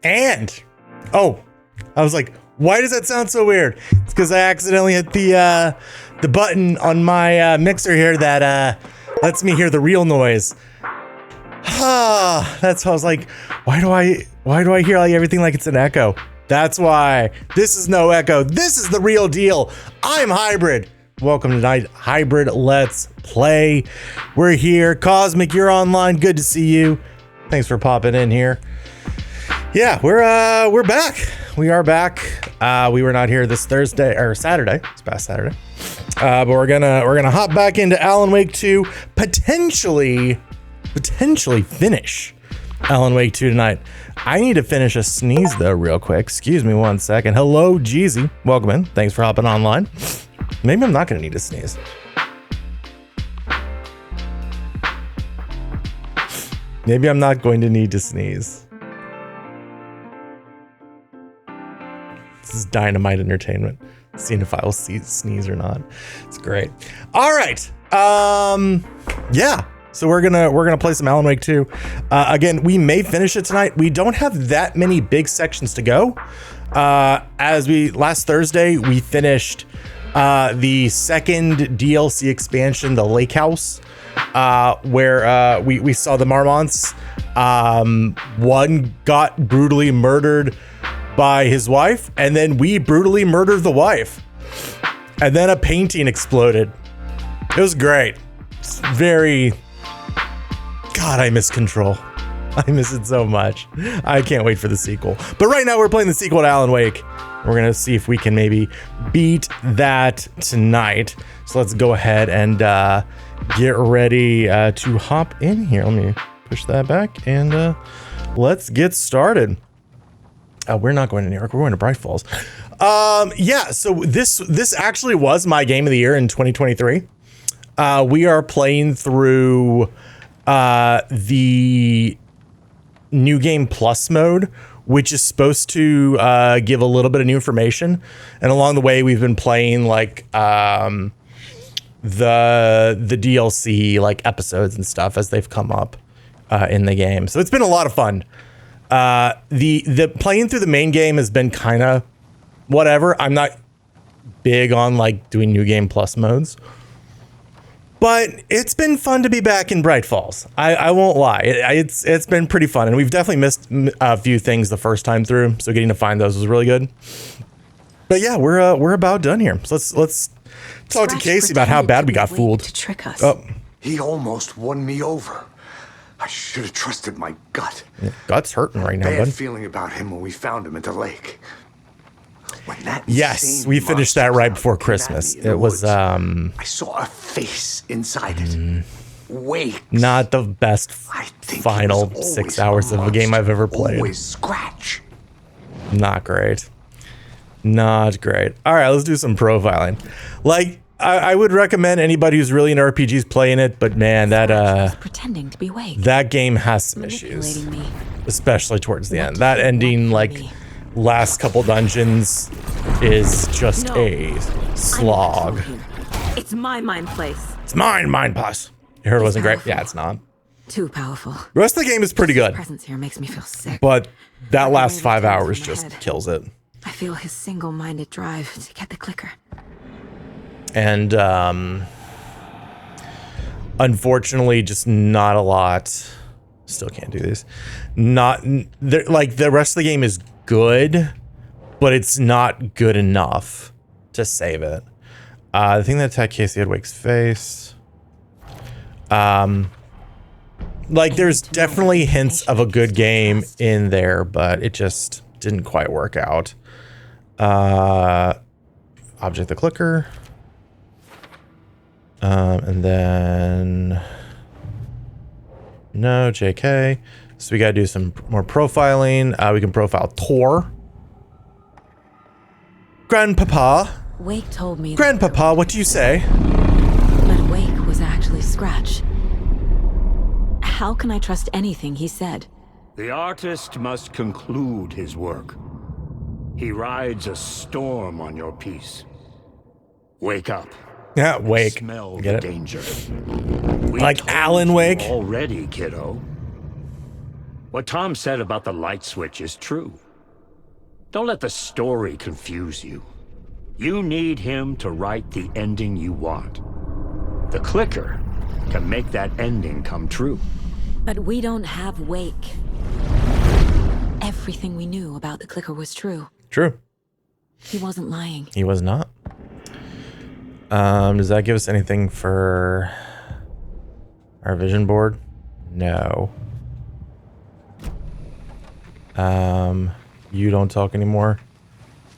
And, oh, I was like, why does that sound so weird? It's because I accidentally hit the button on my mixer here that lets me hear the real noise. That's how I was like, why do I hear like everything like it's an echo? That's why. This is no echo. This is the real deal. I'm Hybrid. Welcome to Night Hybrid Let's Play. We're here. Cosmic, you're online. Good to see you. Thanks for popping in here. Yeah, we're back. We are back. We were not here this Thursday or Saturday. It's past Saturday. But we're gonna hop back into Alan Wake 2, potentially finish Alan Wake 2 tonight. I need to finish a sneeze though real quick. Excuse me one second. Hello, Jeezy. Welcome in. Thanks for hopping online. Maybe I'm not gonna need to sneeze. Maybe I'm not going to need to sneeze. This is dynamite entertainment. Seeing if I'll sneeze or not. It's great. All right. Yeah. So we're gonna play some Alan Wake 2. Again, we may finish it tonight. We don't have that many big sections to go. As last Thursday, we finished the second DLC expansion, the Lake House, where we saw the Marmonts. One got brutally murdered by his wife, and then we brutally murdered the wife. And then a painting exploded. It was great. It's very... God, I miss Control. I miss it so much. I can't wait for the sequel. But right now we're playing the sequel to Alan Wake. We're gonna see if we can maybe beat that tonight. So let's go ahead and get ready to hop in here. Let me push that back and let's get started. We're not going to New York. We're going to Bright Falls. Yeah, so this actually was my game of the year in 2023. We are playing through the New Game Plus mode, which is supposed to give a little bit of new information. And along the way, we've been playing like the DLC like episodes and stuff as they've come up in the game. So it's been a lot of fun. The playing through the main game has been kind of whatever. I'm not big on like doing New Game Plus modes, but it's been fun to be back in Bright Falls. I won't lie. It's been pretty fun, and we've definitely missed a few things the first time through. So getting to find those was really good. But yeah, we're about done here. So let's talk to Casey about how bad we got fooled. To trick us. Oh. He almost won me over. I should have trusted my gut. Yeah, gut's hurting right now, Bad bud. feeling about him when we found him at the lake. When that Yes, we finished that right before Christmas. It was I saw a face inside it. Wake. not the best I think final he was 6 always hours of a game I've ever played. Always Scratch. Not great. Not great. All right, let's do some profiling. Like, I would recommend anybody who's really into RPGs playing it, but man, He's pretending to be Wake. that game has some issues, Manipulating me. especially towards the What end. do That you ending, want like from me? last couple dungeons, is just No. a slog. It's my mind place. It's mine, pass. You heard it wasn't great? Yeah, it's not. Too powerful. The rest of the game is pretty good, Presence here makes me feel sick. but that last Maybe 5 it's in hours my just head. kills it. I feel his single-minded drive to get the clicker. And unfortunately, just not a lot. Still can't do this. Like the rest of the game is good, but it's not good enough to save it. The thing that attacked Casey had Wake's face. Like there's definitely hints of a good game in there, but it just didn't quite work out. Object the clicker. And then no JK. So we got to do some more profiling. We can profile Tor. Grandpapa. Wake told me Grandpapa, what do you say? but Wake was actually Scratch. How can I trust anything he said? The artist must conclude his work. He rides a storm on your piece. Wake up. Yeah, Wake. Smell Get the it? danger. We Like told Alan you Wake? already, kiddo. What Tom said about the light switch is true. Don't let the story confuse you. You need him to write the ending you want. The clicker can make that ending come true. But we don't have Wake. Everything we knew about the clicker was true. True. He wasn't lying. He was not. Does that give us anything for our vision board? No. You don't talk anymore.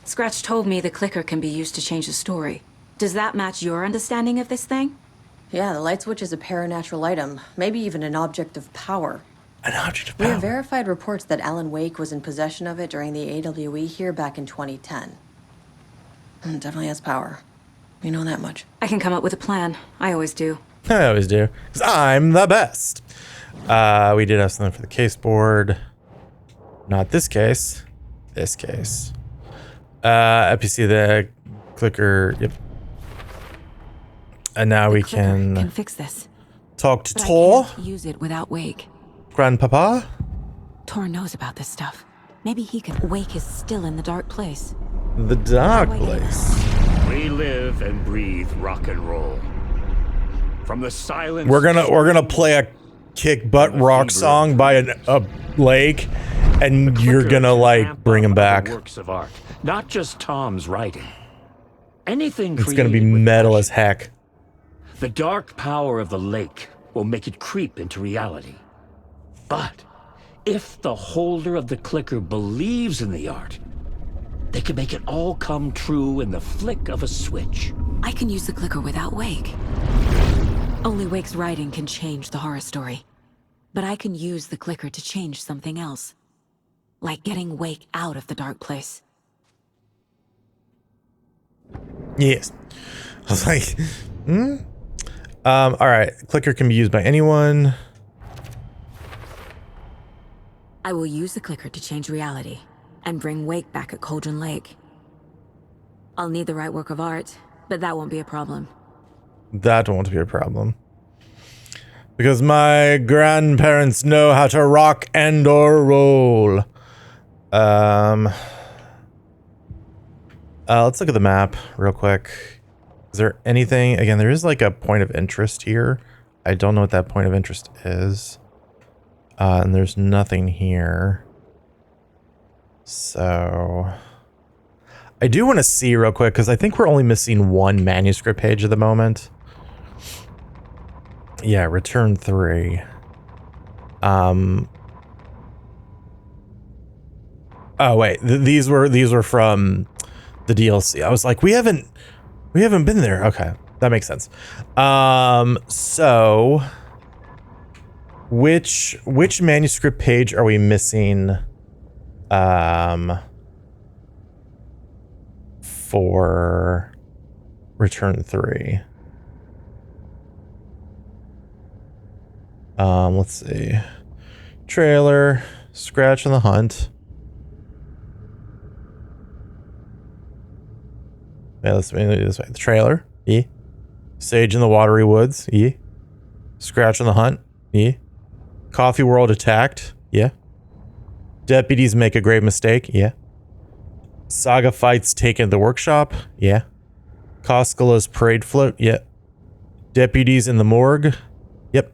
Scratch told me the clicker can be used to change the story. Does that match your understanding of this thing? Yeah, the light switch is a paranatural item, maybe even an object of power. An object of We have power. verified reports that Alan Wake was in possession of it during the AWE here back in 2010. Definitely has power. You know that much. I can come up with a plan. I always do. I always do. 'Cause I'm the best. We did have something for the case board. Not this case. This case. FPC the clicker. Yep. And now we Clicker can fix this. talk to But I Tor, can't use it without Wake. Grandpapa. Tor knows about this stuff. Maybe he can. Wake is still in the dark place. The dark How do I get place. We live and breathe rock and roll. From the silence. We're gonna play a kick butt rock song by a lake, and you're Clicker gonna can like amp bring up him other back. Works of art, not just Tom's writing. Anything It's gonna be created with metal passion. as heck. The dark power of the lake will make it creep into reality. But if the holder of the clicker believes in the art, they can make it all come true in the flick of a switch. I can use the clicker without Wake. Only Wake's writing can change the horror story. But I can use the clicker to change something else. Like getting Wake out of the dark place. Yes. I was like, all right. Clicker can be used by anyone. I will use the clicker to change reality and bring Wake back at Cauldron Lake. I'll need the right work of art, but that won't be a problem. That won't be a problem. Because my grandparents know how to rock and or roll. Let's look at the map real quick. Is there anything? Again, there is like a point of interest here. I don't know what that point of interest is. And there's nothing here. So I do want to see real quick, because I think we're only missing one manuscript page at the moment. Yeah, return 3. Oh wait, these were from the DLC. I was like, we haven't been there. Okay, that makes sense. So which manuscript page are we missing? For return 3. Let's see. Trailer, Scratch on the Hunt. Yeah, let's do it this way. The trailer, E. Sage in the Watery Woods, E. Scratch on the Hunt, E. Coffee World Attacked, yeah. Deputies make a grave mistake, yeah. Saga fights taken at the workshop, yeah. Koskola's parade float, yeah. Deputies in the morgue, yep.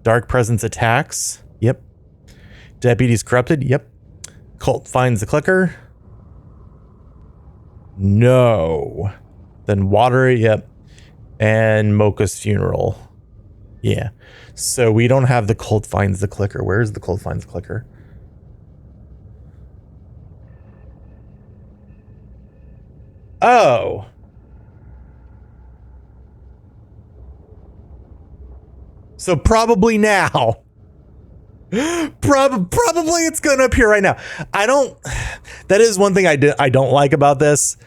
Dark presence attacks, yep. Deputies corrupted, yep. Cult finds the clicker. No. Then water, yep. And Mocha's funeral. Yeah. So we don't have the cult finds the clicker. Where is the cult finds the clicker? Oh. So probably now. Probably it's going to appear right now. That is one thing I don't like about this.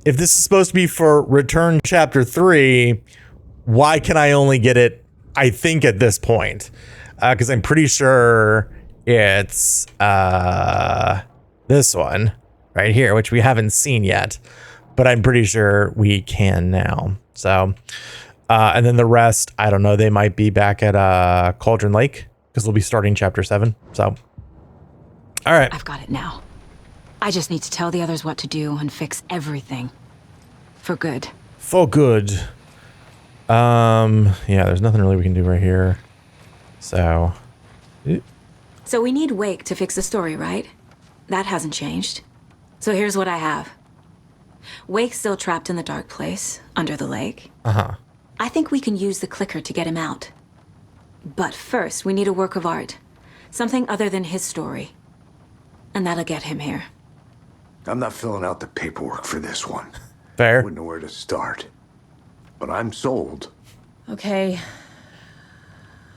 If this is supposed to be for Return Chapter 3, why can I only get it, I think, at this point? Because I'm pretty sure it's this one right here, which we haven't seen yet. But I'm pretty sure we can now. So, and then the rest, I don't know. They might be back at Cauldron Lake. because we'll be starting chapter 7. So, all right. I've got it now. I just need to tell the others what to do and fix everything. For good. For good. Yeah, there's nothing really we can do right here. So. So we need Wake to fix the story, right? That hasn't changed. So here's what I have. Wake's still trapped in the dark place, under the lake. Uh-huh. I think we can use the clicker to get him out. But first, we need a work of art. Something other than his story. And that'll get him here. I'm not filling out the paperwork for this one. Fair. Wouldn't know where to start. But I'm sold. Okay.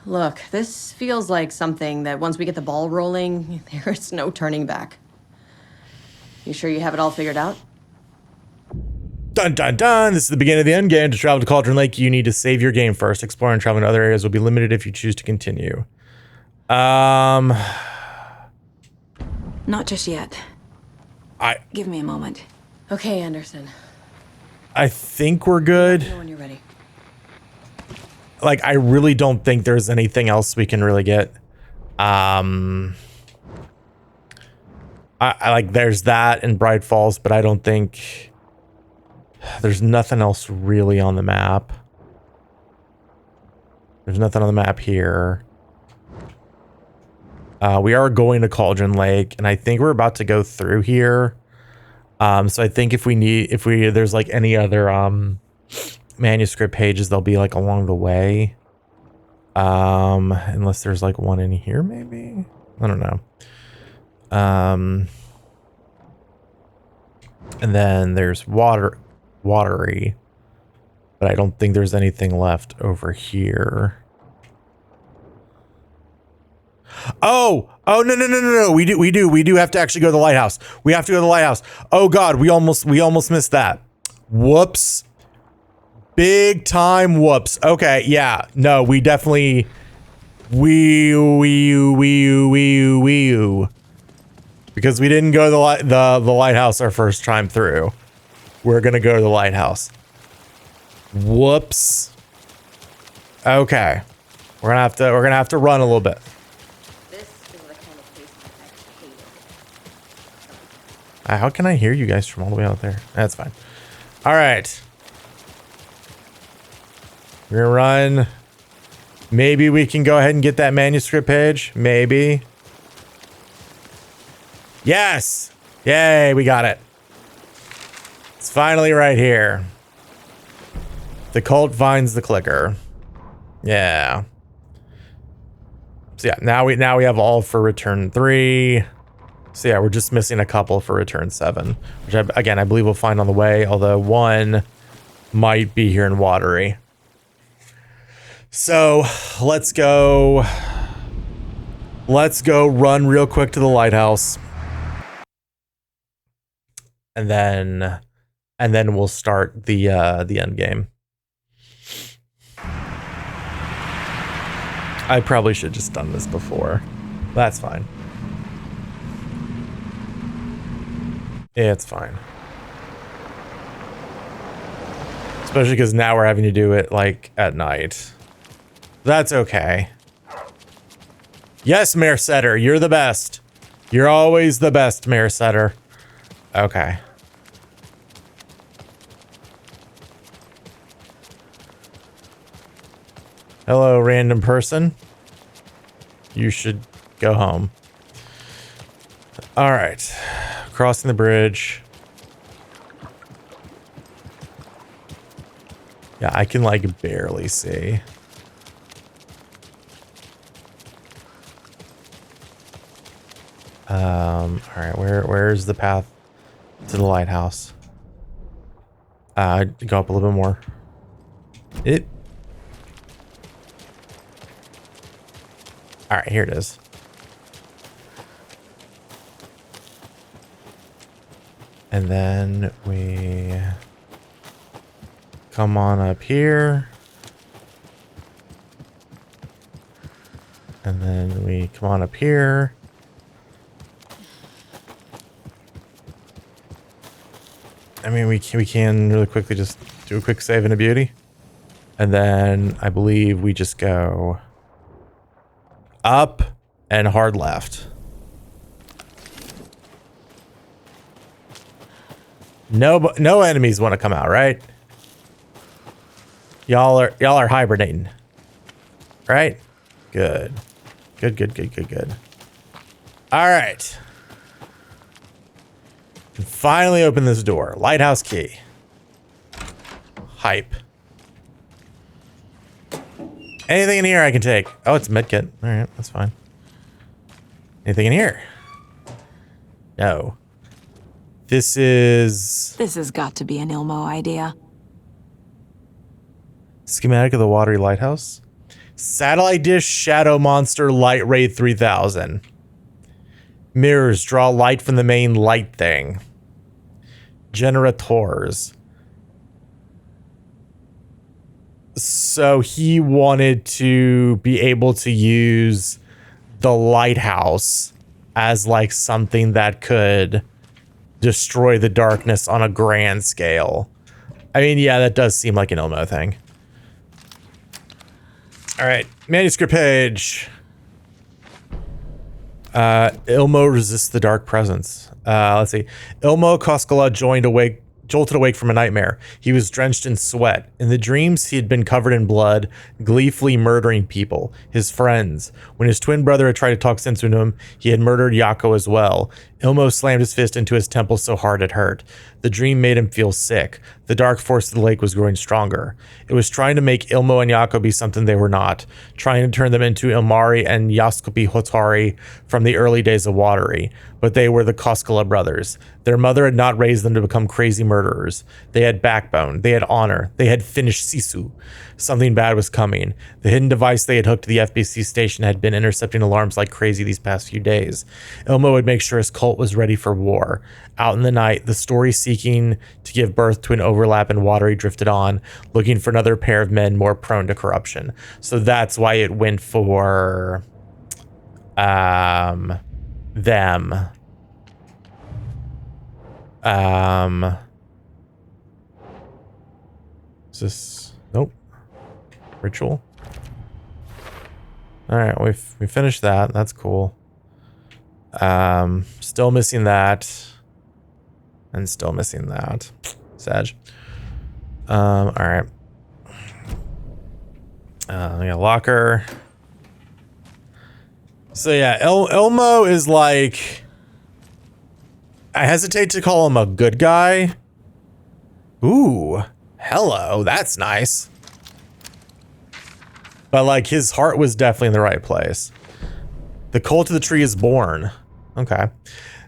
Look, this feels like something that once we get the ball rolling, there's no turning back. You sure you have it all figured out? Dun dun dun! This is the beginning of the end game. To travel to Cauldron Lake, you need to save your game first. Exploring and traveling to other areas will be limited if you choose to continue. Not just yet. Give me a moment. Okay, Anderson. I think we're good. Know when you're ready. Like, I really don't think there's anything else we can really get. I like, there's that in Bright Falls, but I don't think there's nothing else really on the map. There's nothing on the map here. We are going to Cauldron Lake, and I think we're about to go through here. So I think if there's like any other manuscript pages, they'll be like along the way. Unless there's like one in here, maybe. I don't know. And then there's watery, but I don't think there's anything left over here. Oh no. We do have to actually go to the lighthouse. We have to go to the lighthouse. Oh God, we almost missed that. Whoops. Big time whoops. Okay, yeah. No, we definitely because we didn't go to the lighthouse our first time through. We're going to go to the lighthouse. Whoops. Okay. We're going to have to run a little bit. This is the kind of place I hate. How can I hear you guys from all the way out there? That's fine. All right. We're gonna run. Maybe we can go ahead and get that manuscript page. Maybe. Yes. Yay, we got it. It's finally right here. The cult finds the clicker. Yeah. So yeah, now we have all for return 3. So yeah, we're just missing a couple for return 7, which I believe we'll find on the way, although one might be here in Watery. So let's go run real quick to the lighthouse. And then we'll start the end game. I probably should have just done this before. That's fine. Yeah, it's fine. Especially because now we're having to do it like at night. That's okay. Yes, Mayor Setter, you're the best. You're always the best, Mayor Setter. Okay. Hello, random person. You should go home. All right. Crossing the bridge. Yeah, I can like barely see. All right, where's the path to the lighthouse? Go up a little bit more. All right, here it is. And then we come on up here. And then we come on up here. I mean, we can really quickly just do a quick save and a beauty. And then I believe we just go Up and hard left. No enemies want to come out, right? Y'all are hibernating. Right? Good. Good. All right. Can finally open this door. Lighthouse key. Hype. Anything in here I can take? Oh, it's a medkit. All right, that's fine. Anything in here? No. This has got to be an Ilmo idea. schematic of the watery lighthouse. Satellite dish, shadow monster, light ray 3000. Mirrors draw light from the main light thing. Generators. So he wanted to be able to use the lighthouse as like something that could destroy the darkness on a grand scale. I mean, yeah, that does seem like an Ilmo thing. All right, manuscript page. Ilmo resists the dark presence. Let's see. Ilmo Koskela jolted awake from a nightmare. He was drenched in sweat. In the dreams, he had been covered in blood, gleefully murdering people, his friends. When his twin brother had tried to talk sense into him, he had murdered Yako as well. Ilmo slammed his fist into his temple so hard it hurt. The dream made him feel sick. The dark force of the lake was growing stronger. It was trying to make Ilmo and Yako be something they were not, trying to turn them into Ilmari and Yaskopi Hotari from the early days of Watery. But they were the Koskela brothers. Their mother had not raised them to become crazy murderers. They had backbone. They had honor. They had finished Sisu. Something bad was coming. The hidden device they had hooked to the FBC station had been intercepting alarms like crazy these past few days. Ilmo would make sure his cult was ready for war. Out in the night, the story seeking to give birth to an overlap in Watery drifted on, looking for another pair of men more prone to corruption. So that's why it went for them. Is this nope. Ritual. All right, we finished that. That's cool. Still missing that. And still missing that. Sag. All right. We got locker. So yeah, Ilmo is like, I hesitate to call him a good guy. Ooh, hello, that's nice. But like his heart was definitely in the right place. The cult of the tree is born. Okay.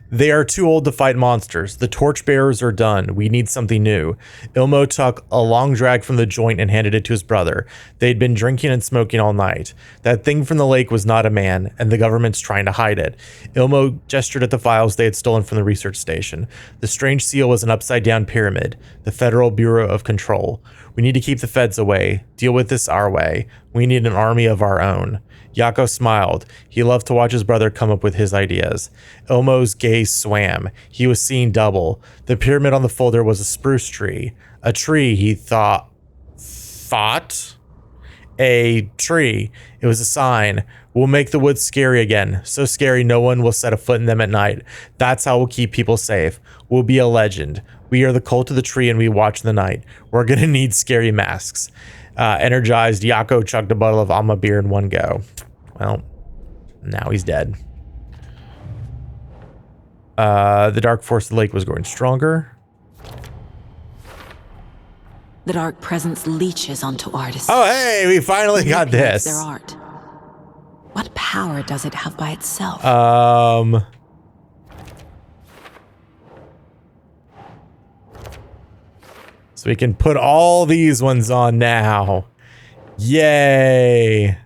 They are too old to fight monsters. The torchbearers are done. We need something new. Ilmo took a long drag from the joint and handed it to his brother. They'd been drinking and smoking all night. That thing from the lake was not a man, and the government's trying to hide it. Ilmo gestured at the files they had stolen from the research station. The strange seal was an upside-down pyramid, the Federal Bureau of Control. We need to keep the feds away. Deal with this our way. We need an army of our own. Yako smiled. He loved to watch his brother come up with his ideas. Ilmo's gaze swam. He was seeing double. The pyramid on the folder was a spruce tree. A tree, he thought? A tree. It was a sign. We'll make the woods scary again. So scary no one will set a foot in them at night. That's how we'll keep people safe. We'll be a legend. We are the cult of the tree and we watch the night. We're gonna need scary masks. Energized, Yako chugged a bottle of Alma beer in one go. Well, now he's dead. The dark force of the lake was growing stronger. The dark presence leeches onto artists. Oh, hey, we finally got this. Their art. What power does it have by itself? So we can put all these ones on now. Yay.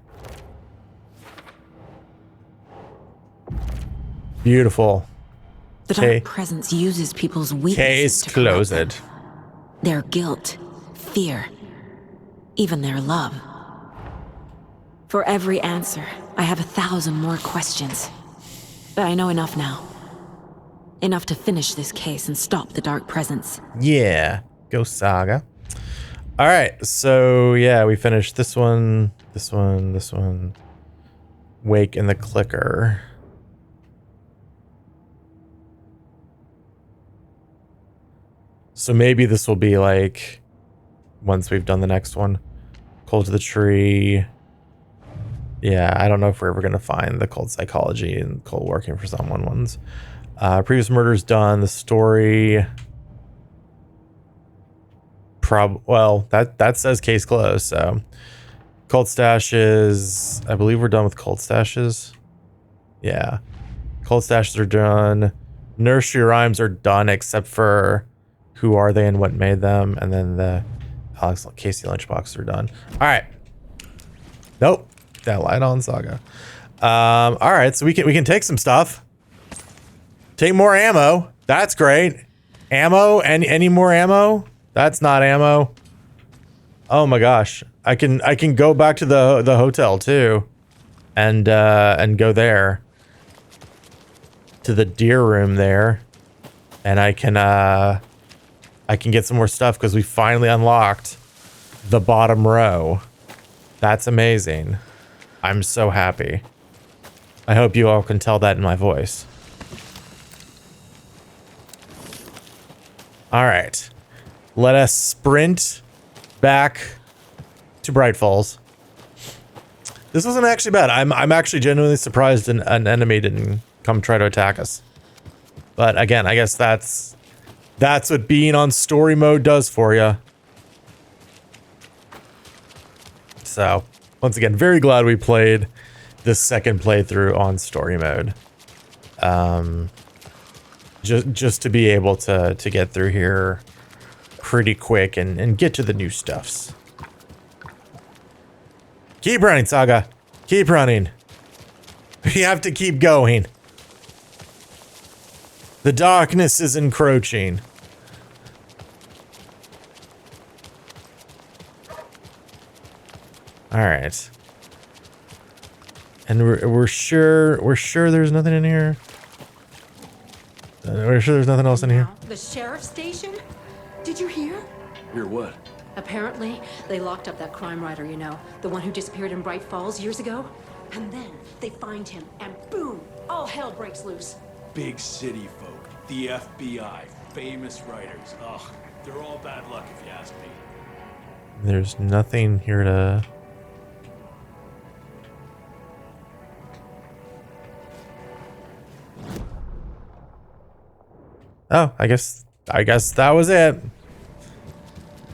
Beautiful. The dark presence uses people's weaknesses Case to corrupt closed. them. Their guilt, fear, even their love. For every answer, I have 1,000 more questions. But I know enough now. Enough to finish this case and stop the dark presence. Yeah. Go Saga. All right. So, yeah, we finished this one, this one, this one. Wake in the clicker. So maybe this will be like once we've done the next one. Cold to the tree. Yeah, I don't know if we're ever gonna find the cold psychology and cold working for someone ones. Previous murders done. The story. Well, that says case closed. So, cold stashes. I believe we're done with cold stashes. Yeah, cold stashes are done. Nursery rhymes are done, except for who are they and what made them, and then the Alex Casey lunchbox are done. All right. Nope. That light on saga. All right, so we can take some stuff. Take more ammo. That's great. Ammo and any more ammo? That's not ammo. Oh my gosh. I can go back to the hotel too, and go there to the deer room there, and I can get some more stuff because we finally unlocked the bottom row. That's amazing. I'm so happy. I hope you all can tell that in my voice. All right. Let us sprint back to Bright Falls. This wasn't actually bad. I'm actually genuinely surprised an enemy didn't come try to attack us. But again, I guess that's what being on story mode does for you. So, once again, very glad we played this second playthrough on story mode. Just to be able to get through here pretty quick and get to the new stuffs. Keep running, Saga. Keep running. We have to keep going. The darkness is encroaching. All right. And we're sure there's nothing in here. We're sure there's nothing else in here. The sheriff's station? Did you hear? Hear what? Apparently, they locked up that crime writer, you know, the one who disappeared in Bright Falls years ago. And then they find him, and boom, all hell breaks loose. Big city folk, the FBI, famous writers. Ugh, they're all bad luck if you ask me. There's nothing here to... Oh, I guess that was it.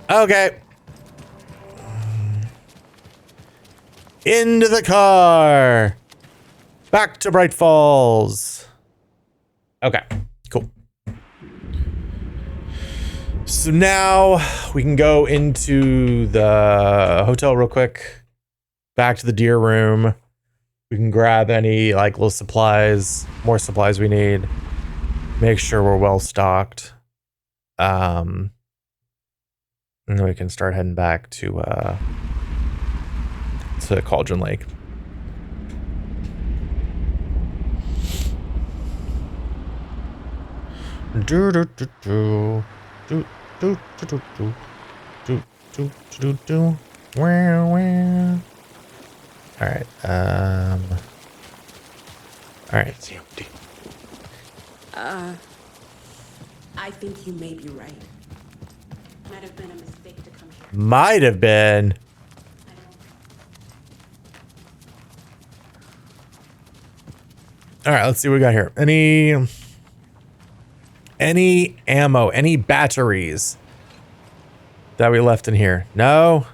Okay. Into the car. Back to Bright Falls. Okay, cool. So now we can go into the hotel real quick. Back to the deer room. We can grab any like little supplies, more supplies we need. Make sure we're well stocked. And then we can start heading back to Cauldron Lake. Do do do do do do do do do do do do. Wow wow. All right. All right. It's empty. I think you may be right. Might have been a mistake to come here. Might have been. All right, let's see what we got here. Any ammo, any batteries that we left in here? No.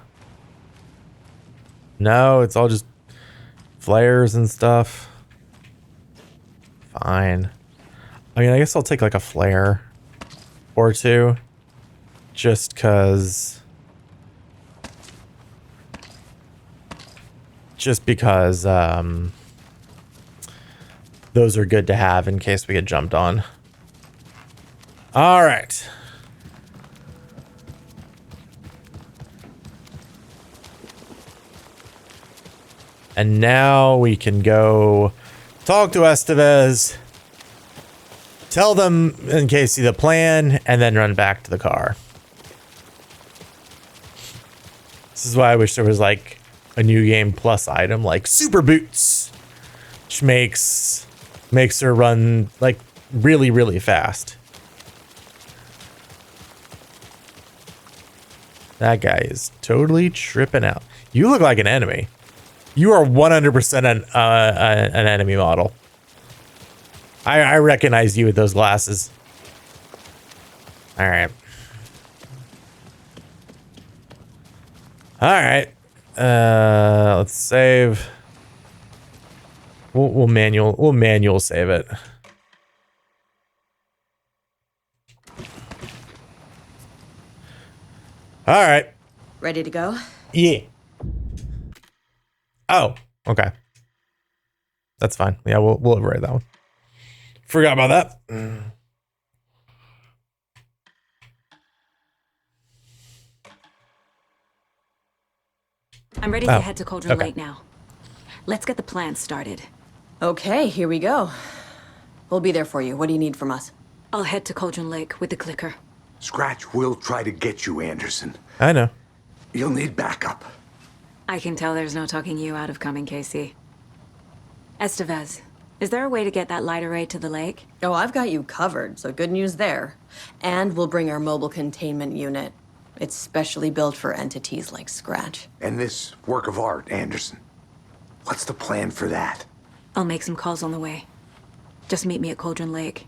No, it's all just flares and stuff. Fine. I mean, I guess I'll take like a flare or two just because those are good to have in case we get jumped on. All right. And now we can go talk to Estevez, tell them in Casey the plan, and then run back to the car. This is why I wish there was like a new game plus item like super boots. which makes her run like really, really fast. That guy is totally tripping out. You look like an enemy. You are 100% an enemy model. I recognize you with those glasses. All right. All right. Let's save. We'll manual save it. All right. Ready to go? Yeah. Oh, okay. That's fine. Yeah, we'll override that one. Forgot about that. I'm ready to head to Cauldron Lake now. Let's get the plan started. Okay, here we go. We'll be there for you. What do you need from us? I'll head to Cauldron Lake with the clicker. Scratch will try to get you, Anderson. I know. You'll need backup. I can tell there's no talking you out of coming, Casey. Estevez, is there a way to get that light array to the lake? Oh, I've got you covered, so good news there. And we'll bring our mobile containment unit. It's specially built for entities like Scratch. And this work of art, Anderson. What's the plan for that? I'll make some calls on the way. Just meet me at Cauldron Lake.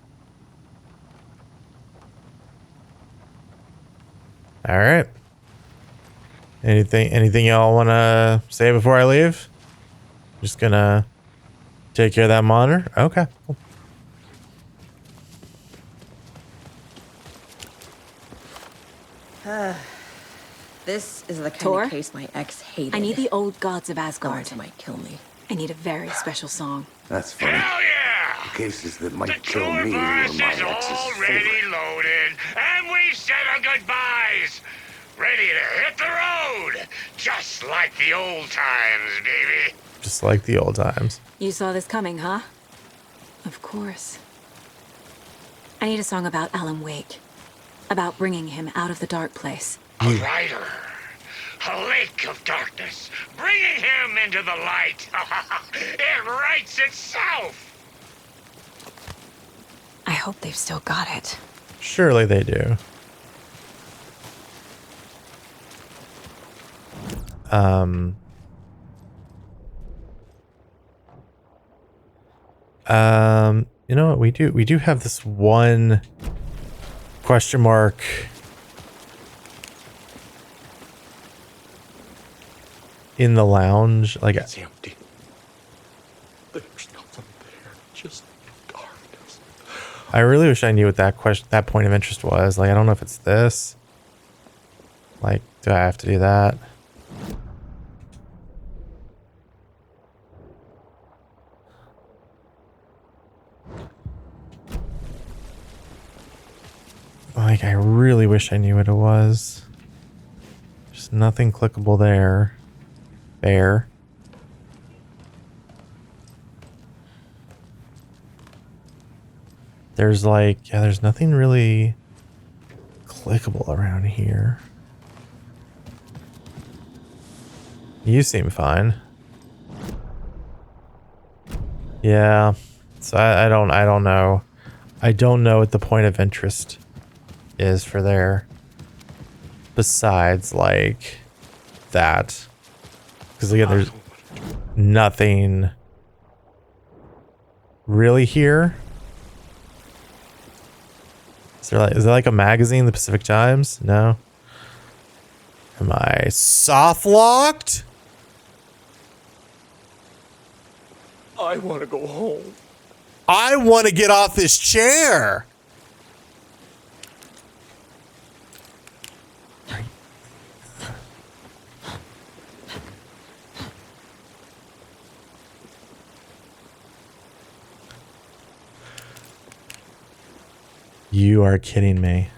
All right. Anything y'all want to say before I leave? Just gonna take care of that monitor. Okay. Cool. This is the kind Tor? of case my ex hated. I need the old gods of Asgard. Guards might kill me. I need a very special song. That's funny. Hell yeah! The cases that The might kill tour me are bus my is ex's already favorite. loaded, and we said our goodbyes. Ready to hit the road, just like the old times, baby. Just like the old times. You saw this coming, huh? Of course. I need a song about Alan Wake. About bringing him out of the dark place. A rider, a lake of darkness, bringing him into the light. It writes itself. I hope they've still got it. Surely they do. You know what we do have this one question mark in the lounge. Like It's empty. There's nothing there. Just darkness. I really wish I knew what that point of interest was. Like I don't know if it's this. Like, do I have to do that? Like, I really wish I knew what it was. There's nothing clickable there. There. There's like, yeah, there's nothing really clickable around here. You seem fine. Yeah. So I don't know. I don't know what the point of interest is for there. Besides like that. Because again, there's nothing really here. Is there like a magazine, the Pacific Times? No. Am I soft locked? I want to go home. I want to get off this chair. You are kidding me.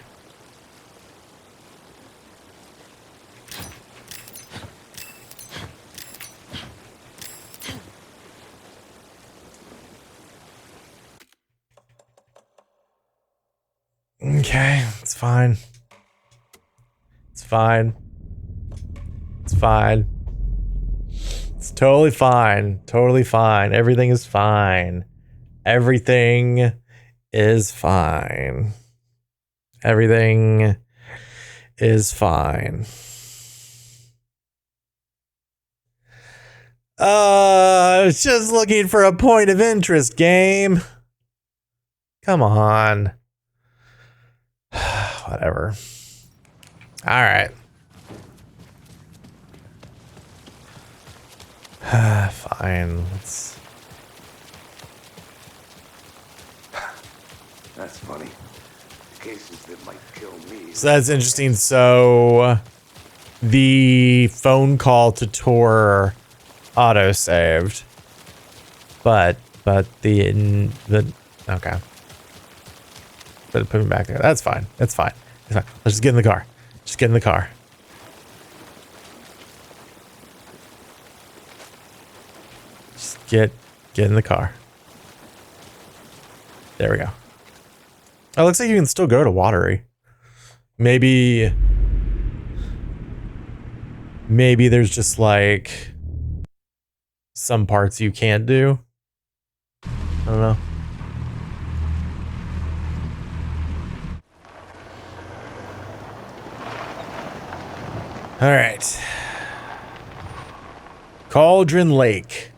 Okay, it's fine. It's fine. It's fine. It's Totally fine. Totally fine. Everything is fine. Everything is fine. Everything is fine. I was just looking for a point of interest, game. Come on. Whatever. All right. Fine. That's funny. Cases that might kill me. So that's interesting. So the phone call to Tor auto saved, but the okay. But it put me back there. That's fine. That's fine. It's fine. Let's just get in the car. Just get in the car. Just get in the car. There we go. Oh, it looks like you can still go to Watery. Maybe there's just like some parts you can't do. I don't know. All right. Cauldron Lake.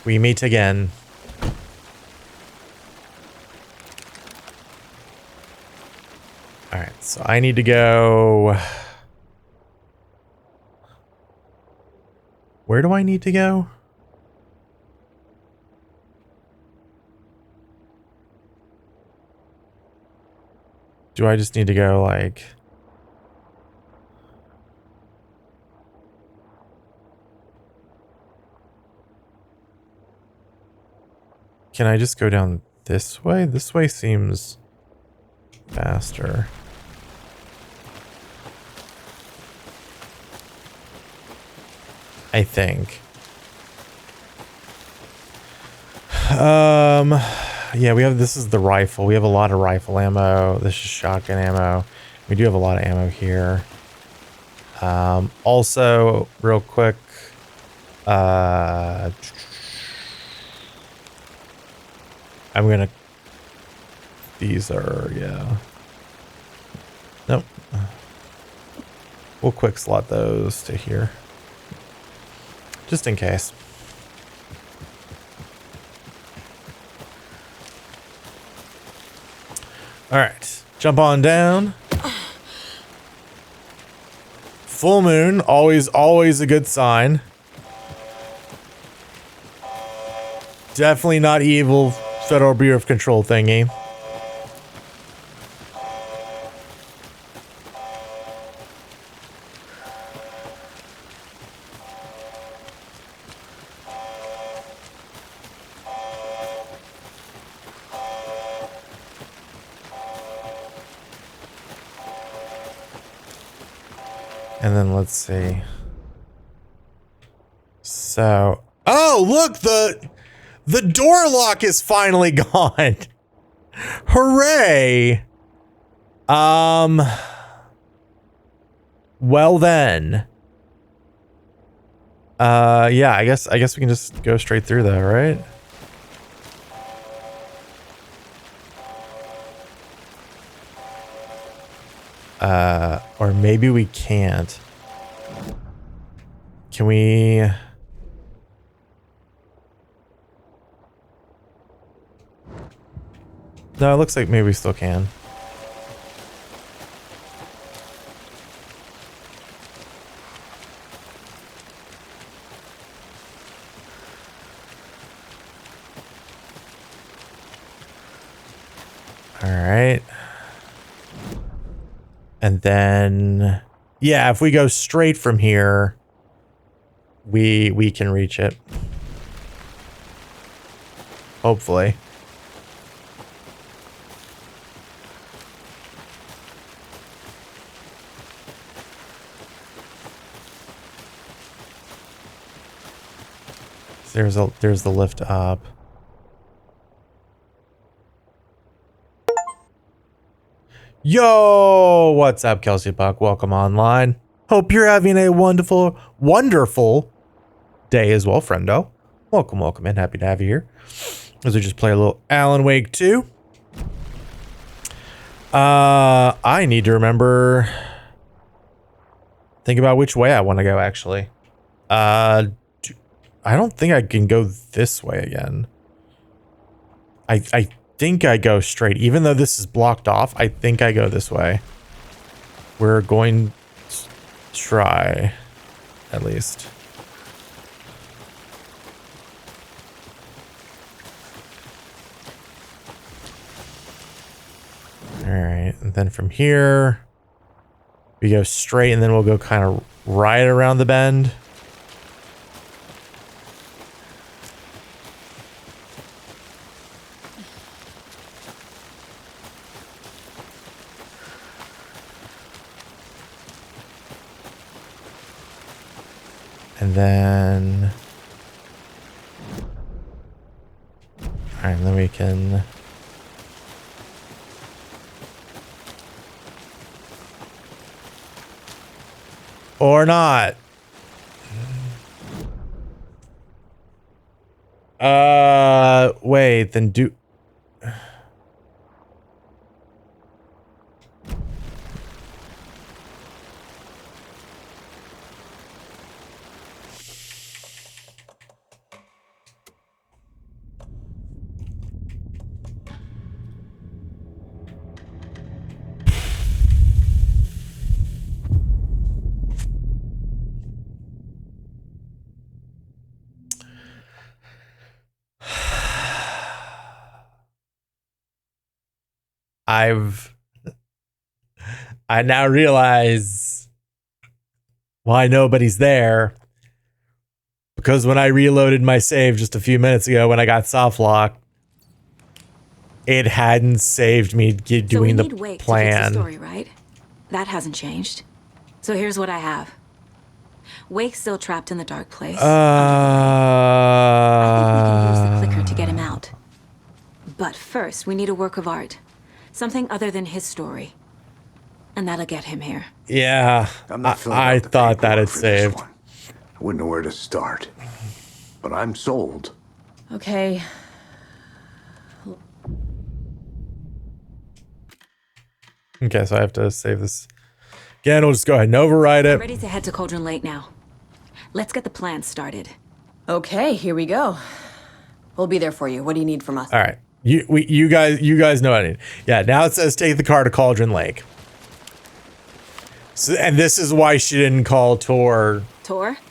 We meet again. All right, so I need to go. Where do I need to go? Do I just need to go like... Can I just go down this way? This way seems faster. I think. Yeah, this is the rifle. We have a lot of rifle ammo. This is shotgun ammo. We do have a lot of ammo here. Also, real quick, I'm gonna, these are, yeah. Nope. We'll quick slot those to here. Just in case. All right, jump on down. Full moon, always a good sign. Definitely not evil Federal Bureau of Control thingy. And then let's see. So, oh, look, the door lock is finally gone. Hooray. Well then. Yeah, I guess we can just go straight through though, right? Or maybe we can't. Can we? No, it looks like maybe we still can. All right. And then, yeah, if we go straight from here, we can reach it. Hopefully. There's the lift up. Yo, what's up, Kelsey Buck? Welcome online. Hope you're having a wonderful, wonderful day as well, friendo. Welcome, welcome, and happy to have you here. As we just play a little Alan Wake 2. I need to remember. Think about which way I want to go, actually. I don't think I can go this way again. I think I go straight. Even though this is blocked off, I think I go this way. We're going to try, at least. All right, and then from here, we go straight, and then we'll go kind of right around the bend. And then, all right, and then we can. Or not. Wait, then do. I now realize why nobody's there. Because when I reloaded my save just a few minutes ago when I got soft lock, it hadn't saved me doing the Wake plan. To fix the story, right? That hasn't changed. So here's what I have. Wake's still trapped in the dark place. I think we can use the clicker to get him out. But first, we need a work of art. Something other than his story. And that'll get him here. Yeah, I thought that had saved. I wouldn't know where to start. But I'm sold. Okay. Okay, so I have to save this. Again, we'll just go ahead and override it. We're ready to head to Cauldron Lake now. Let's get the plan started. Okay, here we go. We'll be there for you. What do you need from us? All right. You guys know what I need. Yeah, now it says take the car to Cauldron Lake. So, and this is why she didn't call Tor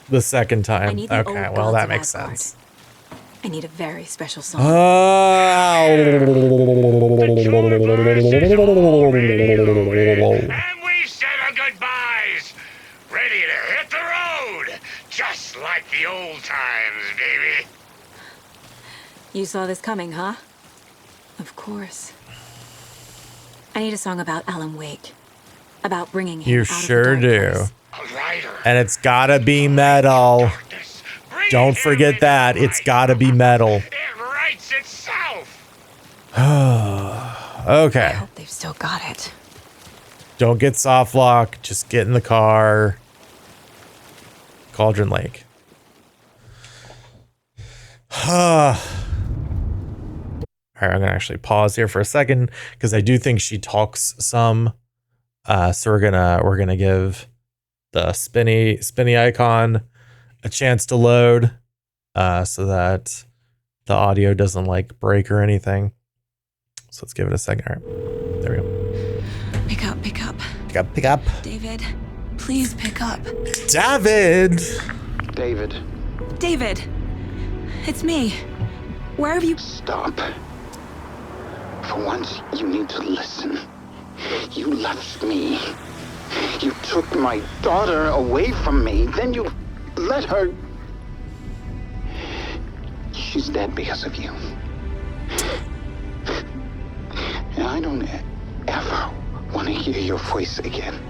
the second time. I need the Okay, old well, gods that of makes Asgard. sense. I need a very special song. And we said our goodbyes. Ready to hit the road. Just like the old times, baby. You saw this coming, huh? Of course. I need a song about Alan Wake. About bringing him You out sure of the do. dark place. A rider. And it's gotta be metal. Darkness. Bring Don't him forget into that. the It's light. gotta be metal. It writes itself. I Okay. hope they've still got it. Don't get soft lock. Just get in the car. Cauldron Lake. All right, I'm gonna actually pause here for a second because I do think she talks some. So we're gonna give the spinny icon a chance to load, so that the audio doesn't like break or anything. So let's give it a second. All right, there we go. Pick up, pick up. Pick up. David, please pick up. David. David, it's me. Where have you... Stop. For once, you need to listen. You left me. You took my daughter away from me. Then you let her... She's dead because of you. And I don't ever want to hear your voice again.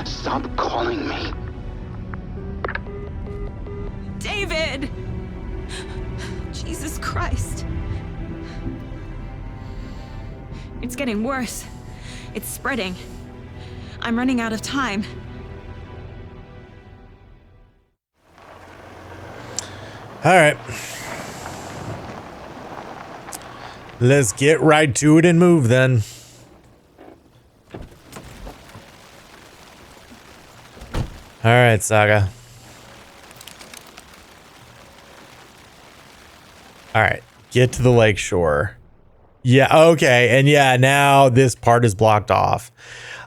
Stop calling me. David! Jesus Christ. It's getting worse. It's spreading. I'm running out of time. All right. Let's get right to it and move then. All right, Saga. All right, get to the lakeshore. Yeah, okay, and yeah, now this part is blocked off.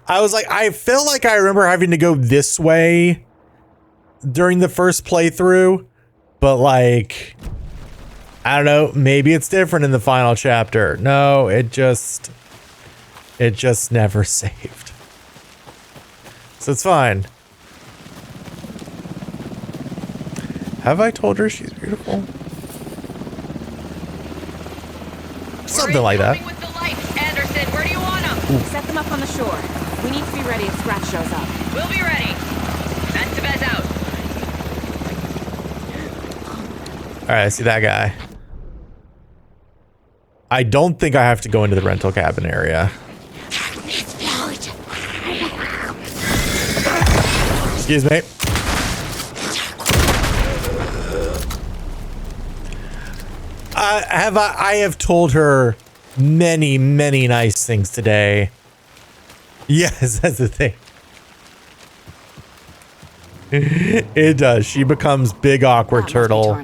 I was like, I feel like I remember having to go this way during the first playthrough, but like, I don't know, maybe it's different in the final chapter. No, it just never saved. So it's fine. Have I told her she's beautiful? Something like that. With the lights, Anderson. Where do you want them? Set them up on the shore. We need to be ready if Scratch shows up. We'll be ready. Estevez out. All right, I see that guy. I don't think I have to go into the rental cabin area. Excuse me. I have told her many, many nice things today. Yes, that's the thing. It does. She becomes big awkward turtle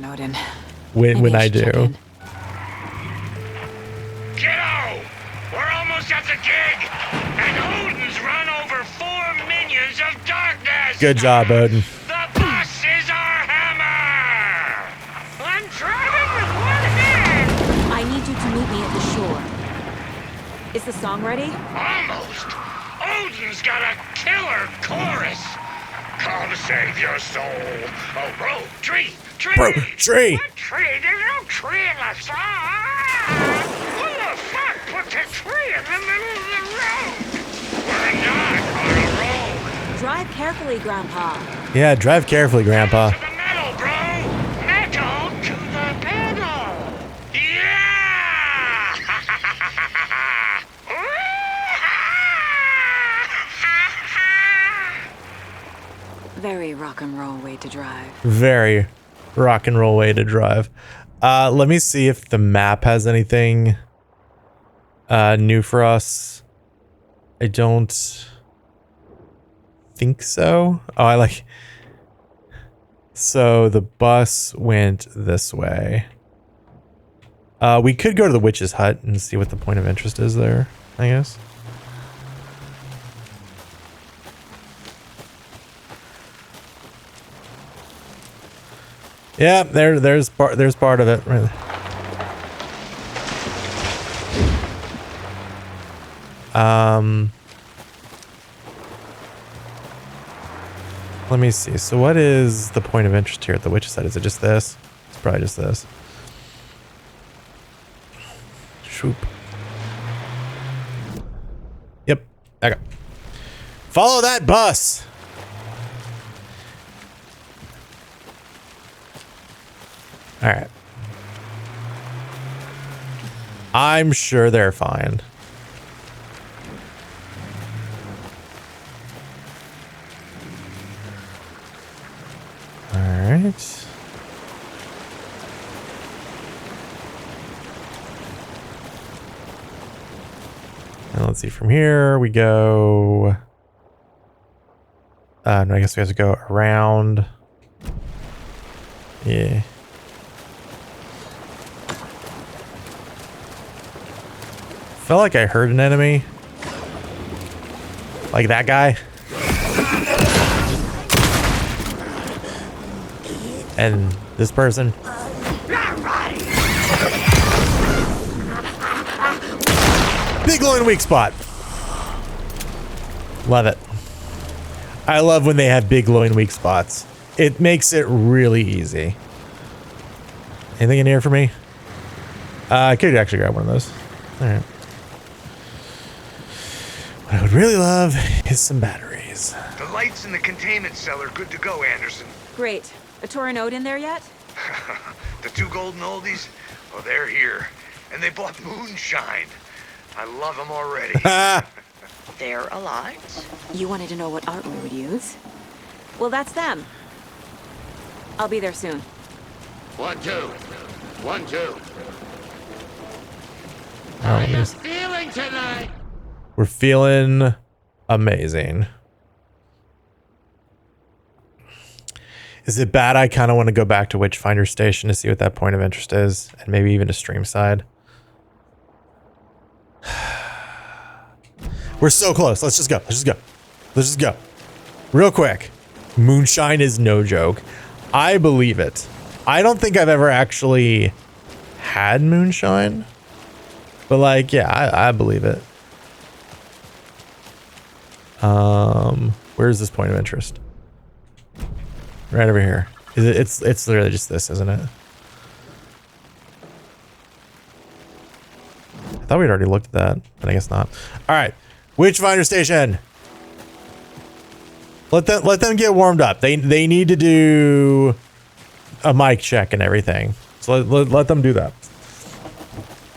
when I do. Kiddo, we're almost at the gig, and Odin's run over 4 minions of darkness. Good job, Odin. The boss is our hammer. I'm driving with one hand. I need you to meet me at the shore. Is the song ready? Almost. Odin's got a killer chorus. Come save your soul. Oh, bro, tree. Bro, tree. What tree? There's no tree in the song. Who the fuck put the tree in the middle of the road? We're not on a road. Drive carefully, Grandpa. Yeah, drive carefully, Grandpa. To the metal, bro. Metal to the pedal. Yeah. Very rock and roll way to drive. Very rock and roll way to drive. Let me see if the map has anything new for us. I don't think so. Oh, I like. So the bus went this way. We could go to the witch's hut and see what the point of interest is there, I guess. Yeah, there's part of it. Right. Let me see. So what is the point of interest here at the witch's hut? Is it just this? It's probably just this. Shoop. Yep. Okay. Follow that bus. All right. I'm sure they're fine. All right. And let's see, from here we go. No, I guess we have to go around. Yeah. Felt like I heard an enemy. Like that guy. And this person. Big glowing weak spot. Love it. I love when they have big glowing weak spots. It makes it really easy. Anything in here for me? I could actually grab one of those. All right. What I would really love is some batteries. The lights in the containment cell are good to go, Anderson. Great. A Torinode in there yet? The 2 golden oldies? Oh, they're here. And they bought moonshine. I love them already. They're a lot. You wanted to know what art we would use? Well, that's them. I'll be there soon. 1, 2. 1, 2. Oh, How you feeling tonight? we're feeling amazing. Is it bad? I kind of want to go back to Witchfinder Station to see what that point of interest is, and maybe even to Streamside. We're so close. Let's just go. Let's just go. Let's just go. Real quick. Moonshine is no joke. I believe it. I don't think I've ever actually had moonshine. But like, yeah, I believe it. Where's this point of interest? Right over here. Is it, it's literally just this, isn't it? I thought we'd already looked at that, but I guess not. All right. Witchfinder Station. Let them get warmed up. They need to do a mic check and everything. So let them do that.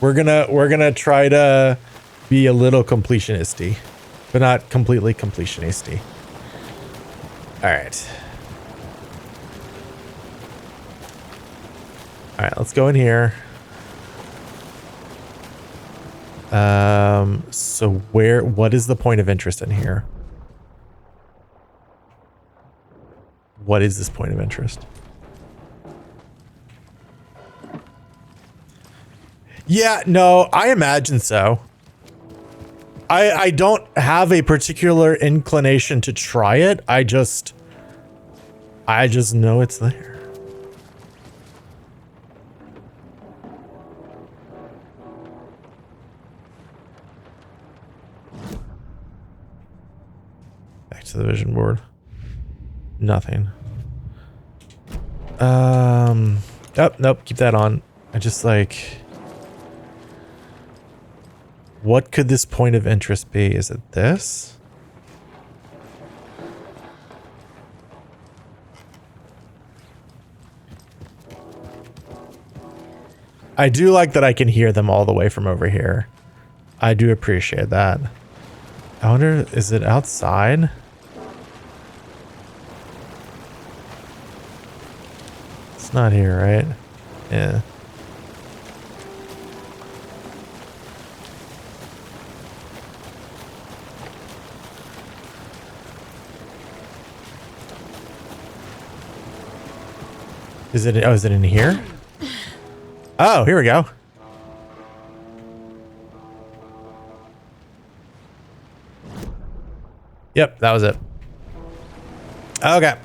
We're gonna try to be a little completionisty, but not completely completionisty. All right. All right, let's go in here. So what is the point of interest in here? What is this point of interest? Yeah, no, I imagine so. I don't have a particular inclination to try it. I just know it's there. Back to the vision board. Nothing. Oh, nope, keep that on. I just like... What could this point of interest be? Is it this? I do like that I can hear them all the way from over here. I do appreciate that. I wonder, is it outside? It's not here, right? Yeah. Is it, oh, is it in here? Oh, here we go. Yep, that was it. Okay.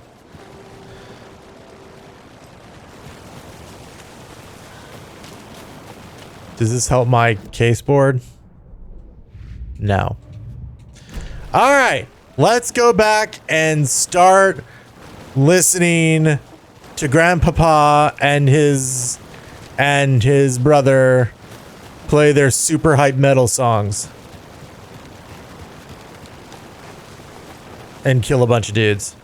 Does this help my case board? No. All right, let's go back and start listening to Grandpapa and his brother play their super hype metal songs and kill a bunch of dudes.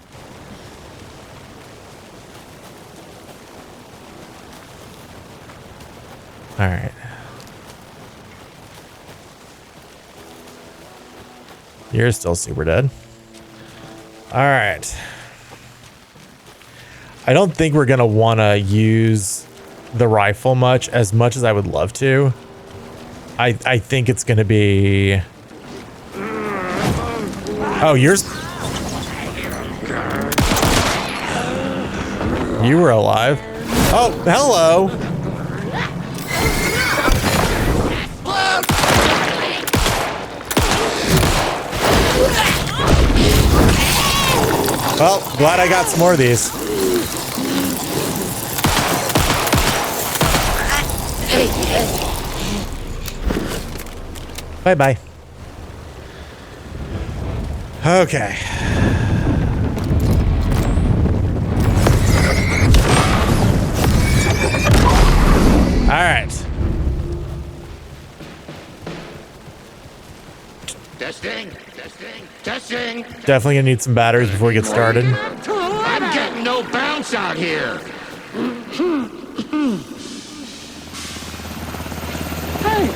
All right. You're still super dead. All right. I don't think we're going to want to use the rifle much as I would love to. I think it's going to be... Oh, yours... You were alive. Oh, hello. Well, glad I got some more of these. Bye-bye. Okay. All right. Testing. Definitely gonna need some batteries before we get started. I'm getting no bounce out here. Hey,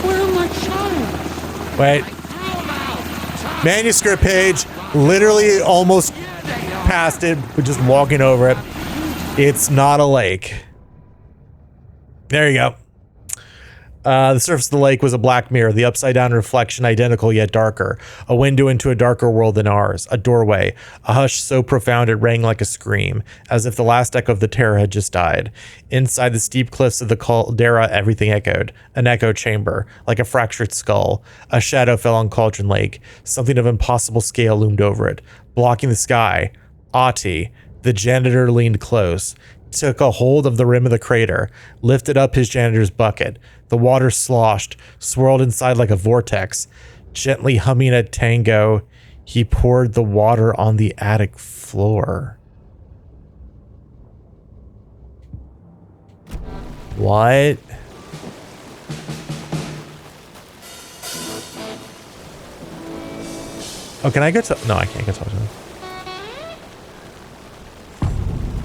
where am I child? Wait. Throw him out. Manuscript page, literally almost past it, but just walking over it. It's not a lake. There you go. The surface of the lake was a black mirror, the upside-down reflection identical yet darker. A window into a darker world than ours. A doorway. A hush so profound it rang like a scream, as if the last echo of the terror had just died. Inside the steep cliffs of the caldera, everything echoed. An echo chamber, like a fractured skull. A shadow fell on Cauldron Lake. Something of impossible scale loomed over it, blocking the sky. Ahti, the janitor, leaned close, took a hold of the rim of the crater, lifted up his janitor's bucket. The water sloshed, swirled inside like a vortex. Gently humming a tango, he poured the water on the attic floor. What? Oh, can I go to... No, I can't go talk to him.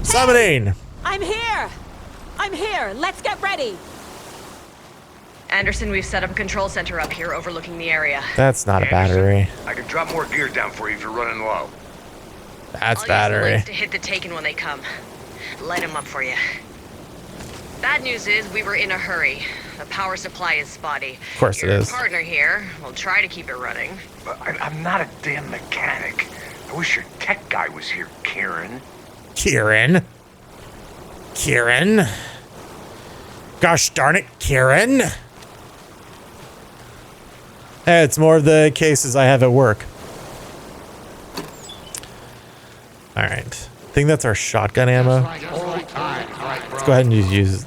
Summoning! I'm here! I'm here! Let's get ready! Anderson, we've set up a control center up here overlooking the area. That's not a battery. I can drop more gear down for you if you're running low. That's I'll battery. use the lights to hit the Taken when they come. Light them up for you. Bad news is we were in a hurry. The power supply is spotty. Of course it is. Your partner here will try to keep it running. But I'm not a damn mechanic. I wish your tech guy was here, Kieran. Kieran? Kieran? Gosh darn it, Kieran! Hey, it's more of the cases I have at work. Alright. I think that's our shotgun ammo. Let's go ahead and use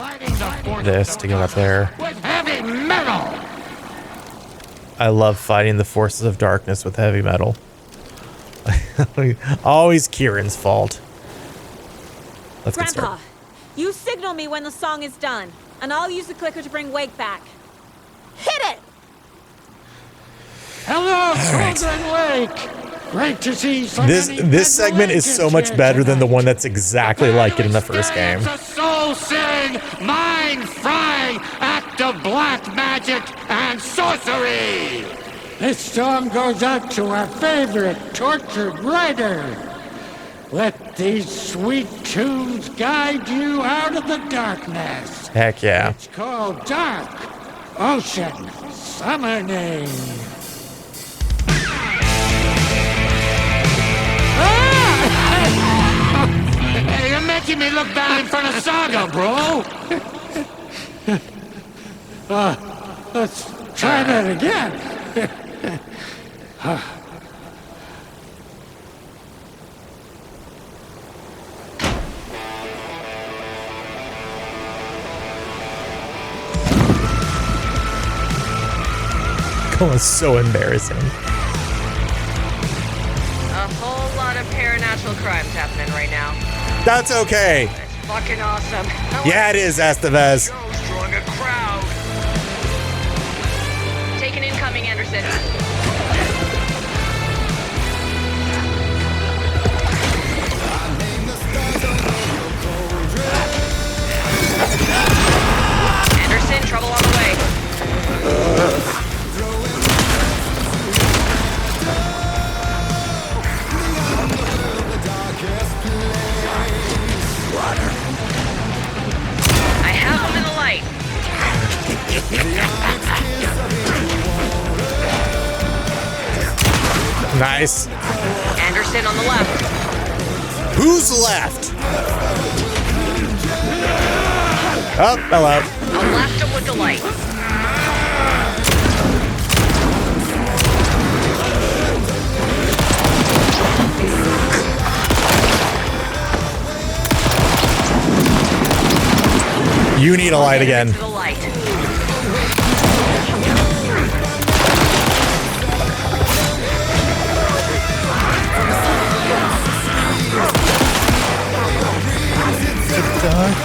this to get up there. Heavy metal! I love fighting the forces of darkness with heavy metal. Always Kieran's fault. Let's get Grandpa, started. you signal me when the song is done, and I'll use the clicker to bring Wake back. Hit it! Hello, Cauldron Lake! Great to see so many This segment is so much better than the one that's exactly like it in the first game. It's a soul-searing, mind-frying act of black magic and sorcery! This song goes out to our favorite tortured writer. Let these sweet tunes guide you out of the darkness. Heck yeah. It's called Dark Ocean Summoning. Hey, you're making me look bad in front of Saga, bro. Let's try that again. That was so embarrassing. A whole lot of paranatural crimes happening right now. That's okay. It's fucking awesome. Yeah, it is, Estevez. Drawing a crowd. Taken incoming, Anderson. Anderson, trouble on the way. I have him in the light. Nice. Anderson on the left. Who's left? Oh, hello. I left him with the light. You need a light again. To the light.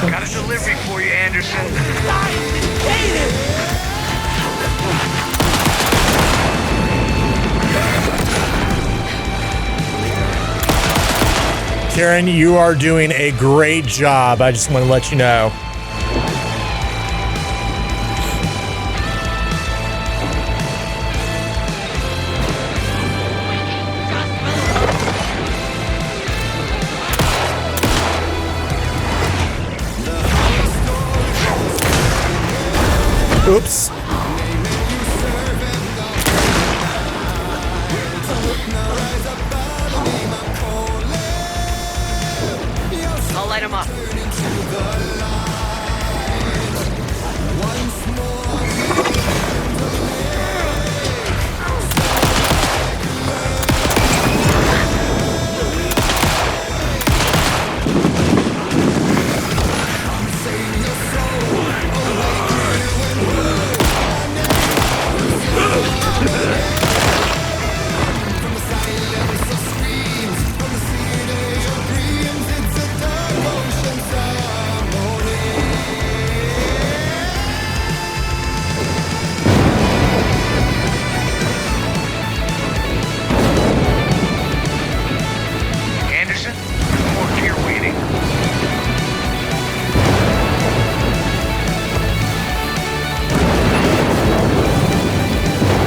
Got a delivery for you, Anderson. Karen, you are doing a great job. I just want to let you know. Oops. I'll light him up. Anderson, report here waiting.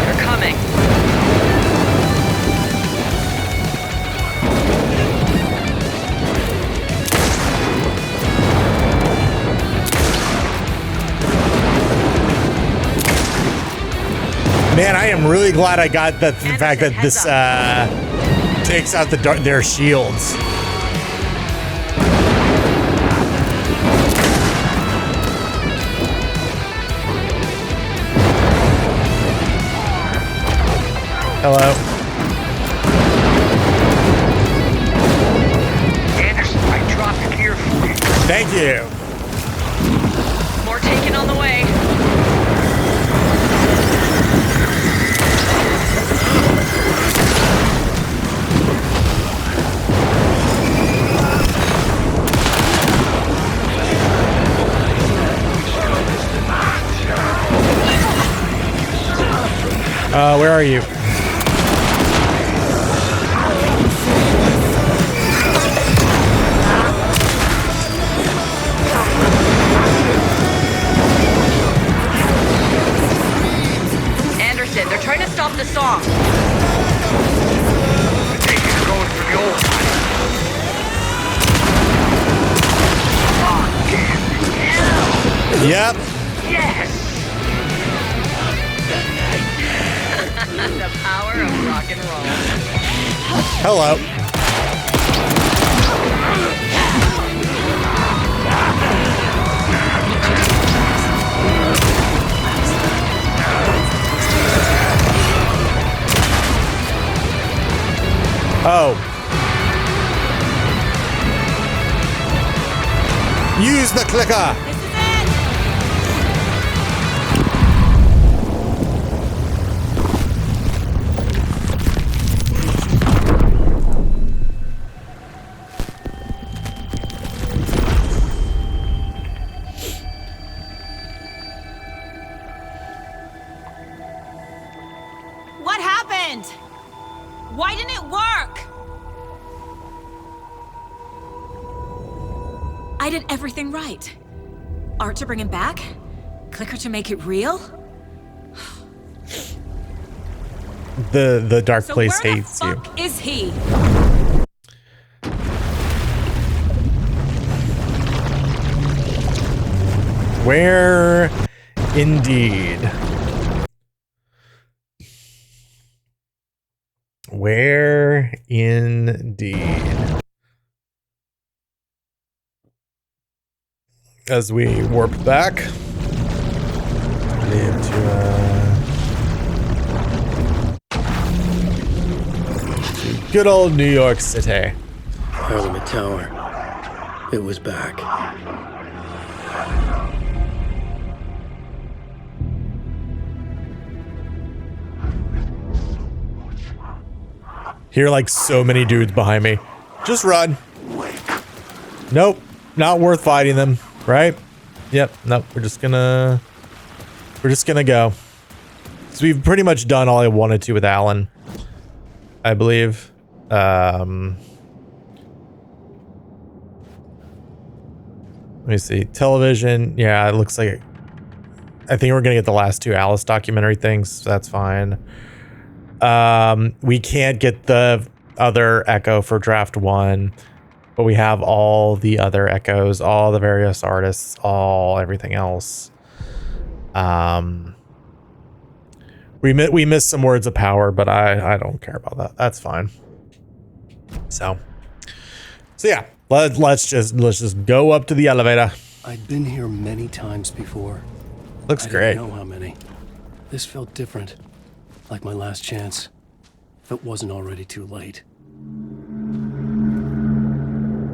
They're coming. Man, I am really glad I got the fact that this takes out their shields. Hello. Anderson, I dropped it here for you. Thank you. More taken on the way. Where are you? Anderson, they're trying to stop the song. I think he's going for the old one. Yep. Yes! The power of rock and roll. Hello. Oh. Use the clicker. What happened? Why didn't it work? I did everything right. Art to bring him back? Clicker to make it real? The dark So place where hates the you. fuck is he? Where indeed? Where indeed? As we warp back, need to good old New York City. Parliament Tower. It was back. Hear like so many dudes behind me. Just run. Nope. Not worth fighting them, right? Yep. Nope. We're just gonna go. So we've pretty much done all I wanted to with Alan, I believe. Let me see. Television. Yeah, it looks like I think we're gonna get the last two Alice documentary things. So that's fine. We can't get the other echo for draft 1, but we have all the other echoes, all the various artists, everything else. We missed some words of power, but I don't care about that. That's fine. So yeah, let's just go up to the elevator. I'd been here many times before. Looks I great. don't know how many. This felt different, like my last chance. If it wasn't already too late.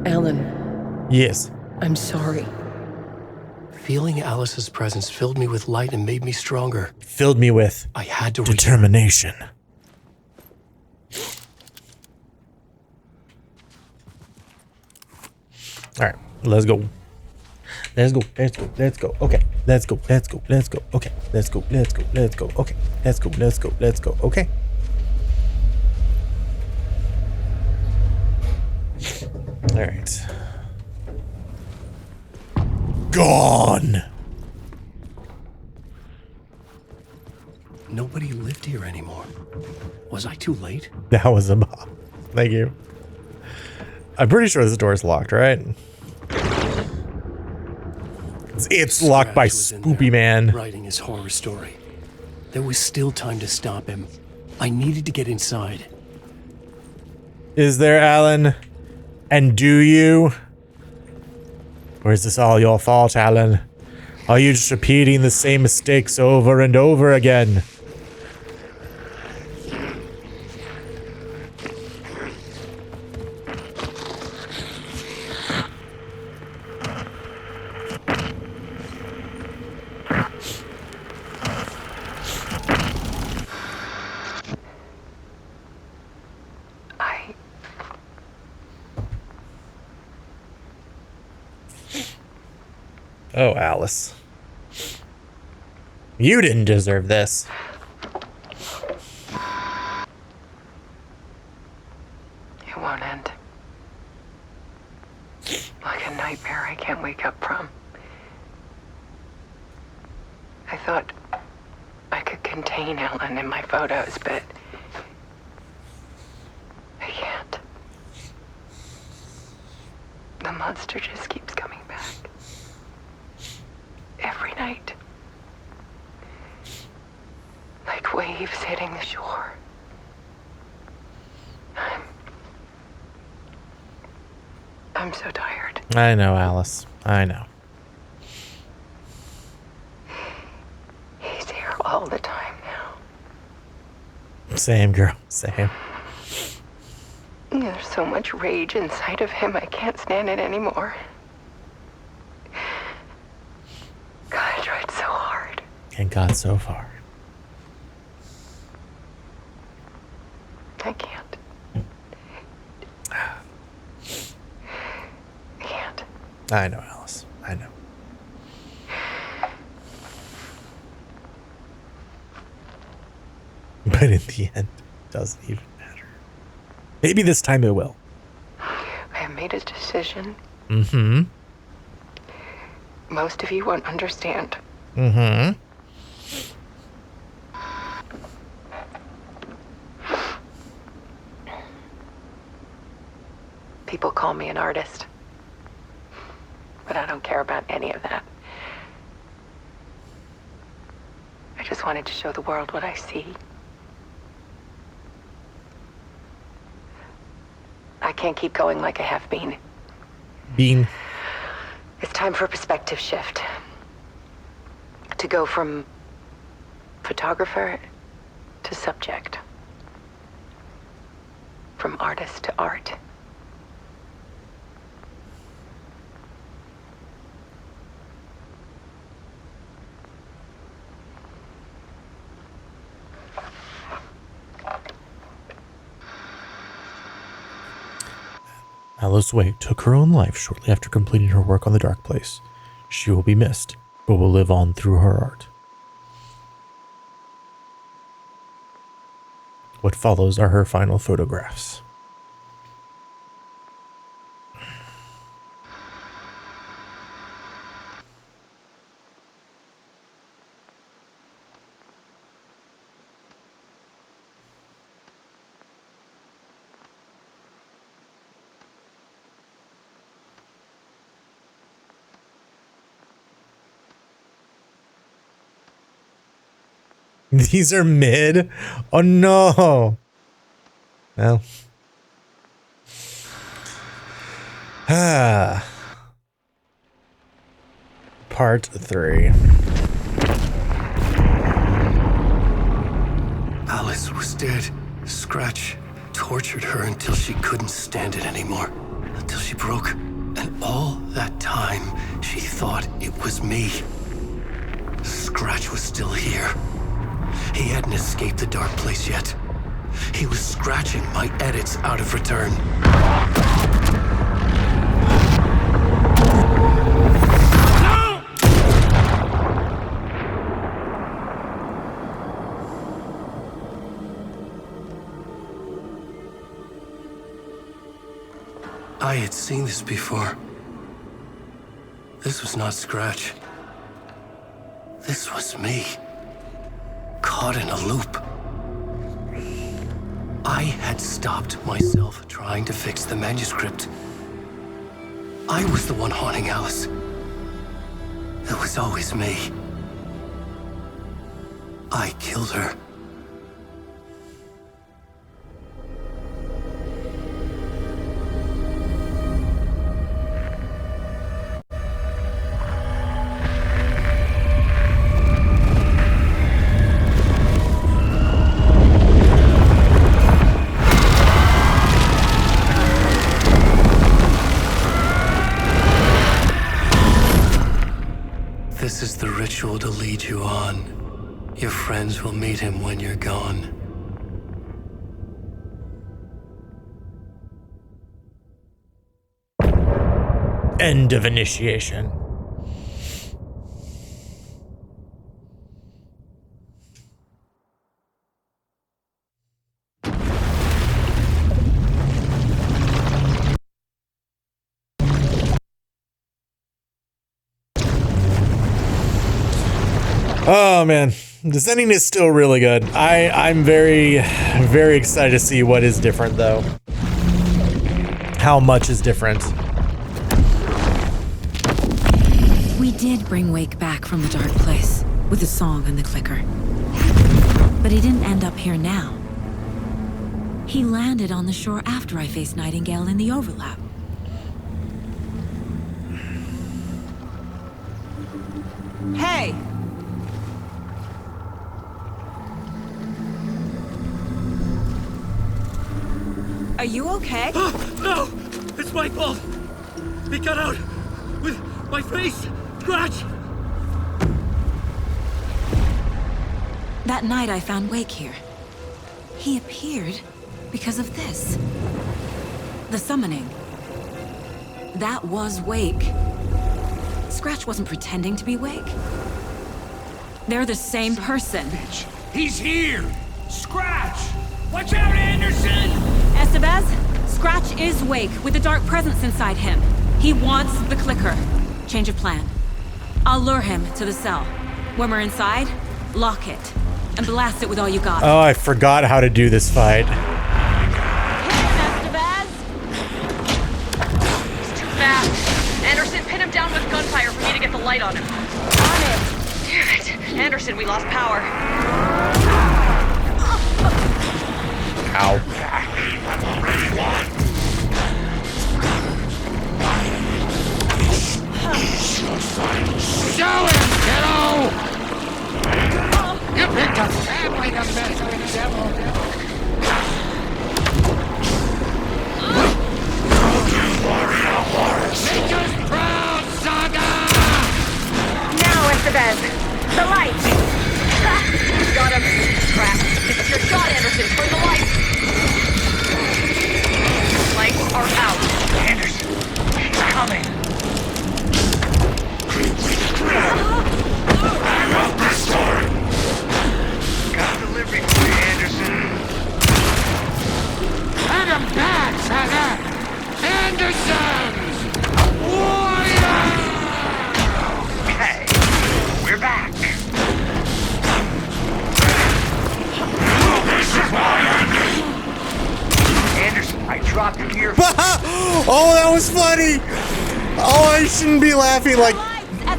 Alan. Yes. I'm sorry. Feeling Alice's presence filled me with light and made me stronger. Filled me with I had to determination. All right, let's go. Let's go. Let's go. Let's go. Okay. Let's go. Let's go. Let's go. Okay. Let's go. Let's go. Let's go. Okay. Let's go. Let's go. Let's go. Okay. All right. Gone. Nobody lived here anymore. Was I too late? That was a bomb. Thank you. I'm pretty sure this door is locked, right? It's locked by Spoopy Man. Writing his horror story. There was still time to stop him. I needed to get inside. Is there, Alan? And do you? Or is this all your fault, Alan? Are you just repeating the same mistakes over and over again? Oh, Alice. You didn't deserve this. It won't end. Like a nightmare I can't wake up from. I thought I could contain Ellen in my photos, but I can't. The monster just keeps coming back. Every night. Like waves hitting the shore. I'm so tired. I know, Alice. I know. He's here all the time now. Same, girl. Same. There's so much rage inside of him, I can't stand it anymore. God, I tried so hard. And got so far. I can't. I can't. I know, Alice. I know. But in the end, it doesn't even matter. Maybe this time it will. I have made a decision. Mm-hmm. Most of you won't understand. Mm-hmm. People call me an artist. But I don't care about any of that. I just wanted to show the world what I see. I can't keep going like I have been. Bean. It's time for a perspective shift. To go from photographer to subject. From artist to art. Alice Wake took her own life shortly after completing her work on the Dark Place. She will be missed, but will live on through her art. What follows are her final photographs. These are mid? Oh no. Well. Part 3. Alice was dead. Scratch tortured her until she couldn't stand it anymore. Until she broke. And all that time, she thought it was me. Scratch was still here. He hadn't escaped the dark place yet. He was scratching my edits out of return. I had seen this before. This was not Scratch. This was me. Caught in a loop. I had stopped myself trying to fix the manuscript. I was the one haunting Alice. It was always me. I killed her. This is the ritual to lead you on. Your friends will meet him when you're gone. End of initiation. Oh man, this ending is still really good. I'm very excited to see what is different though. How much is different? We did bring Wake back from the dark place with the song and the clicker. But he didn't end up here now. He landed on the shore after I faced Nightingale in the overlap. Hey! Are you okay? No! It's my fault! He got out with my face! Scratch! That night I found Wake here. He appeared because of this. The summoning. That was Wake. Scratch wasn't pretending to be Wake. They're the same person. He's here! Scratch! Watch out, Anderson! Estevez, Scratch is Wake with a dark presence inside him. He wants the clicker. Change of plan. I'll lure him to the cell. When we're inside, lock it and blast it with all you got. Oh, I forgot how to do this fight. He's too fast. Anderson, pin him down with gunfire for me to get the light on him. On it. Damn it. Anderson, we lost power. Ow. Show him, kiddo! You picked a family to mess with, devil. Make us proud, Saga! Now, Estevez. The light. Got him. Crap. This is your shot, Anderson. Turn the lights. Lights are out. Anderson, he's coming. I wrote this story. Got a delivery for you, Anderson. Bring him back, Saga! Andersons! Warrior! Okay, we're back. This is why Anderson, I dropped you here. Oh, that was funny. Oh, I shouldn't be laughing like. I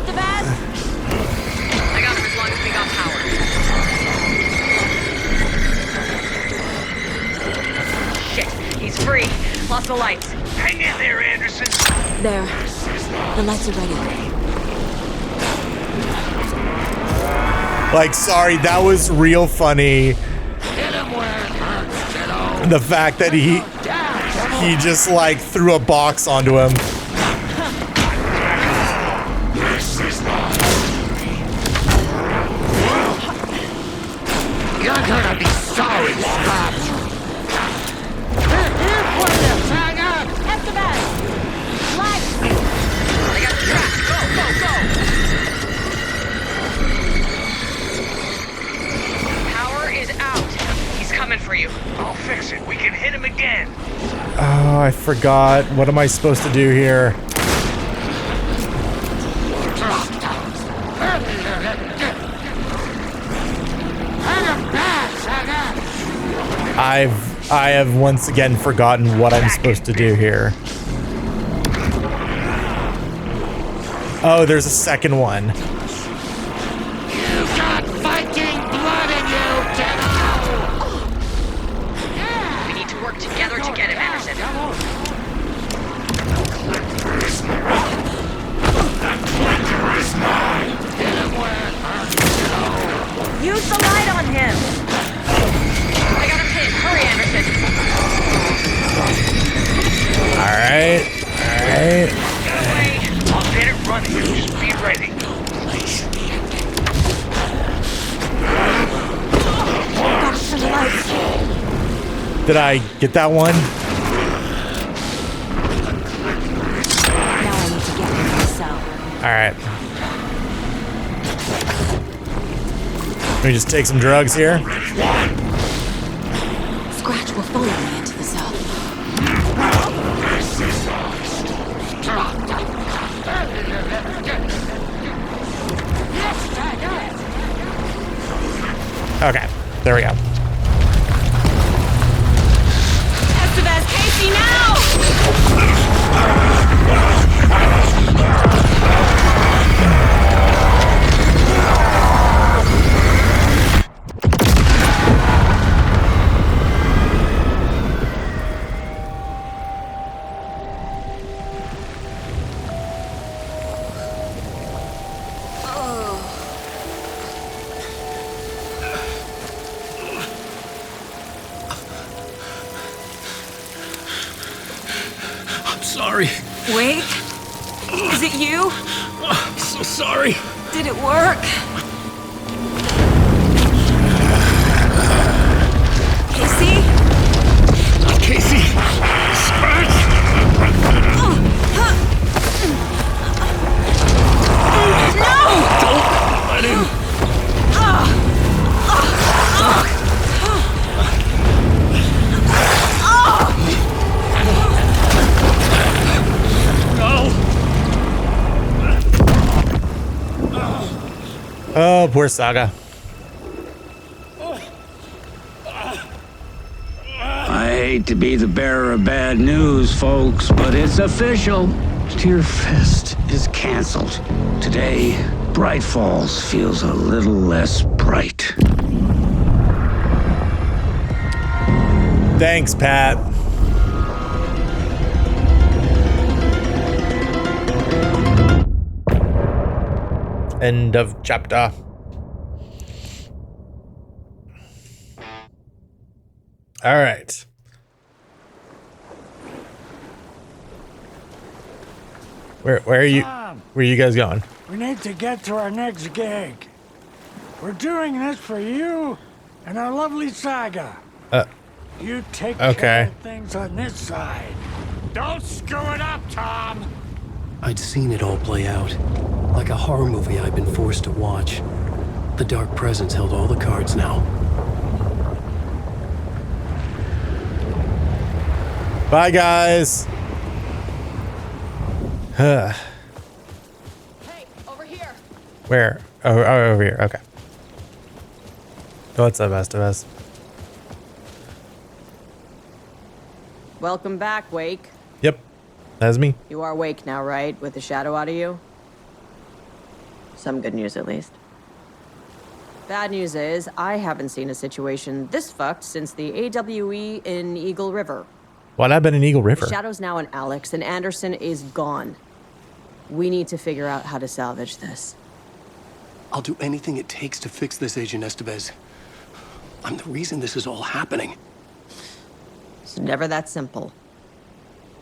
got him as long as we got power. lost the lights. Hang in there, Anderson. There. The lights are ready. Like, sorry, that was real funny. The fact that he just like threw a box onto him. You're gonna be sorry, Scratch. Here for you, Saga. Esteban! Lights! I got the track. Go, go, go! Power is out. He's coming for you. I'll fix it. We can hit him again. Oh, I forgot. What am I supposed to do here? I have once again forgotten what I'm supposed to do here. Oh, there's a second one. You've got Viking blood in you, kiddo! We need to work together to get him, Anderson. Use the light on him! I got him pinned. Hurry, Anderson. Alright. Alright. Get away. I'll get it running. Just be ready. Gotta turn the lights. Did I get that one? Now I need to get into the cell. Alright. Let me just take some drugs here. Scratch will follow me into the cell. Okay, there we go. Estevez, Casey, now! Sorry. Wait. Is it you? I'm so sorry. Did it work? Casey? Casey! Scratch! No! Don't let him! Oh, poor Saga. I hate to be the bearer of bad news, folks, but it's official. Tearfest is canceled. Today, Bright Falls feels a little less bright. Thanks, Pat. End of chapter. All right. Where are you? Tom, where are you guys going? we need to get to our next gig. We're doing this for you and our lovely Saga. You take care of things on this side. Don't screw it up, Tom! I'd seen it all play out. Like a horror movie I'd been forced to watch. The Dark Presence held all the cards now. Bye, guys. Hey, over here. Where? Oh, over here. Okay. What's up, Estevez? Welcome back, Wake. Yep, that's me. You are Wake now, right? With the shadow out of you? Some good news, at least. Bad news is, I haven't seen a situation this fucked since the AWE in Eagle River. What happened in Eagle River? The Shadow's now in Alex, and Anderson is gone. We need to figure out how to salvage this. I'll do anything it takes to fix this, Agent Estevez. I'm the reason this is all happening. It's never that simple.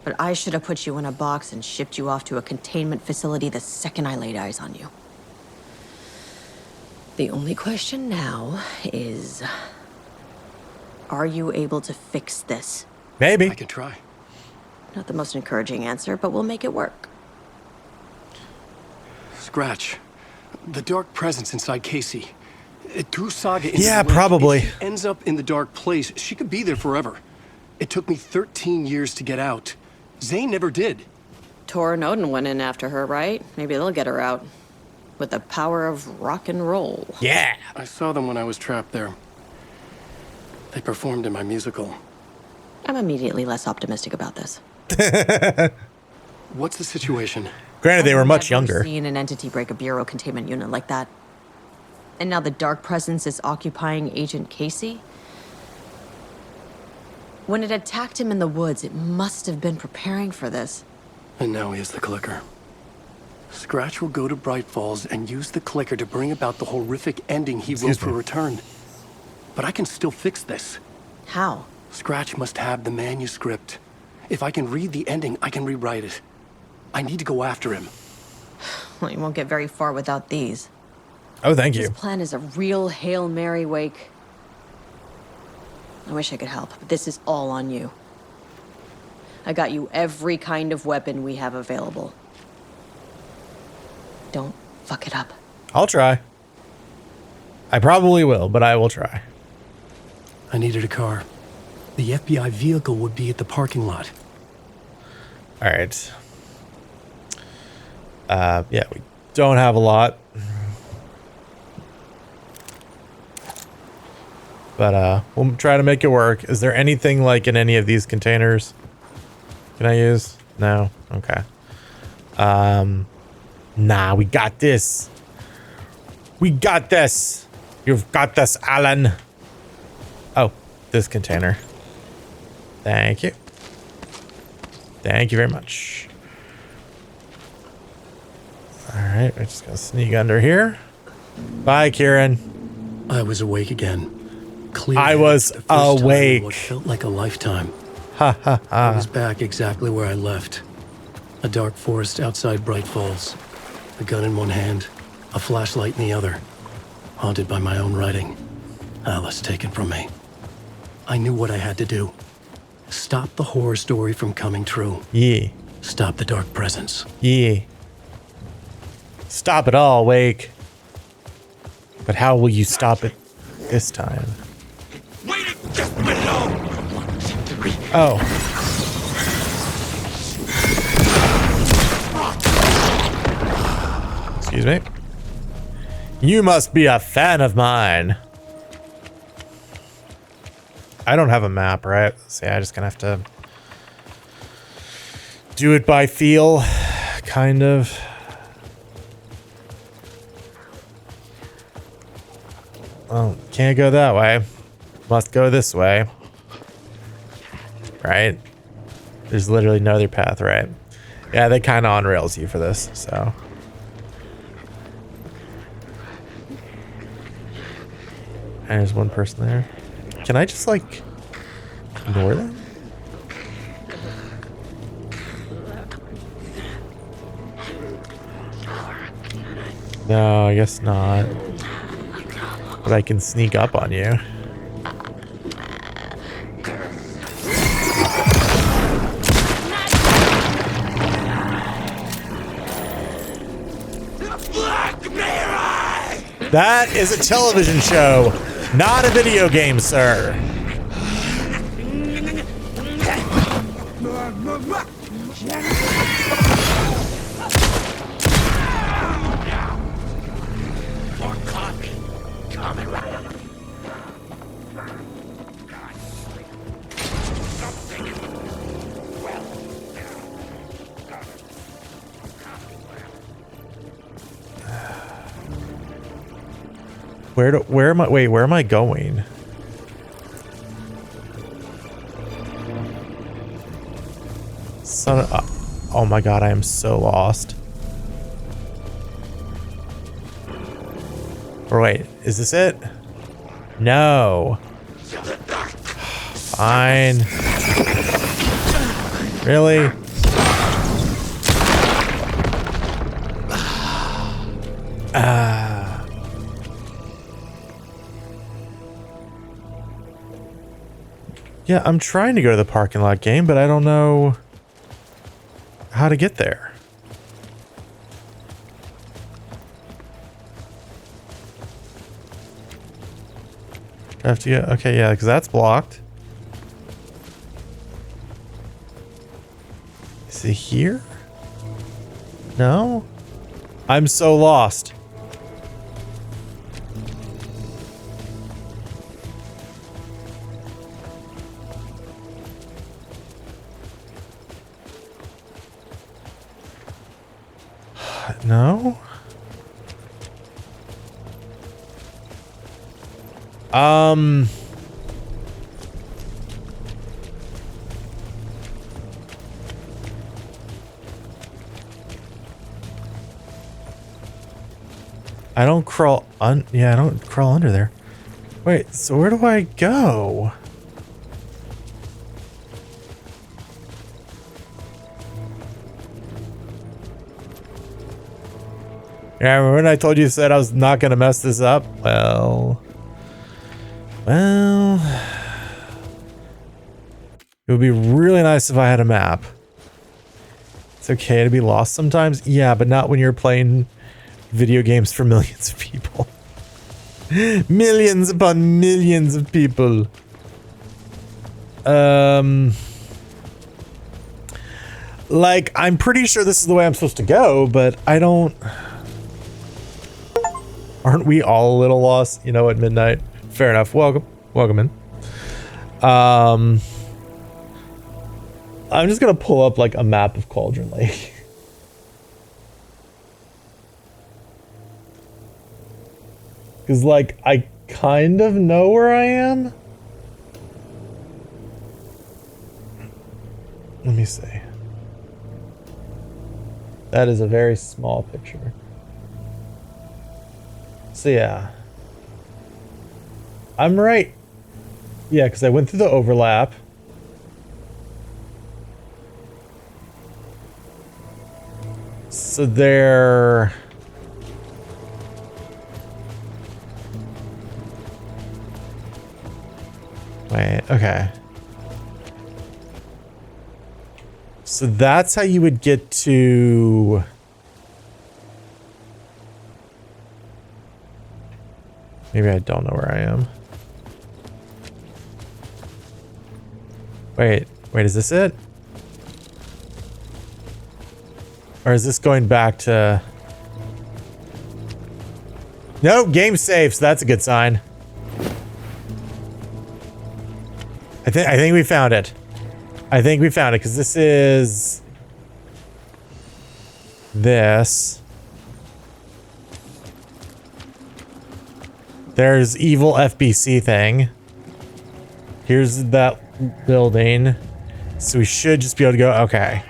But I should have put you in a box and shipped you off to a containment facility the second I laid eyes on you. The only question now is, are you able to fix this? Maybe. I can try. Not the most encouraging answer, but we'll make it work. Scratch. The dark presence inside Casey. It threw Saga into Yeah, the lake. probably. If she ends up in the dark place, she could be there forever. It took me 13 years to get out. Zane never did. Tor and Odin went in after her, right? Maybe they'll get her out. With the power of rock and roll. Yeah. I saw them when I was trapped there. They performed in my musical. I'm immediately less optimistic about this. What's the situation? Granted, they were much I've never younger. seen an entity break a bureau containment unit like that. And now the dark presence is occupying Agent Casey? When it attacked him in the woods, it must have been preparing for this. And now he has the clicker. Scratch will go to Bright Falls and use the clicker to bring about the horrific ending he wrote for Return. But I can still fix this. How? Scratch must have the manuscript. If I can read the ending, I can rewrite it. I need to go after him. Well, you won't get very far without these. Oh, thank you. This plan is a real Hail Mary wake. I wish I could help, but this is all on you. I got you every kind of weapon we have available. Don't fuck it up. I'll try. I probably will, but I will try. I needed a car. The FBI vehicle would be at the parking lot. All right. Yeah, we don't have a lot. But we'll try to make it work. Is there anything like in any of these containers? Can I use? No? Okay. Nah, we got this. We got this. You've got this, Alan. Oh, this container. Thank you. Thank you very much. All right, we're just gonna sneak under here. Bye, Kieran. I was awake again. Clearly, I was for the first time in awake. what felt like a lifetime. Ha ha I ha. was back exactly where I left. A dark forest outside Bright Falls. A gun in one hand, a flashlight in the other. Haunted by my own writing. Alice taken from me. I knew what I had to do. Stop the horror story from coming true. Yeah. Stop the dark presence. Yeah. Stop it all, Wake. But how will you stop it this time? Just below. Oh. Excuse me. You must be a fan of mine. I don't have a map, right? So yeah, I just gonna have to do it by feel, kind of. Oh, can't go that way. Must go this way. Right? There's literally no other path, right? Yeah, they kind of on rails you for this, so. There's one person there. Can I just, like, ignore them? No, I guess not. But I can sneak up on you. That is a television show, not a video game, sir. More coffee. Coming right. Where am I going? Son of, oh my god, I am so lost. Or wait, is this it? No. Fine. Really? Yeah, I'm trying to go to the parking lot game, but I don't know how to get there. I have to get, okay, yeah, because that's blocked. Is it here? No? I'm so lost. No? I don't crawl yeah, I don't crawl under there. Wait, so where do I go? Yeah, remember when I told you that I was not gonna mess this up? Well, it would be really nice if I had a map. It's okay to be lost sometimes. Yeah, but not when you're playing video games for millions of people. Millions upon millions of people. Like, I'm pretty sure this is the way I'm supposed to go, but I don't... Aren't we all a little lost, you know, at midnight? Fair enough. Welcome. Welcome in. I'm just gonna pull up, like, a map of Cauldron Lake. Because, like, I kind of know where I am. Let me see. That is a very small picture. So, yeah. I'm right. Yeah, because I went through the overlap. So there... Wait, okay. So that's how you would get to... Maybe I don't know where I am. Wait, is this it? Or is this going back to... No, game saves. That's a good sign. I think we found it. I think we found it because this is this. There's evil FBC thing. Here's that building. So we should just be able to go. Okay.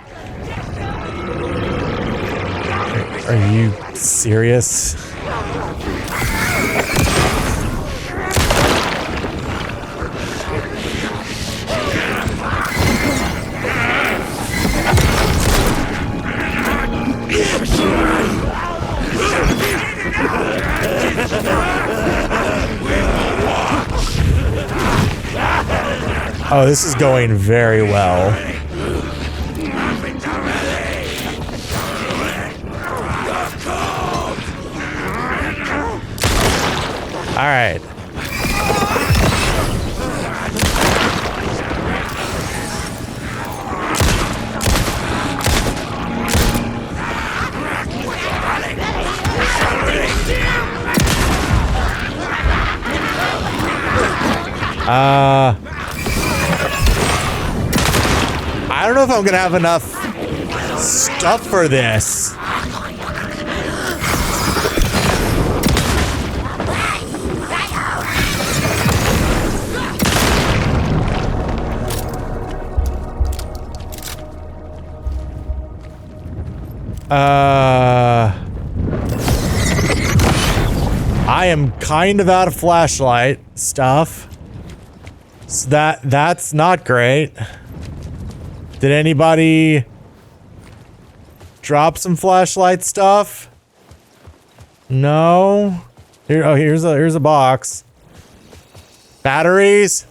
Are you serious? Oh, this is going very well. All right. I don't know if I'm gonna have enough stuff for this. I am kind of out of flashlight stuff. So that's not great. Did anybody drop some flashlight stuff? No. Here's a box. Batteries.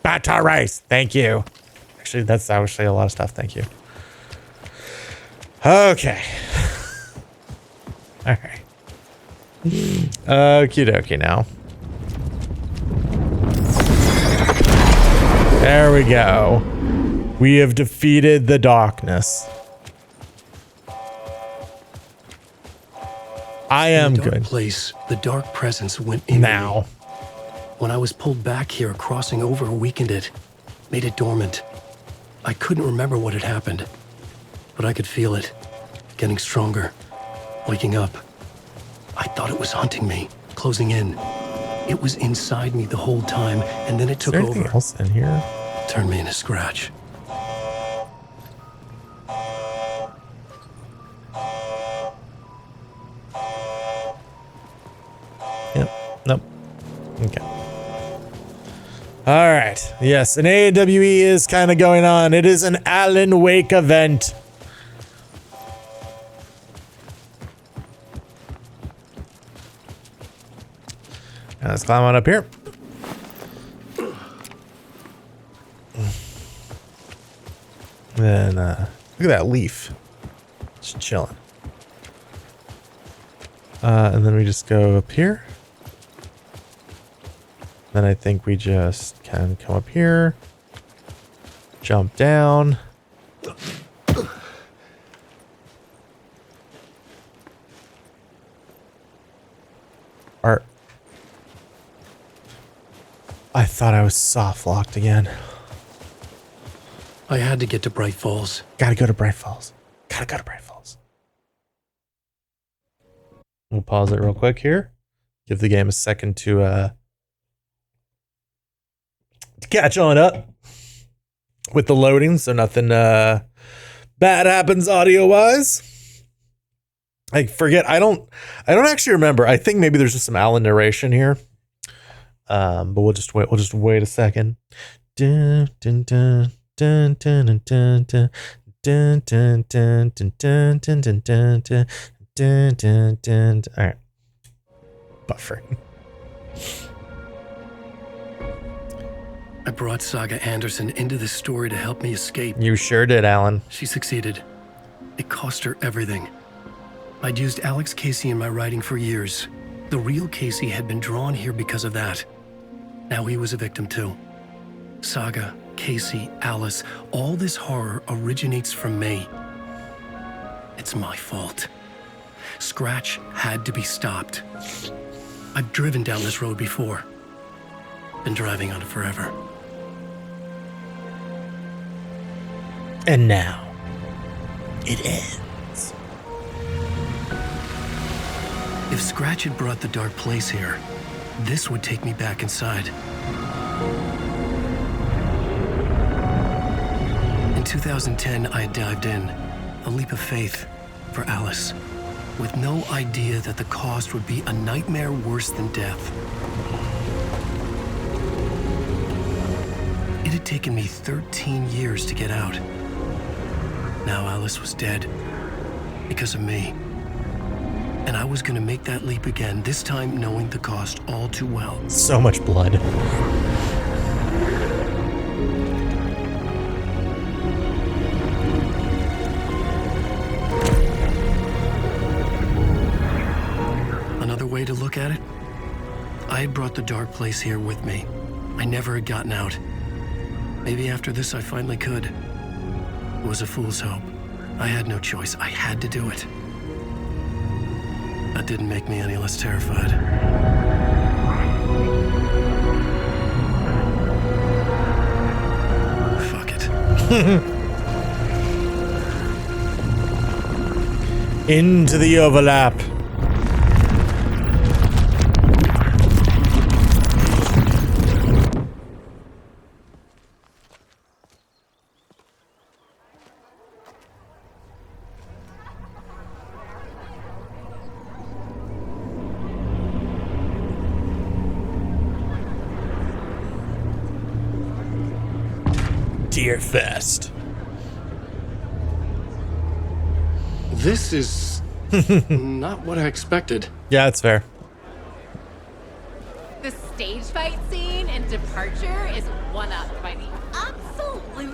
Batteries. Thank you. Actually, that's actually a lot of stuff. Thank you. Okay. All right. Okie dokie now. There we go. We have defeated the darkness. I am in the dark good. Place, the dark presence went in now. Me. When I was pulled back here, crossing over weakened it, made it dormant. I couldn't remember what had happened, but I could feel it, getting stronger, waking up. I thought it was hunting me, closing in. It was inside me the whole time, and then it took over. Is there anything else in here? Turned me into Scratch. Yep. Nope. Okay. All right. Yes, an AWE is kind of going on. It is an Alan Wake event. Now let's climb on up here. Then look at that leaf. Just chilling. And then we just go up here. Then I think we just can come up here. Jump down. I thought I was soft locked again. I had to get to Bright Falls. Gotta go to Bright Falls. Gotta go to Bright Falls. We'll pause it real quick here. Give the game a second to catch on up with the loading, so nothing bad happens audio wise. I forget. I don't actually remember. I think maybe there's just some Alan narration here. But we'll just wait. We'll just wait a second. Dun, dun, dun, dun, dun, dun, dun, dun, dun, dun, dun, dun, dun, dun, dun, dun, dun, dun. All right. Buffering. I brought Saga Anderson into this story to help me escape. You sure did, Alan. She succeeded. It cost her everything. I'd used Alex Casey in my writing for years. The real Casey had been drawn here because of that. Now he was a victim too. Saga, Casey, Alice, all this horror originates from me. It's my fault. Scratch had to be stopped. I've driven down this road before. Been driving on it forever. And now, it ends. If Scratch had brought the dark place here, this would take me back inside. In 2010, I dived in, a leap of faith for Alice, with no idea that the cost would be a nightmare worse than death. It had taken me 13 years to get out. Now Alice was dead because of me. And I was gonna make that leap again, this time knowing the cost all too well. So much blood. Another way to look at it, I had brought the dark place here with me. I never had gotten out. Maybe after this I finally could. It was a fool's hope. I had no choice. I had to do it. That didn't make me any less terrified. Fuck it. Into the overlap. Steerfest. This is not what I expected. Yeah, it's fair. The stage fight scene in Departure is one-upped by the absolutely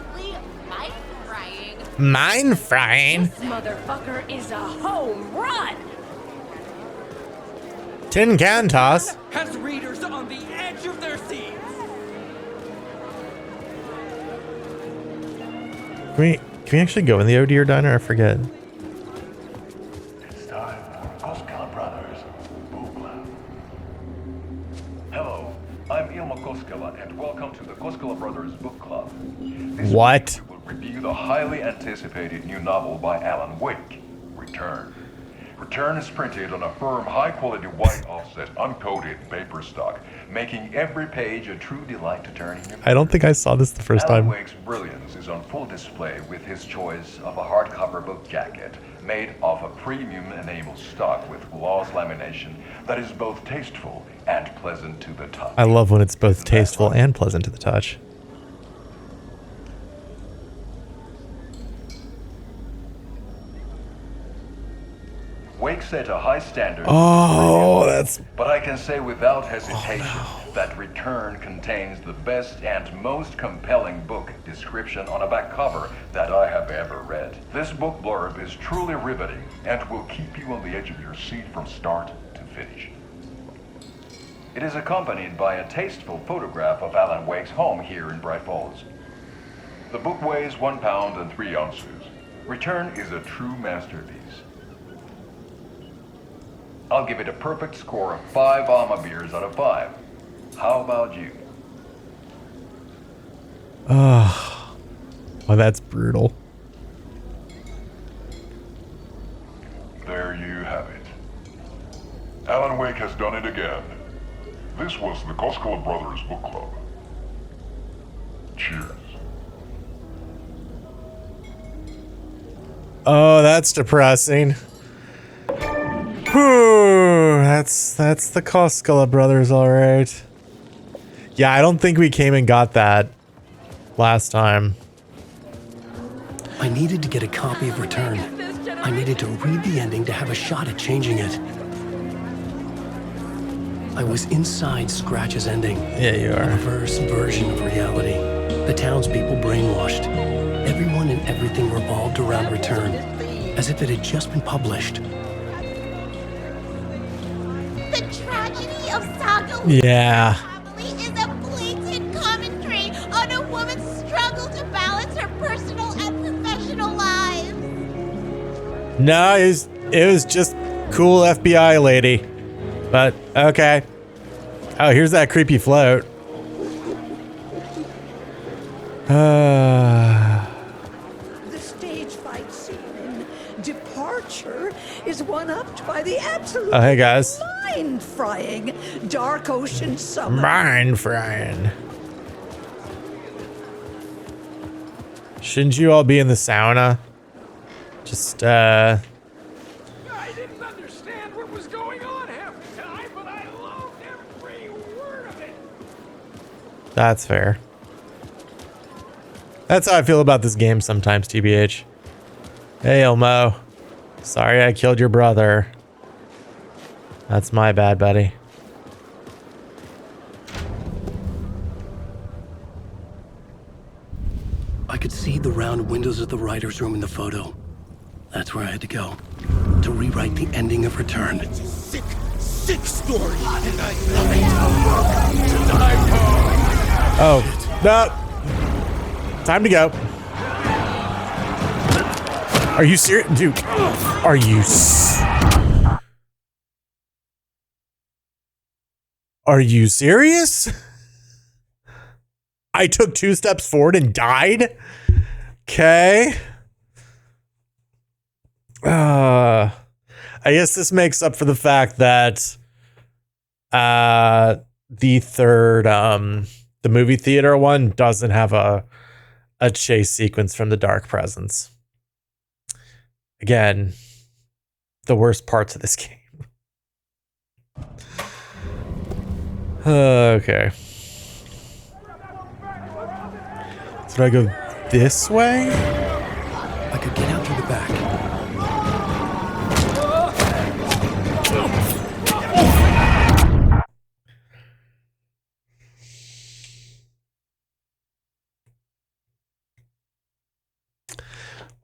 mind-frying. Mind frying? This motherfucker is a home run! Tin can toss. Has readers on the edge of their seats. Can we actually go in the O'Dear Diner? I forget. It's time for Koskela Brothers Book Club. Hello, I'm Ilmo Koskela, and welcome to the Koskela Brothers Book Club. This What? week we will review the highly anticipated new novel by Alan Wake, Return. Return is printed on a firm, high-quality white offset, uncoated paper stock, making every page a true delight to turn in your I don't think I saw this the first Alan time. Wake's brilliance is on full display with his choice of a hardcover book jacket made of a premium enamel stock with gloss lamination that is both tasteful and pleasant to the touch. I love when it's both tasteful and pleasant to the touch. Wake set a high standard. Oh, that's... But I can say without hesitation that Return contains the best and most compelling book description on a back cover that I have ever read. This book blurb is truly riveting and will keep you on the edge of your seat from start to finish. It is accompanied by a tasteful photograph of Alan Wake's home here in Bright Falls. The book weighs 1 pound and 3 ounces. Return is a true masterpiece. I'll give it a perfect score of 5 Alma beers out of 5. How about you? Oh, that's brutal. There you have it. Alan Wake has done it again. This was the Koskela Brothers Book Club. Cheers. Oh, that's depressing. Whew, that's the Koskela Brothers, all right. Yeah, I don't think we came and got that last time. I needed to get a copy of Return. I needed to read the ending to have a shot at changing it. I was inside Scratch's ending. Yeah, you are. A reverse version of reality. The townspeople brainwashed. Everyone and everything revolved around Return, as if it had just been published. The tragedy of Saga Yeah. family is a blatant commentary on a woman's struggle to balance her personal and professional lives. No, it was just cool FBI lady. But okay. Oh, here's that creepy float. The stage fight scene in Departure is one-upped by the absolute Oh, hey guys. mind-frying Dark Ocean Summer. Mind frying. Shouldn't you all be in the sauna? Just I didn't understand what was going on half the time, but I loved every word of it. That's fair. That's how I feel about this game sometimes, TBH. Hey, Elmo. Sorry I killed your brother. That's my bad, buddy. I could see the round windows of the writer's room in the photo. That's where I had to go. To rewrite the ending of Return. It's a sick, sick story, and I love it. To die for. Oh, no. Time to go. Are you serious? Dude, are you Are you serious? I took 2 steps forward and died? Okay. I guess this makes up for the fact that the third the movie theater one doesn't have a chase sequence from the Dark Presence. Again, the worst parts of this game. Okay. So do I go this way? I could get out through the back.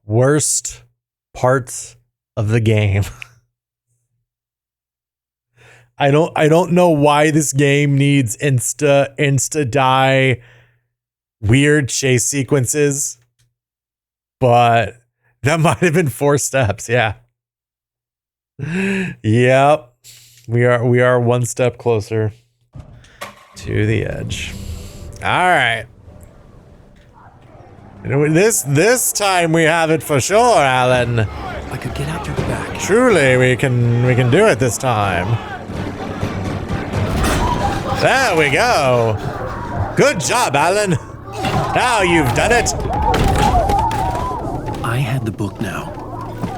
Worst parts of the game. I don't know why this game needs insta die weird chase sequences, but that might have been 4 steps. Yeah. Yep. We are 1 step closer to the edge. All right. This time we have it for sure, Alan. I could get out through the back. Truly, we can do it this time. There we go. Good job, Alan. Now you've done it. I had the book now.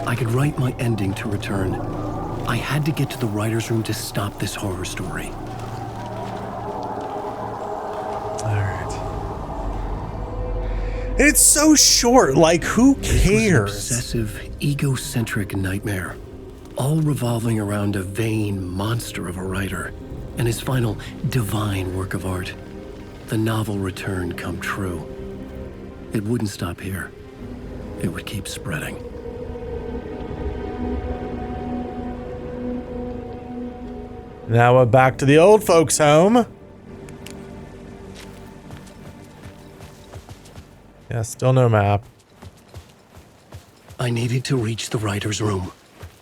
I could write my ending to return. I had to get to the writer's room to stop this horror story. It's so short, like who cares? This was an obsessive, egocentric nightmare, all revolving around a vain monster of a writer and his final divine work of art, the novel return come true. It wouldn't stop here. It would keep spreading. Now we're back to the old folks' home. Yeah, still no map. I needed to reach the writer's room,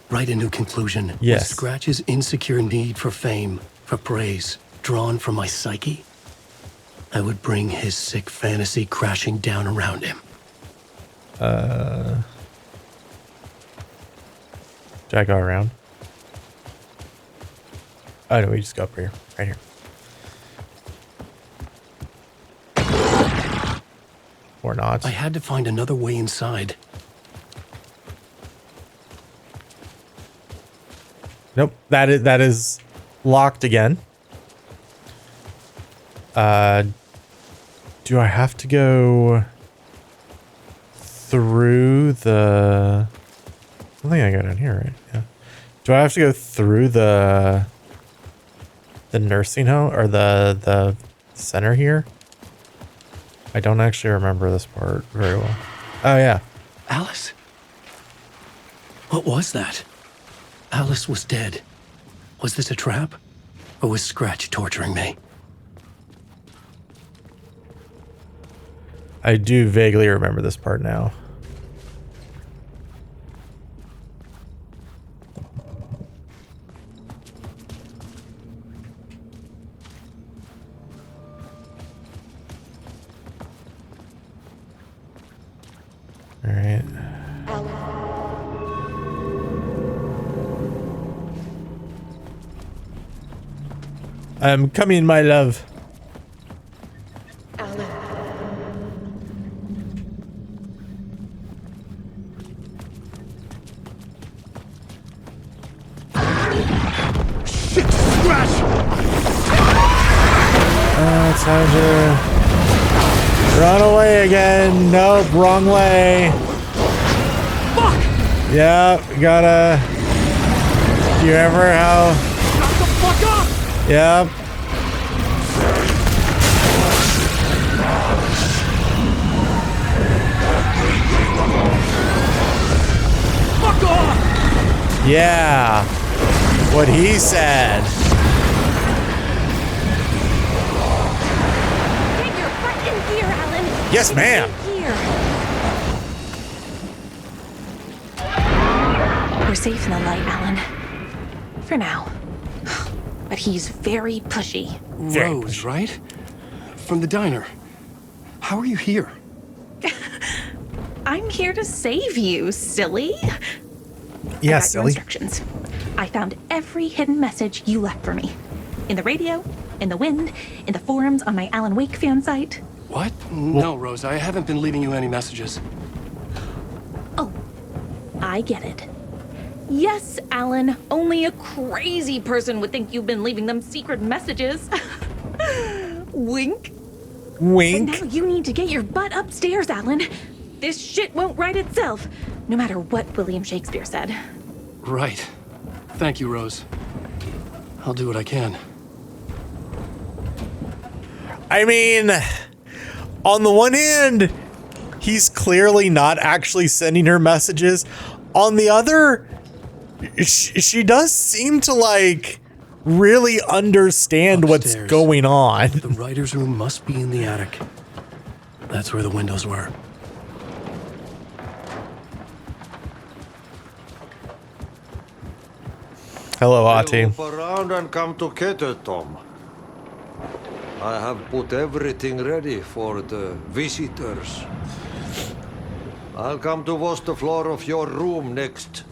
write a new conclusion. Yes. With Scratch's insecure need for fame, for praise, drawn from my psyche, I would bring his sick fantasy crashing down around him. Did I go around? Oh no, we just go up here. Right here. Or not. I had to find another way inside. Nope, that is locked again. Do I have to go through the? I think I got down here, right? Yeah. Do I have to go through the nursing home or the center here? I don't actually remember this part very well. Oh yeah. Alice? What was that? Alice was dead. Was this a trap? Or was Scratch torturing me? I do vaguely remember this part now. All right. I'm coming, my love. Shit, Scratch! Time to run away again. Nope, wrong way. Fuck! Yeah, gotta. Do you ever how? Shut the fuck up! Yep. Fuck off! Yeah. What he said. Get your butt in here, Alan. Yes, ma'am. We're safe in the light, Alan. For now. But he's very pushy. Rose, right? From the diner. How are you here? I'm here to save you, silly. Yeah, I got your silly. instructions. I found every hidden message you left for me. In the radio, in the wind, in the forums on my Alan Wake fan site. What? No, Rose, I haven't been leaving you any messages. Oh, I get it. Yes, Alan, only a crazy person would think you've been leaving them secret messages. Wink. Wink. But now you need to get your butt upstairs, Alan. This shit won't right itself, no matter what William Shakespeare said. Right. Thank you, Rose. I'll do what I can. I mean, on the one hand, he's clearly not actually sending her messages. On the other, she does seem to, like, really understand Upstairs. what's going on. The writer's room must be in the attic. That's where the windows were. Hello, Ahti. Loop around and come together, Tom. I have put everything ready for the visitors. I'll come to wash the floor of your room next.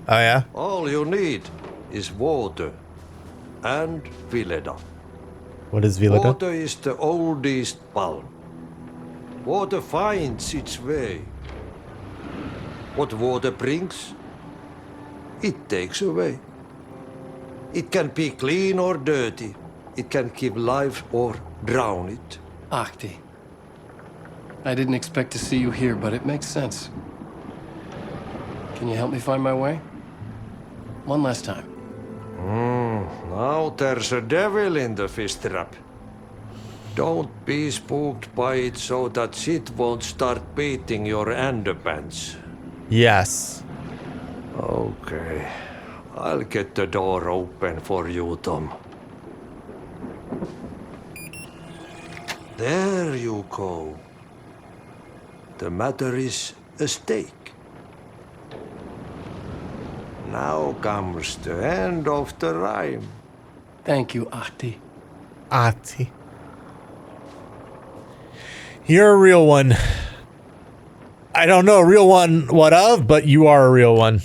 Oh, yeah? All you need is water and Vileda. What is Vileda? Water is the oldest palm. Water finds its way. What water brings, it takes away. It can be clean or dirty. It can give life or drown it. Ahti. I didn't expect to see you here, but it makes sense. Can you help me find my way? One last time. Now there's a devil in the fish trap. Don't be spooked by it so that shit won't start beating your underpants. Yes. Okay. I'll get the door open for you, Tom. There you go. The matter is a stake. Now comes the end of the rhyme. Thank you, Ahti. Ahti. You're a real one. I don't know a real one what of, but you are a real one.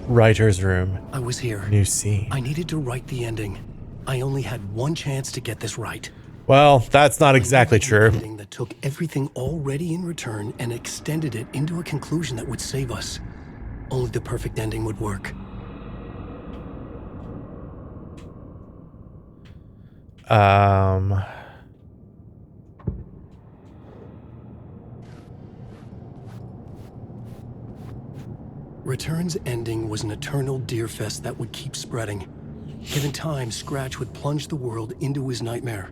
Writer's room. I was here. New scene. I needed to write the ending. I only had one chance to get this right. Well, that's not exactly true. An ending that took everything already in return and extended it into a conclusion that would save us. Only the perfect ending would work. Return's ending was an eternal deerfest that would keep spreading. Given time, Scratch would plunge the world into his nightmare.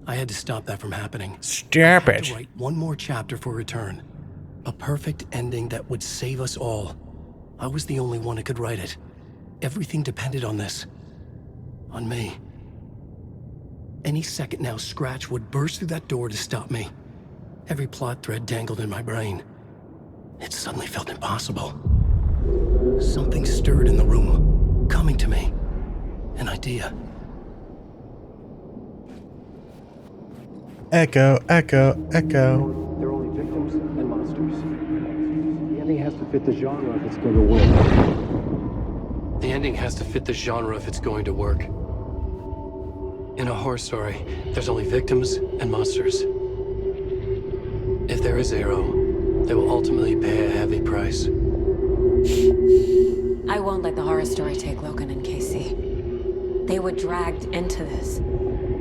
I had to stop that from happening. Stop I had it. to write one more chapter for Return. A perfect ending that would save us all. I was the only one who could write it. Everything depended on this. On me. Any second now, Scratch would burst through that door to stop me. Every plot thread dangled in my brain. It suddenly felt impossible. Something stirred in the room, coming to me. An idea. Echo, echo, echo. They're only victims and monsters. The ending has to fit the genre if it's going to work. The ending has to fit the genre if it's going to work. In a horror story, there's only victims and monsters. If there is Arrow, they will ultimately pay a heavy price. I won't let the horror story take Logan and Casey. They were dragged into this.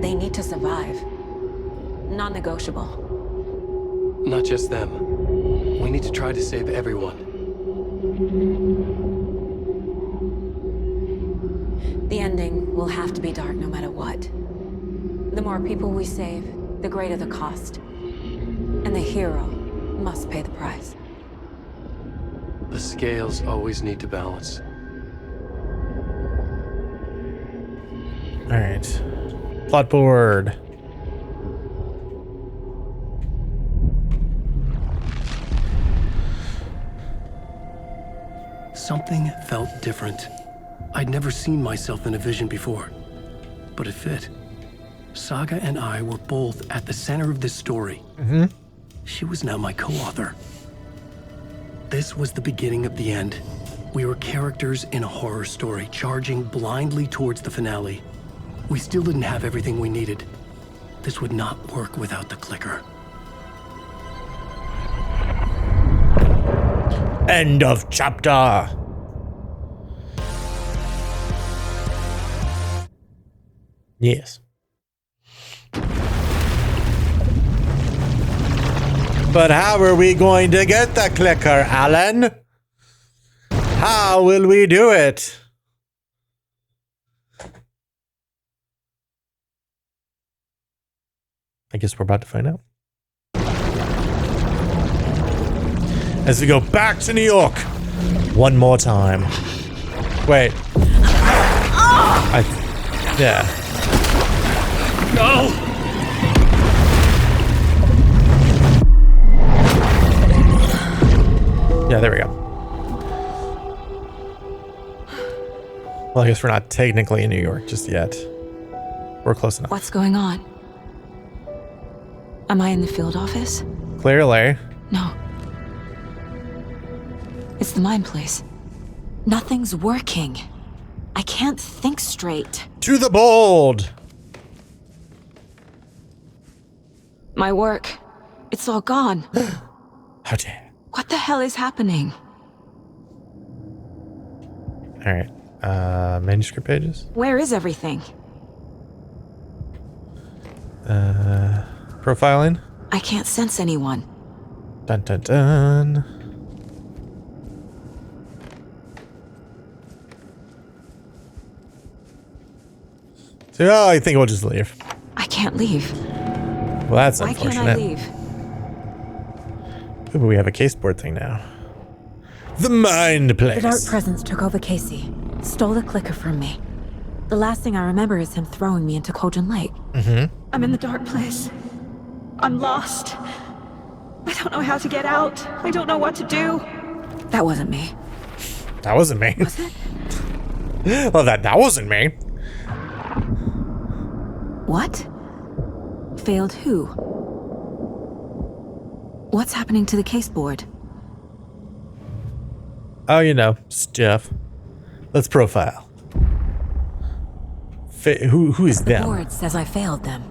They need to survive. Non-negotiable. Not just them. We need to try to save everyone. The ending will have to be dark no matter what. The more people we save, the greater the cost. And the hero must pay the price. The scales always need to balance. All right. Plot board. Something felt different. I'd never seen myself in a vision before, but it fit. Saga and I were both at the center of this story. She was now my co-author. This was the beginning of the end. We were characters in a horror story, charging blindly towards the finale. We still didn't have everything we needed. This would not work without the clicker. End of chapter. Yes. But how are we going to get the clicker, Alan? How will we do it? I guess we're about to find out. As we go back to New York one more time. Wait. Yeah. No! Yeah, there we go. Well, I guess we're not technically in New York just yet. We're close enough. What's going on? Am I in the field office? Clearly. No. It's the mine place. Nothing's working. I can't think straight. To the bold! My work. It's all gone. How dare. What the hell is happening? Alright. Manuscript pages? Where is everything? Profiling? I can't sense anyone. Dun dun dun. So, I think we'll just leave. I can't leave. Well, that's Why unfortunate. can't I leave? Ooh, but we have a caseboard thing now. The Mind Place. The Dark Presence took over Casey. Stole the clicker from me. The last thing I remember is him throwing me into Kojin Lake. Mm-hmm. I'm in the dark place. I'm lost. I don't know how to get out. I don't know what to do. That wasn't me. That wasn't me. Was it? Well, that wasn't me. What? Failed who? What's happening to the caseboard? Oh, you know, stuff. Let's profile. Who is The them? board says I failed them.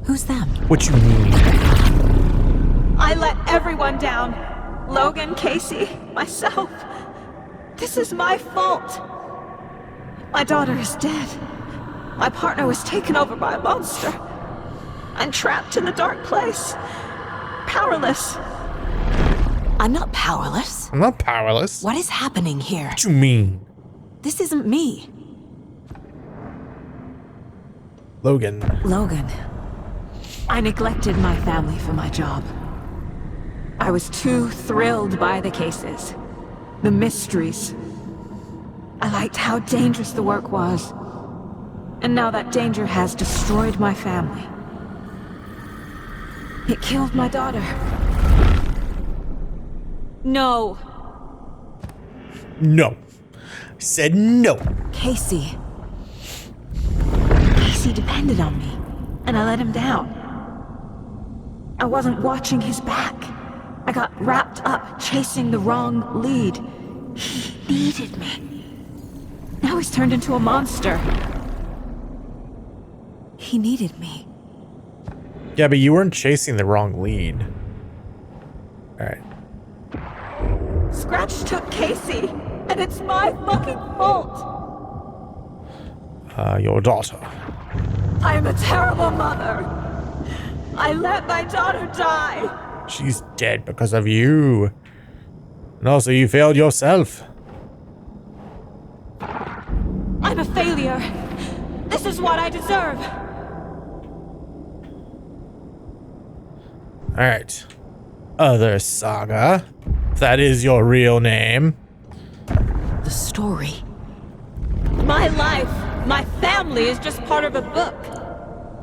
Who's them? What you mean? I let everyone down. Logan, Casey, myself. This is my fault. My daughter is dead. My partner was taken over by a monster. I'm trapped in the dark place. Powerless. I'm not powerless. I'm not powerless. What is happening here? What you mean? This isn't me. Logan. Logan. I neglected my family for my job. I was too thrilled by the cases. The mysteries. I liked how dangerous the work was. And now that danger has destroyed my family. It killed my daughter. No. No. I said no. Casey. Casey depended on me, and I let him down. I wasn't watching his back. I got wrapped up chasing the wrong lead. He needed me. Now he's turned into a monster. He needed me. Yeah, but you weren't chasing the wrong lead. Alright. Scratch took Casey, and it's my fucking fault. Your daughter. I am a terrible mother. I let my daughter die. She's dead because of you. And also you failed yourself. I'm a failure. This is what I deserve. Alright. Other Saga. If that is your real name. The story. My life, my family is just part of a book.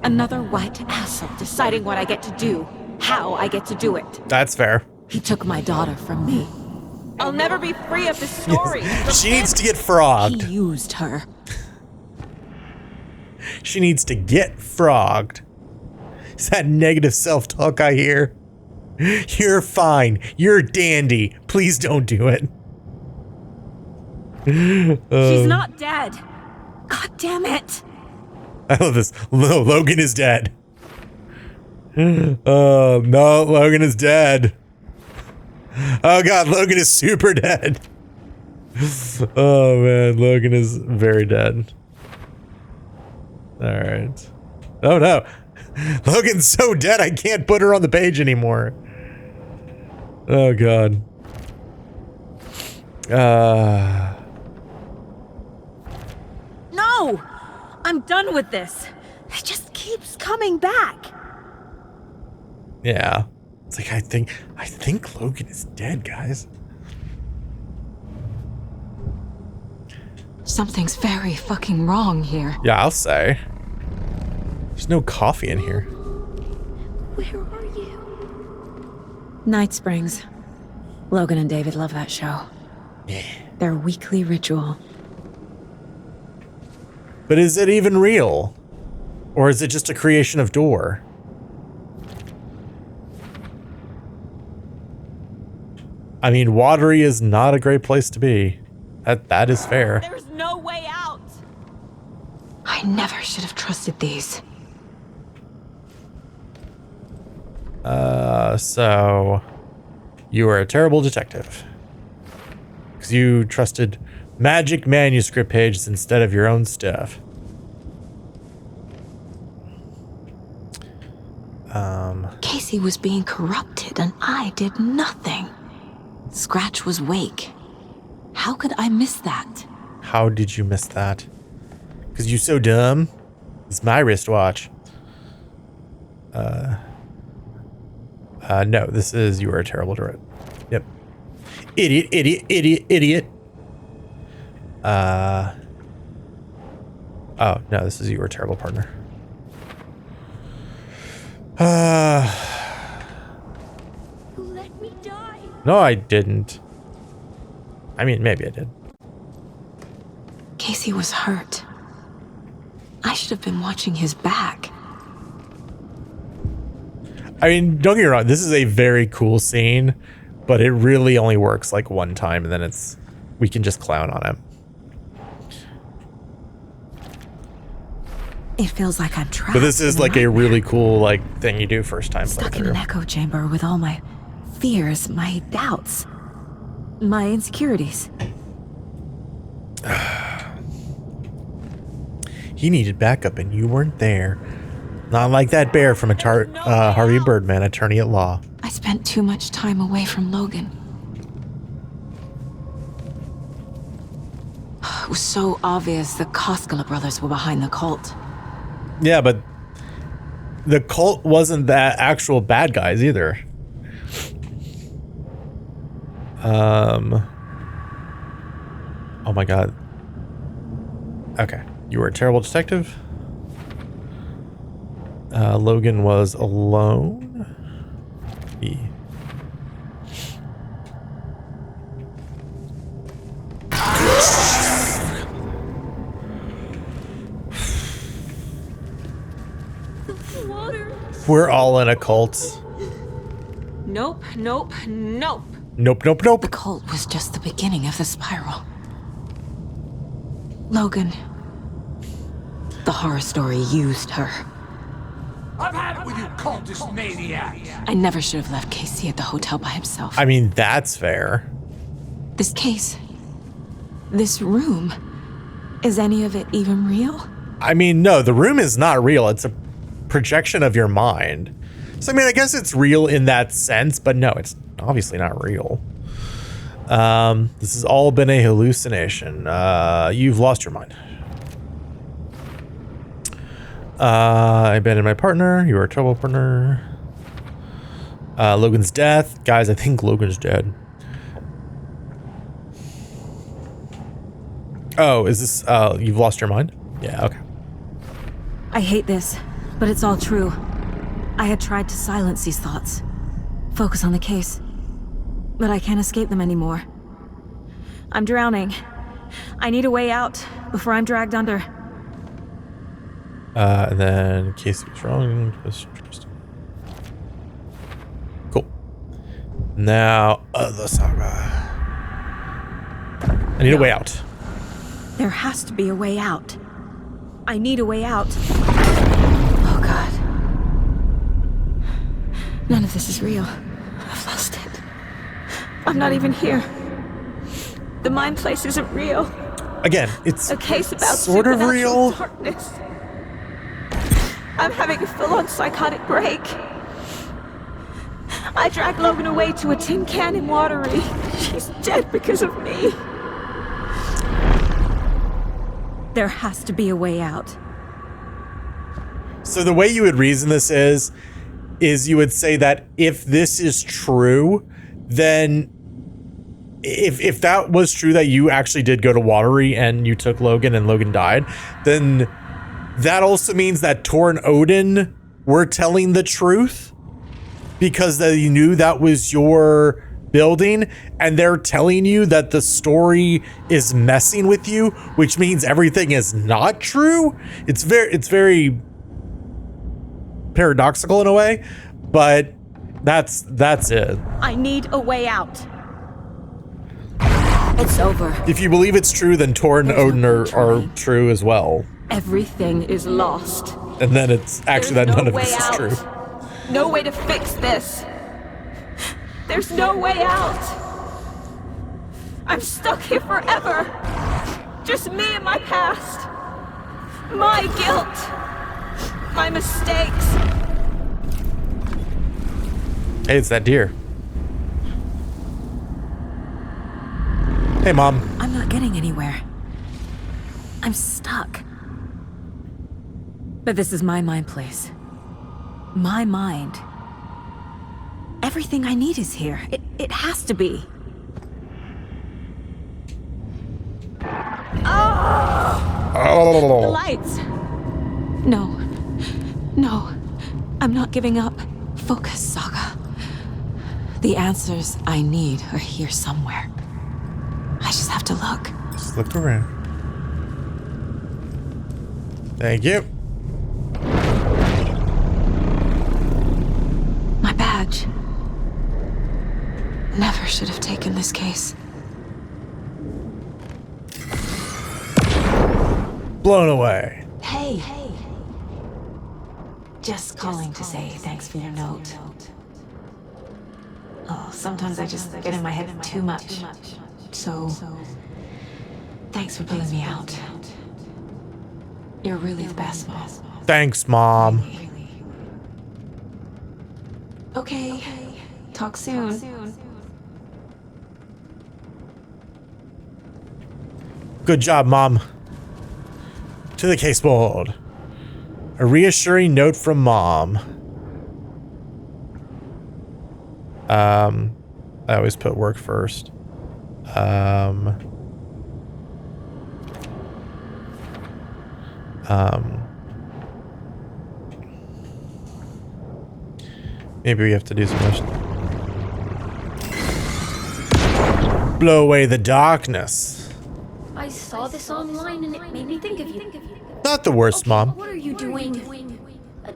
Another white asshole deciding what I get to do, how I get to do it. That's fair. He took my daughter from me. I'll never be free of this story. She needs to get frogged. He used her. She needs to get frogged. Is that negative self-talk I hear? You're fine. You're dandy. Please don't do it. She's not dead. God damn it. I love this. Logan is dead. No, Logan is dead. Oh god, Logan is super dead. Oh man, Logan is very dead. Alright. Oh no. Logan's so dead I can't put her on the page anymore. Oh god. No! I'm done with this. It just keeps coming back. Yeah. It's like I think Logan is dead, guys. Something's very fucking wrong here. Yeah, I'll say. There's no coffee in here. Where are you? Night Springs. Logan and David love that show. Yeah. Their weekly ritual. But is it even real? Or is it just a creation of Door? I mean, watery is not a great place to be. That is fair. There's no way out. I never should have trusted these. So you were a terrible detective. Because you trusted magic manuscript pages instead of your own stuff. Casey was being corrupted and I did nothing. Scratch was Wake. How could I miss that? How did you miss that? Because you're so dumb. It's my wristwatch. No, this is you were a terrible director. Yep. Idiot, idiot, idiot, idiot. Oh, no, this is you were a terrible partner. You let me die. No, I didn't. I mean, maybe I did. Casey was hurt. I should have been watching his back. I mean, don't get me wrong, this is a very cool scene, but it really only works like one time and then we can just clown on him. It feels like I'm trapped. But this is like a really cool like thing you do first time Stuck in playthrough. an echo chamber with all my fears, my doubts, my insecurities. He needed backup and you weren't there. Not like that bear from Harvey Birdman, attorney at law. I spent too much time away from Logan. It was so obvious the Koskela brothers were behind the cult. Yeah, but the cult wasn't that actual bad guys either. Oh my god. Okay. You were a terrible detective. Logan was alone. E. We're all in a cult. Nope, nope, nope. Nope, nope, nope. The cult was just the beginning of the spiral. Logan. The horror story used her. I've had it with you cultist maniacs. I never should have left Casey at the hotel by himself. I mean, that's fair. This case, this room, is any of it even real? I mean, no, the room is not real. It's a projection of your mind. So, I mean, I guess it's real in that sense, but no, it's obviously not real. This has all been a hallucination. You've lost your mind. I abandoned my partner. You are a trouble partner. Logan's death. Guys, I think Logan's dead. Oh, is this, you've lost your mind? Yeah, okay. I hate this, but it's all true. I had tried to silence these thoughts. Focus on the case. But I can't escape them anymore. I'm drowning. I need a way out before I'm dragged under. And then Casey was wrong. Cool. Now, the saga. I need a way out. There has to be a way out. I need a way out. Oh god. None of this is real. I've lost it. I'm not even here. The mind place isn't real. Again, it's A case about sort of supernatural real. darkness. I'm having a full-on psychotic break. I dragged Logan away to a tin can in Watery. She's dead because of me. There has to be a way out. So the way you would reason this is you would say that if this is true, then if that was true that you actually did go to Watery and you took Logan and Logan died, then that also means that Tor and Odin were telling the truth because they knew that was your building, and they're telling you that the story is messing with you, which means everything is not true. It's very paradoxical in a way, but that's it. I need a way out. It's over. If you believe it's true, then Tor and Odin are true as well. Everything is lost. And then it's actually that none of this is true. No way to fix this. There's no way out. I'm stuck here forever. Just me and my past. My guilt. My mistakes. Hey, it's that deer. Hey, Mom. I'm not getting anywhere. I'm stuck. But this is my mind place. My mind. Everything I need is here. It has to be. Oh. The lights. No. No. I'm not giving up. Focus, Saga. The answers I need are here somewhere. I just have to look. Just look around. Thank you. My badge. Never should have taken this case. Blown away. Hey. Just calling to say thanks for your note. Oh, sometimes I just get in my head too much. So, thanks for pulling me out. You're really the best, Mom. Thanks, Mom. Okay. Talk soon. Good job, Mom. To the case board. A reassuring note from Mom. I always put work first. Maybe we have to do some more. Blow away the darkness. I saw this online and it made me think of you. Not the worst, Mom. What are you doing?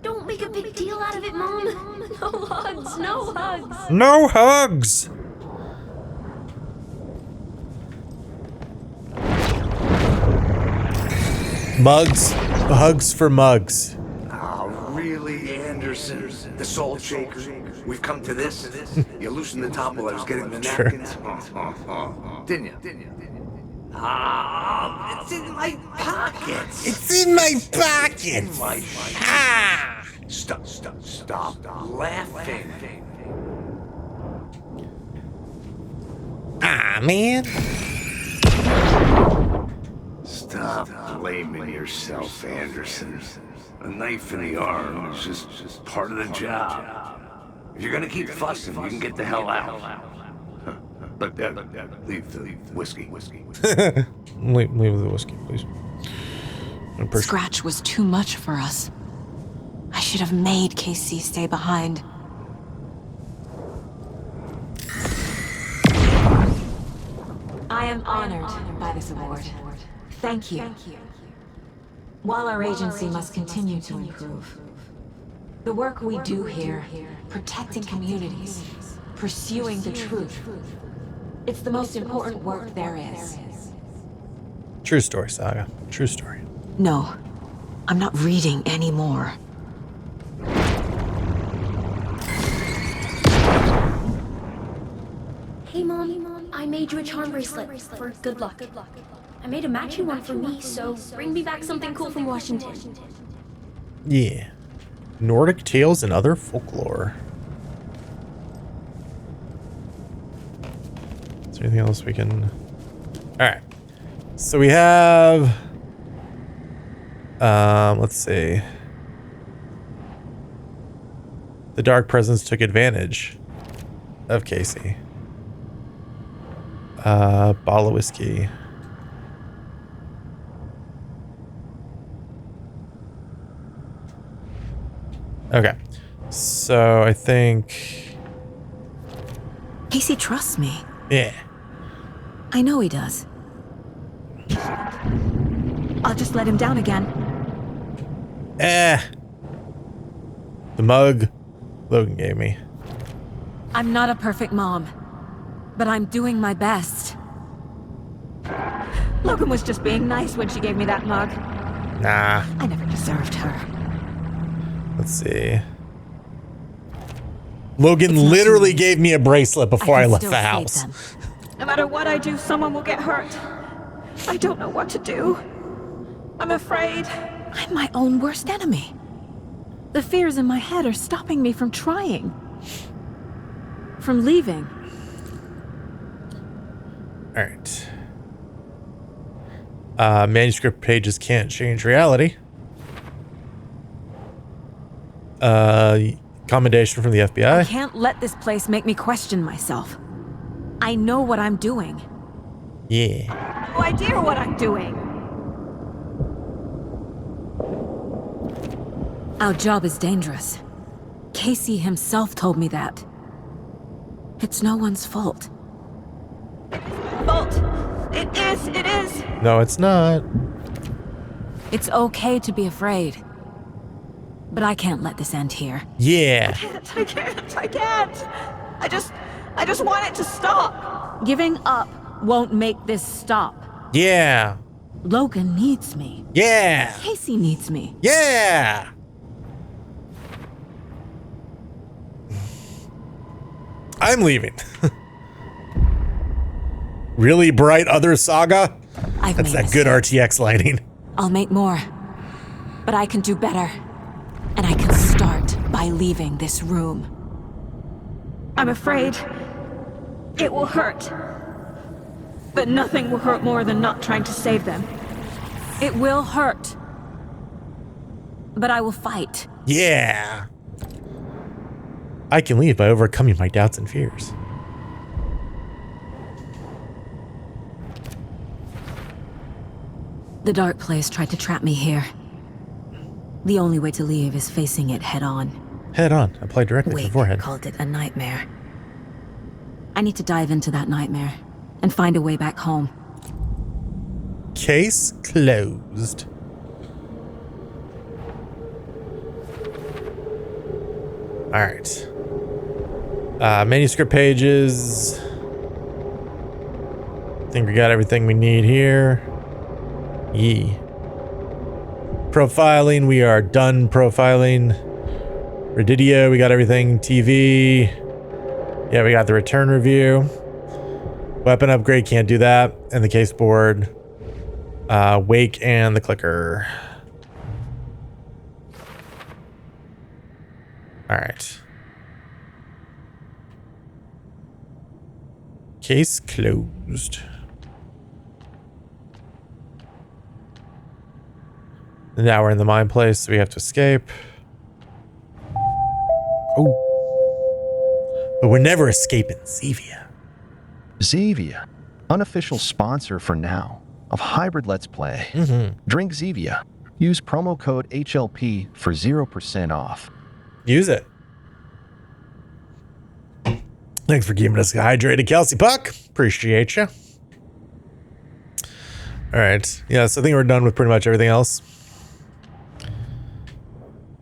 Don't make a big deal out of it, Mom. No hugs, no hugs. No hugs. Mugs. Hugs for mugs. Oh, really, Anderson? The Salt Shaker? We've come to this? You loosened the top while I was getting the Sure. napkins? Didn't you? Ah, it's in my pockets. It's in my pockets. Stop laughing. Ah, man. Stop blaming yourself, Anderson. A knife in the arm is just part of the job. If you're gonna keep fussing, you can get the hell out. But leave the whiskey. leave the whiskey, please. Scratch was too much for us. I should have made KC stay behind. I am honored by this award. Thank you. While our agency must continue to improve, the work we do here, protecting communities, pursuing the truth, it's the most important work there is. True story, Saga. True story. No, I'm not reading anymore. Hey, Mom, I made you a charm bracelet for good luck. I made a matching one for me, so bring me back something cool from Washington. Yeah. Nordic tales and other folklore. Is there anything else we can... Alright. So we have... let's see. The Dark Presence took advantage of Casey. Bottle of whiskey. Okay. So I think... Casey trusts me. Yeah. I know he does. I'll just let him down again. The mug Logan gave me. I'm not a perfect mom, but I'm doing my best. Logan was just being nice when she gave me that mug. Nah. I never deserved her. Let's see. Logan literally gave me a bracelet before I left the house. No matter what I do, someone will get hurt. I don't know what to do. I'm afraid. I'm my own worst enemy. The fears in my head are stopping me from trying. From leaving. Alright. Manuscript pages can't change reality. Commendation from the FBI. I can't let this place make me question myself. I know what I'm doing. Yeah. No idea what I'm doing. Our job is dangerous. Casey himself told me that. It's no one's fault. Fault. It is. No, it's not. It's okay to be afraid. But I can't let this end here. Yeah. I can't. I just want it to stop. Giving up won't make this stop. Yeah. Logan needs me. Yeah. Casey needs me. Yeah. I'm leaving. Really bright other saga? That's that good RTX lighting. I'll make more. But I can do better. And I can start by leaving this room. I'm afraid it will hurt. But nothing will hurt more than not trying to save them. It will hurt. But I will fight. Yeah. I can leave by overcoming my doubts and fears. The dark place tried to trap me here. The only way to leave is facing it head on. Head on. Apply directly to the forehead. Called it a nightmare. I need to dive into that nightmare and find a way back home. Case closed. All right. Manuscript pages. I think we got everything we need here. Yee. Profiling, we are done profiling. Redidio, we got everything. TV. Yeah, we got the return review. Weapon upgrade, can't do that. And the case board. Wake and the clicker. All right. Case closed. And now we're in the mine place, so we have to escape. Oh. But we're never escaping Zevia. Zevia, unofficial sponsor for now of Hybrid Let's Play. Drink Zevia. Use promo code HLP for 0% off. Use it. Thanks for keeping us hydrated, Kelsey Puck. Appreciate you. All right. Yeah, so I think we're done with pretty much everything else.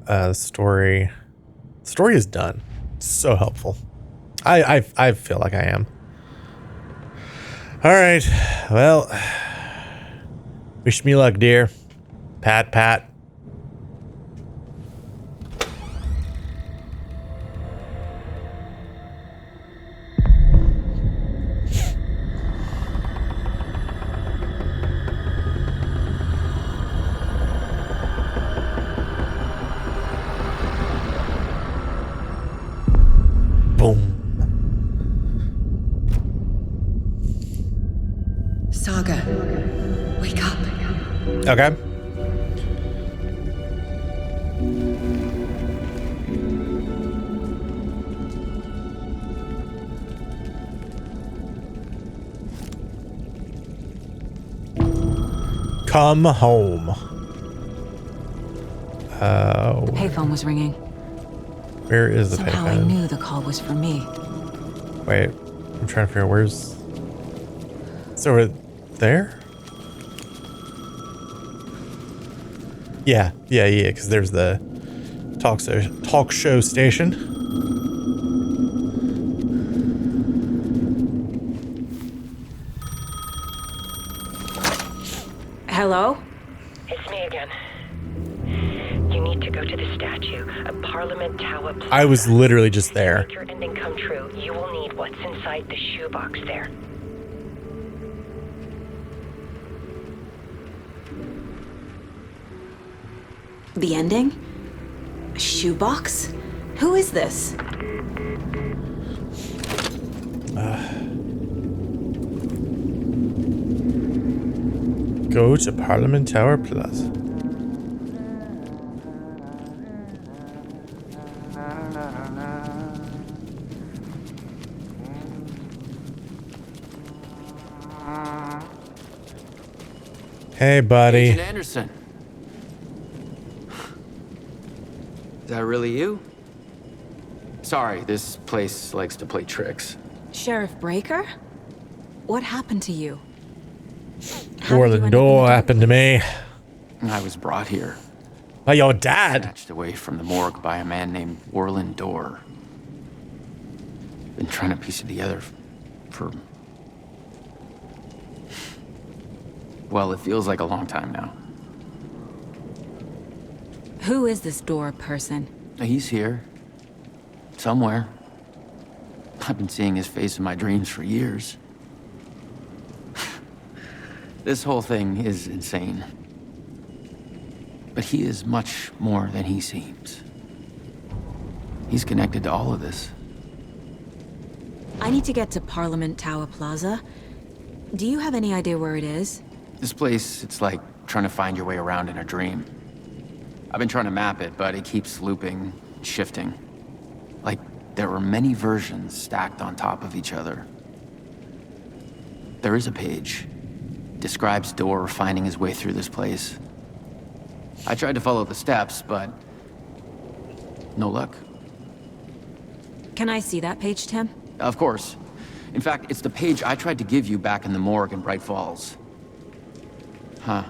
The story is done. So helpful. I feel like I am. All right. Well, wish me luck, dear. Pat. Saga, wake up. Okay. Come home. The payphone was ringing. Where is the Somehow I payphone? knew the call was for me. Wait, I'm trying to figure out where's. It's over there? Yeah, because there's the talk show station. Hello? It's me again. You need to go to the statue of Parliament Tower Plaza. I was literally just there. To make your ending come true, you will need what's inside the shoebox there. The ending? A shoebox? Who is this? Go to Parliament Tower Plaza. Hey, buddy. Agent Anderson. Is that really you? Sorry, this place likes to play tricks. Sheriff Breaker? What happened to you? Orlando door happened to me. I was brought here. By your dad. Snatched away from the morgue by a man named Orlando Dorr. Been trying to piece it together for... Well, it feels like a long time now. Who is this Dorr person? He's here. Somewhere. I've been seeing his face in my dreams for years. This whole thing is insane. But he is much more than he seems. He's connected to all of this. I need to get to Parliament Tower Plaza. Do you have any idea where it is? This place, it's like trying to find your way around in a dream. I've been trying to map it, but it keeps looping, shifting. Like there were many versions stacked on top of each other. There is a page. Describes Dorr finding his way through this place. I tried to follow the steps, but no luck. Can I see that page, Tim? Of course. In fact, it's the page I tried to give you back in the morgue in Bright Falls. Huh.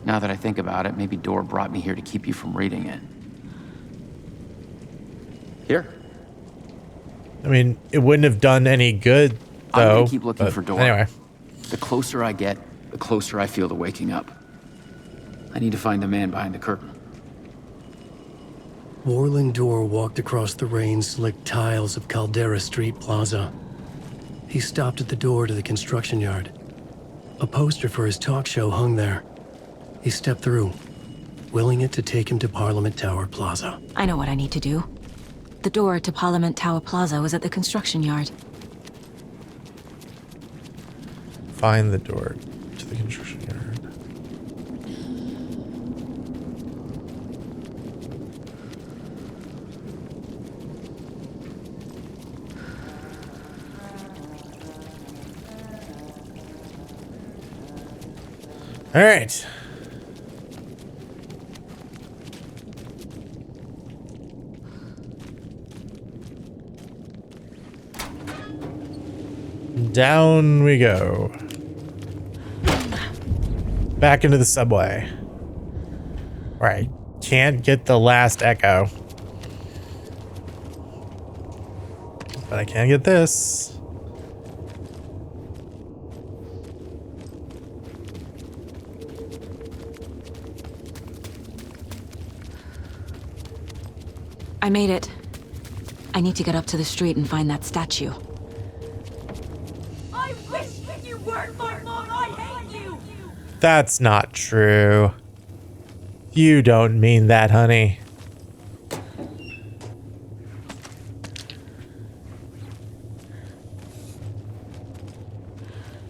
Now that I think about it, maybe Dorr brought me here to keep you from reading it. Here. I mean, it wouldn't have done any good, though. I'm gonna keep looking for Dorr. Anyway. The closer I get, the closer I feel to waking up. I need to find the man behind the curtain. Orlando Dorr walked across the rain-slicked tiles of Caldera Street Plaza. He stopped at the door to the construction yard. A poster for his talk show hung there. He stepped through, willing it to take him to Parliament Tower Plaza. I know what I need to do. The door to Parliament Tower Plaza was at the construction yard. Find the door to the construction yard. All right. Down we go. Back into the subway. Right. Can't get the last echo. But I can get this. I made it. I need to get up to the street and find that statue. I wish you weren't my mom. I hate you. That's not true. You don't mean that, honey.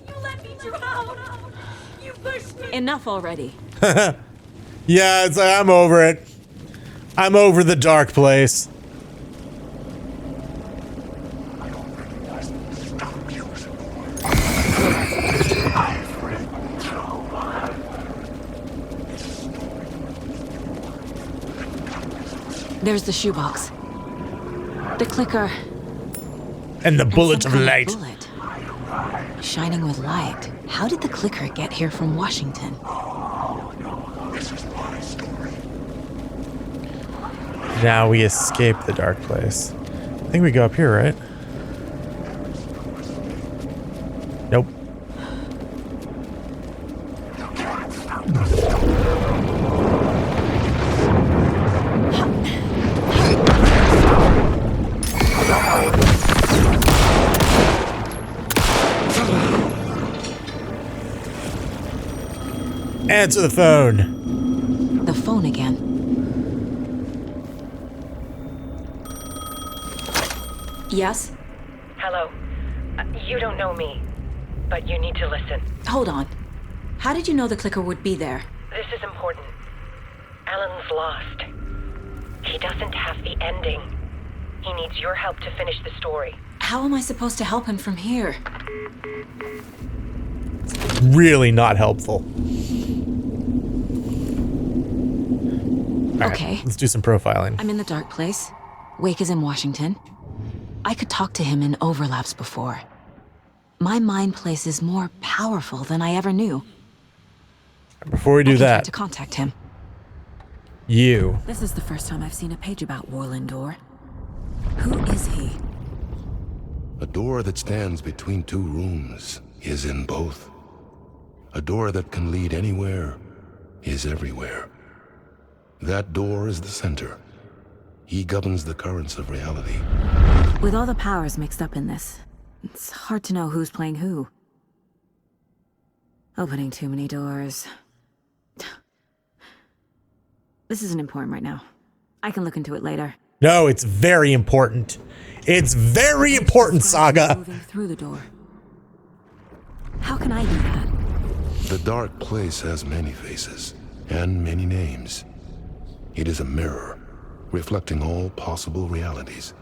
You let me drown. You pushed me. Enough already. Yeah, it's like, I'm over it. I'm over the dark place. There's the shoebox. The clicker. And the bullet of some kind light. Bullet. Shining with light. How did the clicker get here from Washington? Now we escape the dark place. I think we go up here, right? Nope. Answer the phone. The phone again. Yes? Hello. You don't know me, but you need to listen. Hold on. How did you know the clicker would be there? This is important. Alan's lost. He doesn't have the ending. He needs your help to finish the story. How am I supposed to help him from here? Really not helpful. All right, Okay. let's do some profiling. I'm in the dark place. Wake is in Washington. I could talk to him in overlaps before. My mind place is more powerful than I ever knew. Before we do I can try that, to contact him. you. This is the first time I've seen a page about Warlin Door. Who is he? A door that stands between two rooms is in both. A door that can lead anywhere is everywhere. That door is the center. He governs the currents of reality. With all the powers mixed up in this, it's hard to know who's playing who. Opening too many doors. This isn't important right now. I can look into it later. No, it's very important. It's very important, Saga. Moving through the door. How can I do that? The dark place has many faces and many names. It is a mirror, reflecting all possible realities.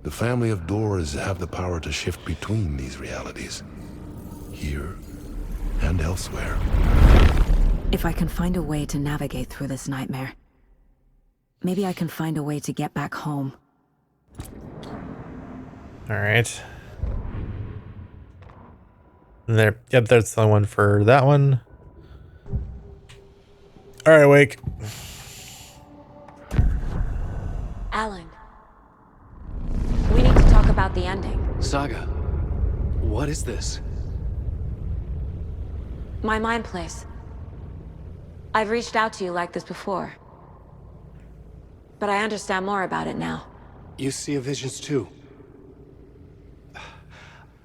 The family of doors have the power to shift between these realities, here and elsewhere. If I can find a way to navigate through this nightmare, maybe I can find a way to get back home. All right. And there. Yep, that's the one for that one. All right, Wake. Alan, we need to talk about the ending. Saga, what is this? My mind place. I've reached out to you like this before, but I understand more about it now. You see visions too.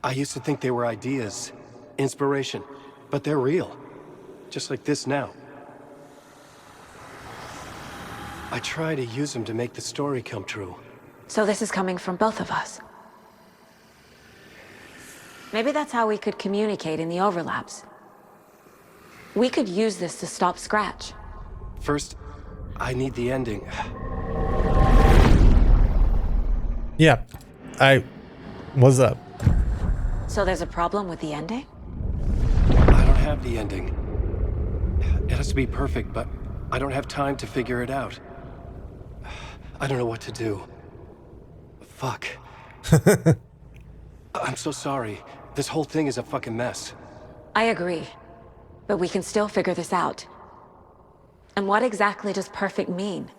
I used to think they were ideas, inspiration, but they're real. Just like this now. I try to use them to make the story come true. So this is coming from both of us. Maybe that's how we could communicate in the overlaps. We could use this to stop Scratch. First, I need the ending. Yeah. What's up? So there's a problem with the ending? I don't have the ending. It has to be perfect, but I don't have time to figure it out. I don't know what to do. Fuck. I'm so sorry. This whole thing is a fucking mess. I agree. But we can still figure this out. And what exactly does perfect mean?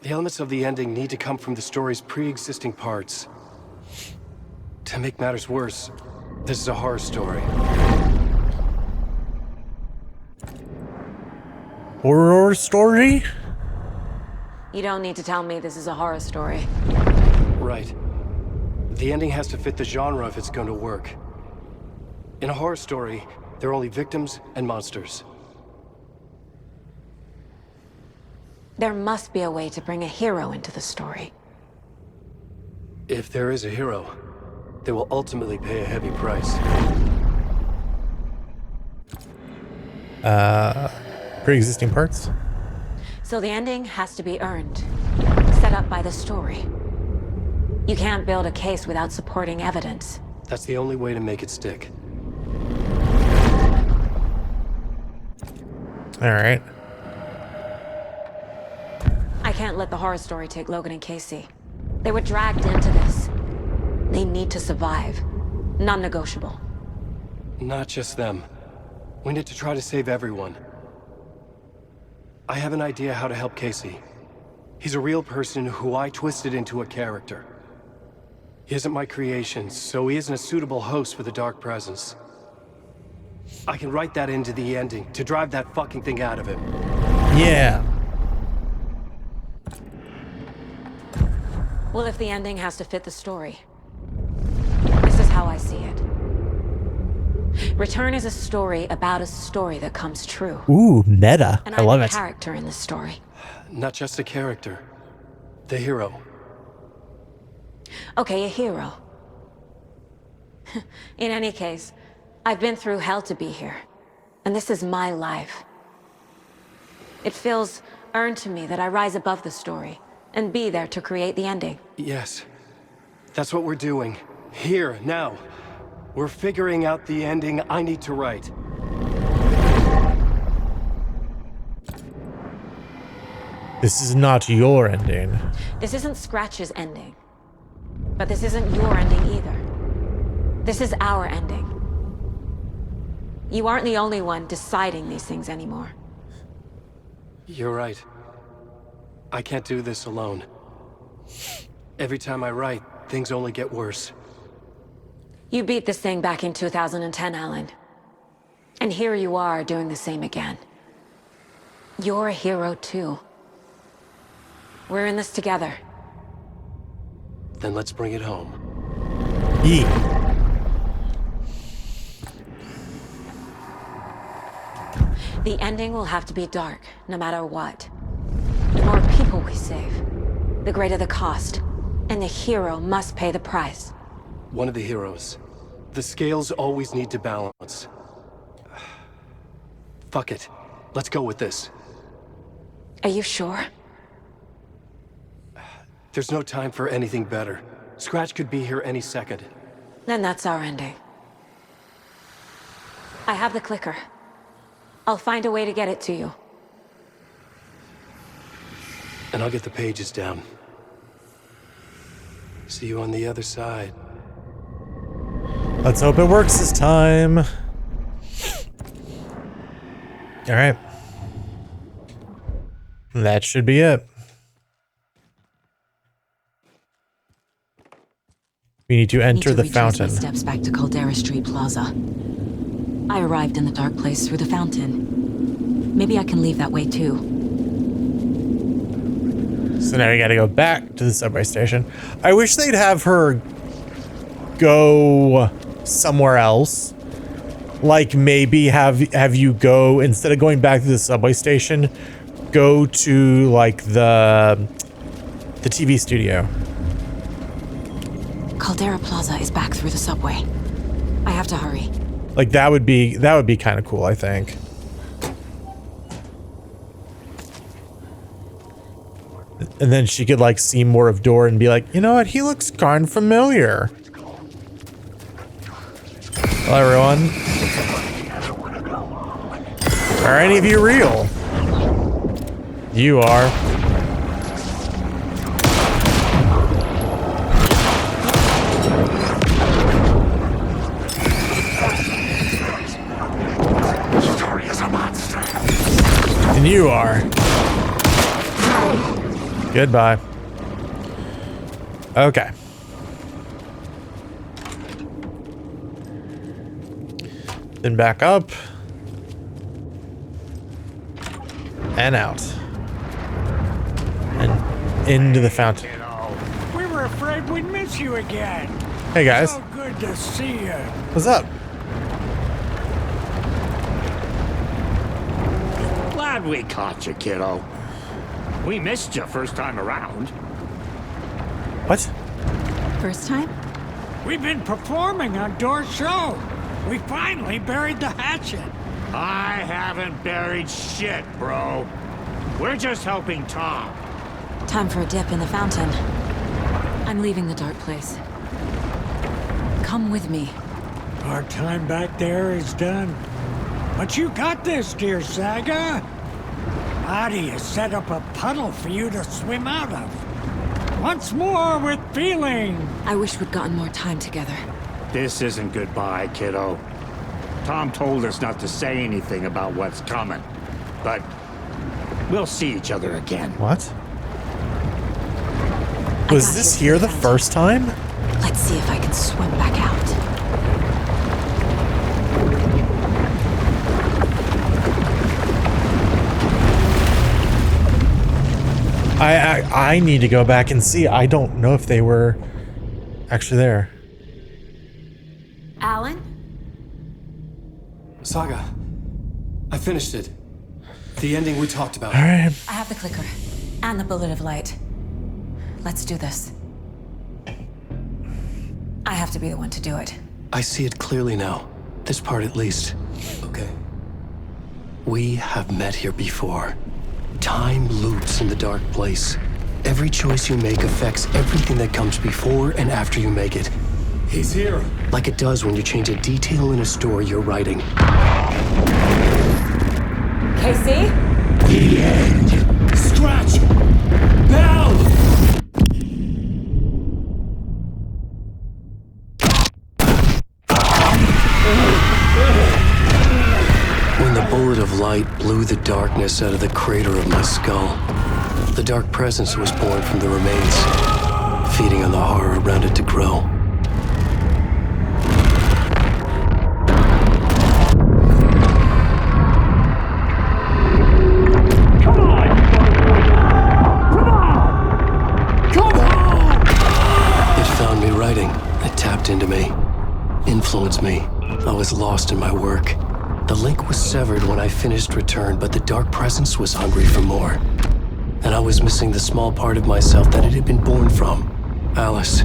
The elements of the ending need to come from the story's pre-existing parts. To make matters worse, this is a horror story. Horror story? You don't need to tell me this is a horror story. Right. The ending has to fit the genre if it's going to work. In a horror story, there are only victims and monsters. There must be a way to bring a hero into the story. If there is a hero, they will ultimately pay a heavy price. Pre-existing parts. So the ending has to be earned, set up by the story. You can't build a case without supporting evidence. That's the only way to make it stick. All right. I can't let the horror story take Logan and Casey. They were dragged into this. They need to survive. Non-negotiable. Not just them. We need to try to save everyone. I have an idea how to help Casey. He's a real person who I twisted into a character. He isn't my creation, so he isn't a suitable host for the Dark Presence. I can write that into the ending to drive that fucking thing out of him. Yeah. Well, if the ending has to fit the story, this is how I see it. Return is a story about a story that comes true. Ooh, meta. And I love I'm it. a character in the story. Not just a character. The hero. Okay, a hero. In any case, I've been through hell to be here. And this is my life. It feels earned to me that I rise above the story and be there to create the ending. Yes. That's what we're doing. Here, now. We're figuring out the ending I need to write. This is not your ending. This isn't Scratch's ending. But this isn't your ending either. This is our ending. You aren't the only one deciding these things anymore. You're right. I can't do this alone. Every time I write, things only get worse. You beat this thing back in 2010, Alan. And here you are doing the same again. You're a hero too. We're in this together. Then let's bring it home. Yeah. The ending will have to be dark, no matter what. The more people we save, the greater the cost. And the hero must pay the price. One of the heroes. The scales always need to balance. Fuck it. Let's go with this. Are you sure? There's no time for anything better. Scratch could be here any second. Then that's our ending. I have the clicker. I'll find a way to get it to you. And I'll get the pages down. See you on the other side. Let's hope it works this time. All right. That should be it. We need to enter the fountain. Steps back to Caldera Street Plaza. I arrived in the dark place through the fountain. Maybe I can leave that way too. So now we gotta go back to the subway station. I wish they'd have her go somewhere else. Like maybe have you go, instead of going back to the subway station, go to like the TV studio. Caldera Plaza is back through the subway. I have to hurry. Like that would be kind of cool, I think. And then she could like see more of Dor and be like, you know what, he looks kind of familiar. Hello everyone. Are any of you real? You are. And you are. Goodbye. Okay. Then back up. And out. And into the fountain. We were afraid we'd miss you again. Hey guys. So good to see you. What's up? Glad we caught you, kiddo. We missed you first time around. What? First time? We've been performing on Dor's show. We finally buried the hatchet. I haven't buried shit, bro. We're just helping Tom. Time for a dip in the fountain. I'm leaving the dark place. Come with me. Our time back there is done. But you got this, dear Saga. Adi has set up a puddle for you to swim out of. Once more with feeling. I wish we'd gotten more time together. This isn't goodbye, kiddo. Tom told us not to say anything about what's coming. But we'll see each other again. What? Was this here the first time? Let's see if I can swim back out. I need to go back and see. I don't know if they were actually there. Alan? Saga, I finished it. The ending we talked about. All right. I have the clicker and the bullet of light. Let's do this. I have to be the one to do it. I see it clearly now. This part at least. Okay. We have met here before. Time loops in the dark place. Every choice you make affects everything that comes before and after you make it. He's here. Like it does when you change a detail in a story you're writing. Casey? The end. Scratch! Bell! When the bullet of light blew the darkness out of the crater of my skull, the dark presence was born from the remains, feeding on the horror around it to grow. Into me, influenced me. I was lost in my work. The link was severed when I finished Return, but the dark presence was hungry for more. And I was missing the small part of myself that it had been born from. Alice,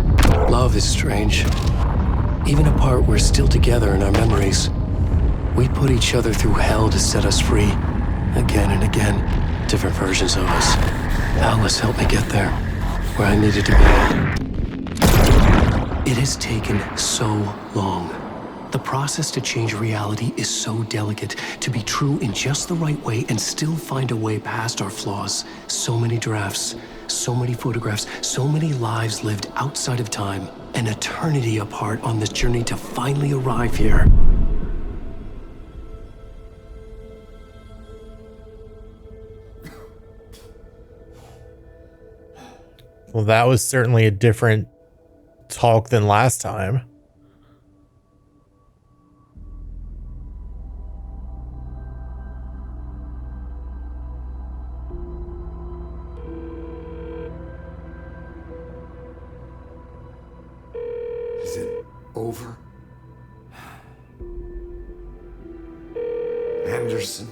love is strange. Even apart, we're still together in our memories. We put each other through hell to set us free. Again and again, different versions of us. Alice helped me get there, where I needed to be. It has taken so long. The process to change reality is so delicate, to be true in just the right way and still find a way past our flaws. So many drafts, so many photographs, so many lives lived outside of time, an eternity apart on this journey to finally arrive here. Well, that was certainly a different talk than last time. Is it over? Anderson?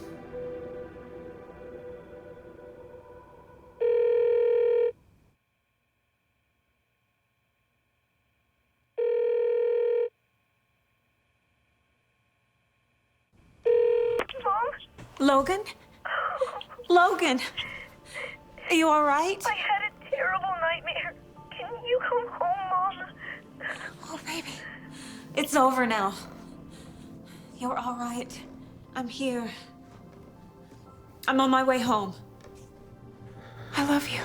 Logan? Logan! Are you alright? I had a terrible nightmare. Can you come home, Mom? Oh, baby. It's over now. You're alright. I'm here. I'm on my way home. I love you.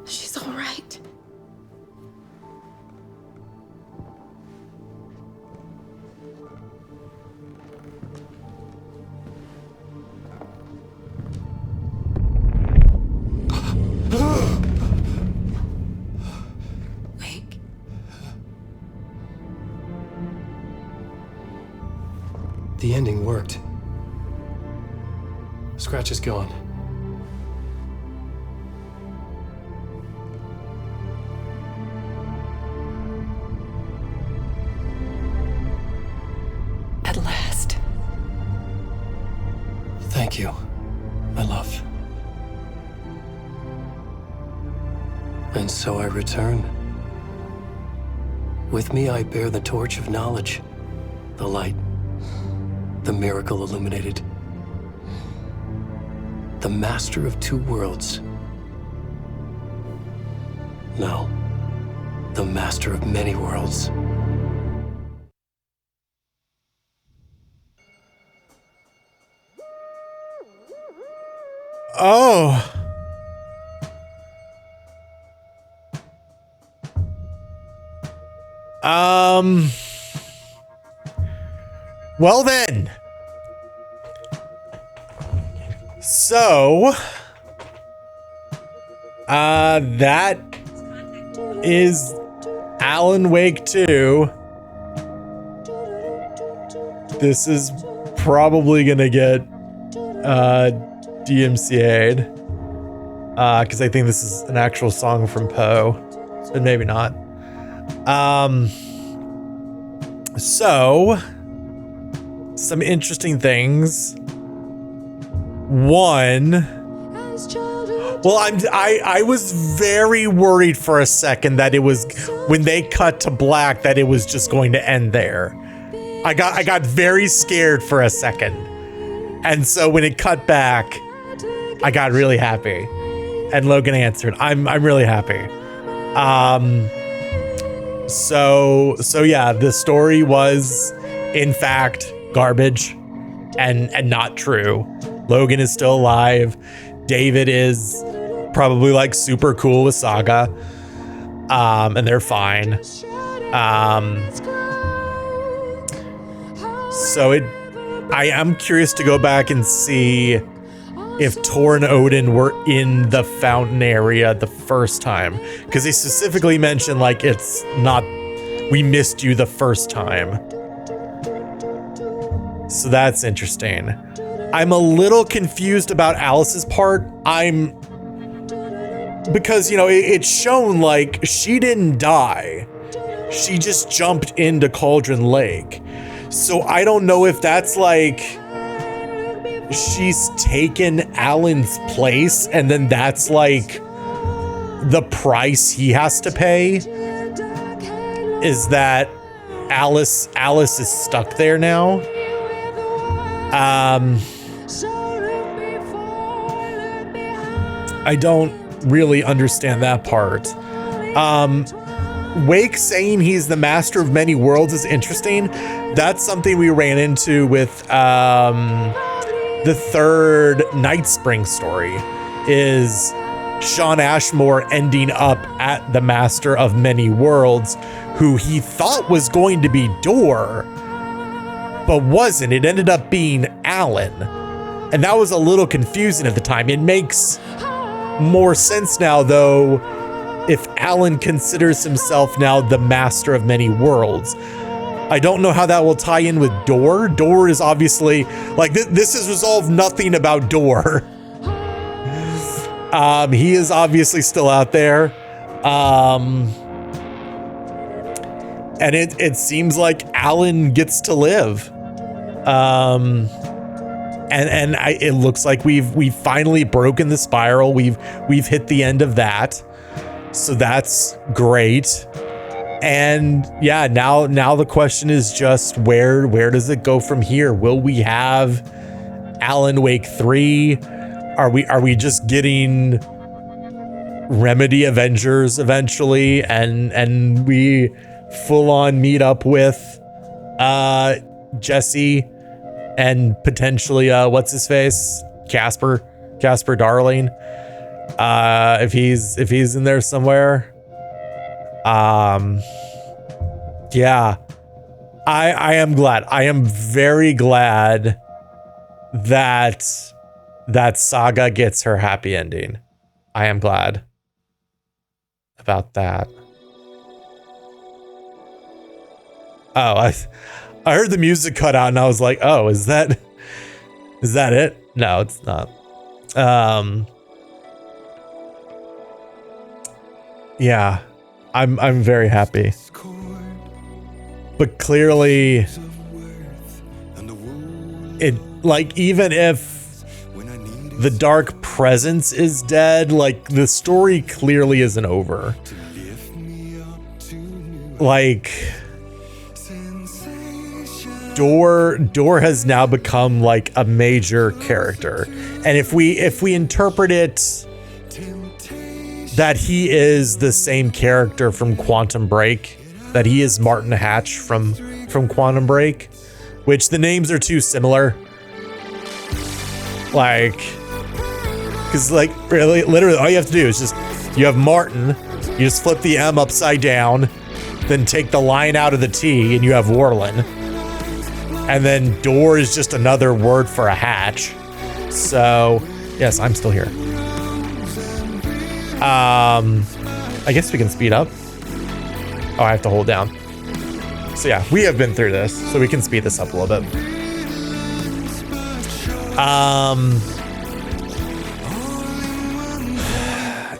She's alright. Wake. The ending worked. Scratch is gone. At last. Thank you, my love. And so I return. With me, I bear the torch of knowledge, the light, the miracle illuminated, the master of two worlds. No, the master of many worlds. Oh. Well then. So, that is Alan Wake 2. This is probably gonna get DMCA'd, because I think this is an actual song from Poe, but maybe not. So some interesting things. One, well, I was very worried for a second that it was, when they cut to black, that it was just going to end there. I got very scared for a second. And so when it cut back, I got really happy. And Logan answered. I'm really happy. So yeah, the story was in fact garbage and not true. Logan is still alive. David is probably like super cool with Saga. And they're fine. So I am curious to go back and see if Tor and Odin were in the fountain area the first time, because they specifically mentioned like it's not, we missed you the first time. So that's interesting. I'm a little confused about Alice's part. Because, you know, it's shown like she didn't die. She just jumped into Cauldron Lake. So I don't know if that's like she's taken Alan's place and then that's like the price he has to pay, is that Alice is stuck there now. I don't really understand that part. Wake saying he's the master of many worlds is interesting. That's something we ran into with the third Night Spring story, is Shawn Ashmore ending up at the master of many worlds, who he thought was going to be Dor, but wasn't. It ended up being Alan. And that was a little confusing at the time. It makes more sense now, though, if Alan considers himself now the master of many worlds. I don't know how that will tie in with Dor. Dor is obviously, like, this has resolved nothing about Dor. He is obviously still out there. And it seems like Alan gets to live. It looks like we've finally broken the spiral. We've hit the end of that. So that's great. And yeah, now the question is just where does it go from here? Will we have Alan Wake 3? Are we just getting Remedy Avengers eventually and we full on meet up with Jesse and potentially what's his face? Casper Darling. If he's in there somewhere. Yeah, I am glad. I am very glad that Saga gets her happy ending. I am glad about that. Oh, I heard the music cut out and I was like, oh, is that it? No, it's not. Yeah, I'm very happy. But clearly it, like, even if the dark presence is dead, like, the story clearly isn't over. like Door has now become like a major character. And if we interpret it that he is the same character from Quantum Break, that he is Martin Hatch from Quantum Break, which the names are too similar. Like, because like really, literally all you have to do is just, you have Martin, you just flip the M upside down, then take the line out of the T and you have Warlin. And then Door is just another word for a hatch. So yes, I'm still here. I guess we can speed up. Oh, I have to hold down. So yeah, we have been through this, so we can speed this up a little bit.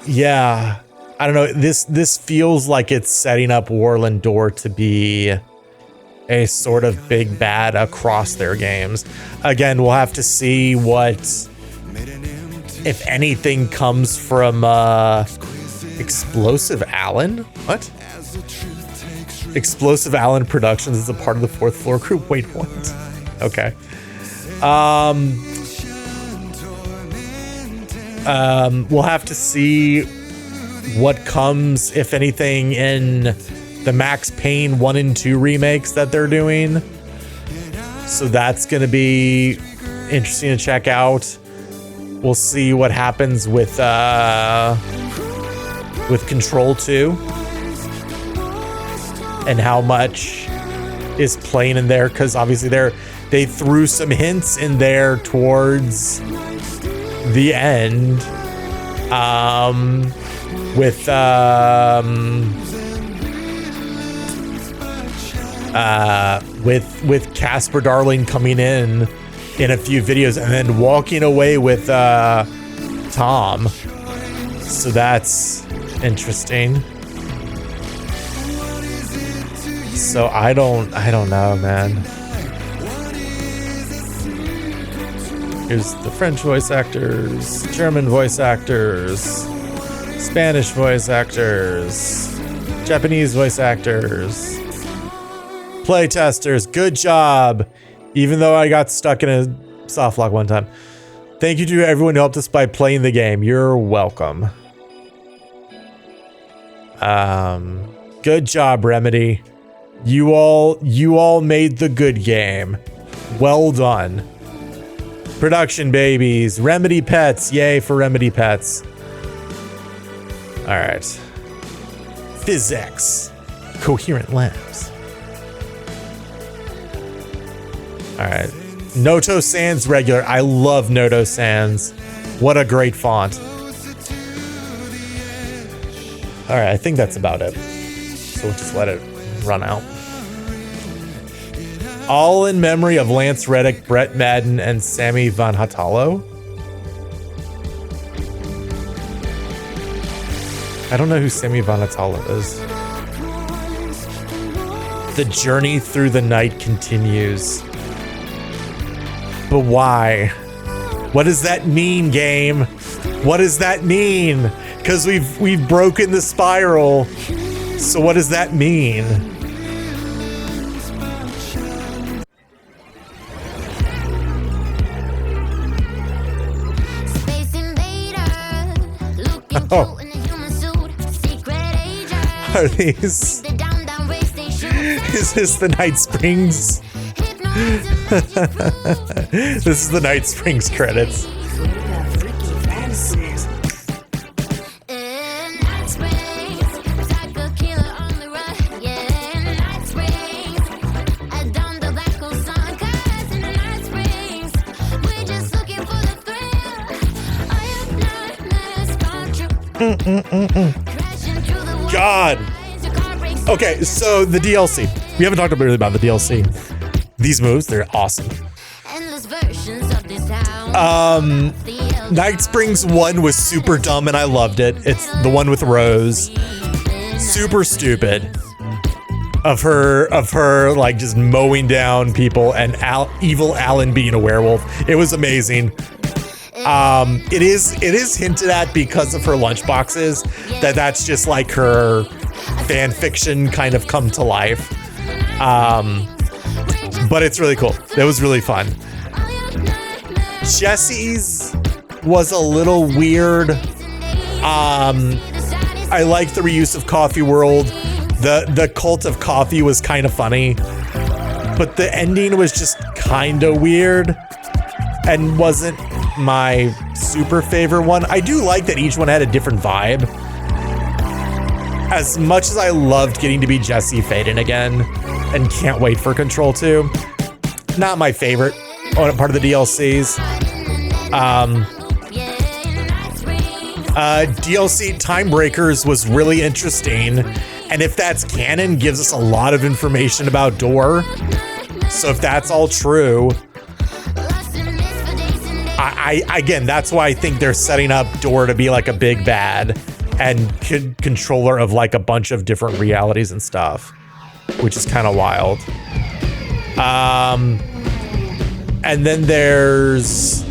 Yeah, I don't know. This feels like it's setting up Warlin Door to be a sort of big bad across their games. Again, we'll have to see what, if anything, comes from Explosive Alan. What? Explosive Alan Productions is a part of the Fourth Floor Group. Wait, what? Okay. We'll have to see what comes, if anything, in the Max Payne 1 and 2 remakes that they're doing. So that's going to be interesting to check out. We'll see what happens with Control 2 and how much is playing in there, because obviously they threw some hints in there towards the end with Casper Darling coming in a few videos and then walking away with Tom. So that's interesting. So I don't know, man. Here's the French voice actors, German voice actors, Spanish voice actors, Japanese voice actors, play testers. Good job. Even though I got stuck in a soft lock one time. Thank you to everyone who helped us by playing the game. You're welcome. Good job, Remedy. You all made the good game. Well done. Production babies. Remedy Pets. Yay for Remedy Pets. All right. Physics. Coherent Labs. All right. Noto Sans regular. I love Noto Sans. What a great font. All right. I think that's about it. So we'll just let it run out. All in memory of Lance Reddick, Brett Madden, and Sammy Van Hatalo. I don't know who Sammy Van Hatalo is. The journey through the night continues. But why? What does that mean, game? What does that mean? Because we've broken the spiral. So what does that mean? Oh. Are these? Is this the Night Springs? This is the Night Springs credits. God. Okay, so the DLC. We haven't talked really about the DLC. These moves, they're awesome. Night Springs 1 was super dumb and I loved it. It's the one with Rose. Super stupid. Of her like just mowing down people and evil Alan being a werewolf. It was amazing. It is hinted at because of her lunchboxes that's just like her fan fiction kind of come to life. But it's really cool. It was really fun. Jesse's was a little weird. I liked the reuse of Coffee World. The cult of coffee was kind of funny, but the ending was just kind of weird and wasn't my super favorite one. I do like that each one had a different vibe. As much as I loved getting to be Jesse Faden again and can't wait for Control 2, not my favorite part of the DLCs. DLC Timebreakers was really interesting, and if that's canon, gives us a lot of information about Door. So if that's all true, I again, that's why I think they're setting up Door to be like a big bad and controller of like a bunch of different realities and stuff, which is kind of wild. And then there's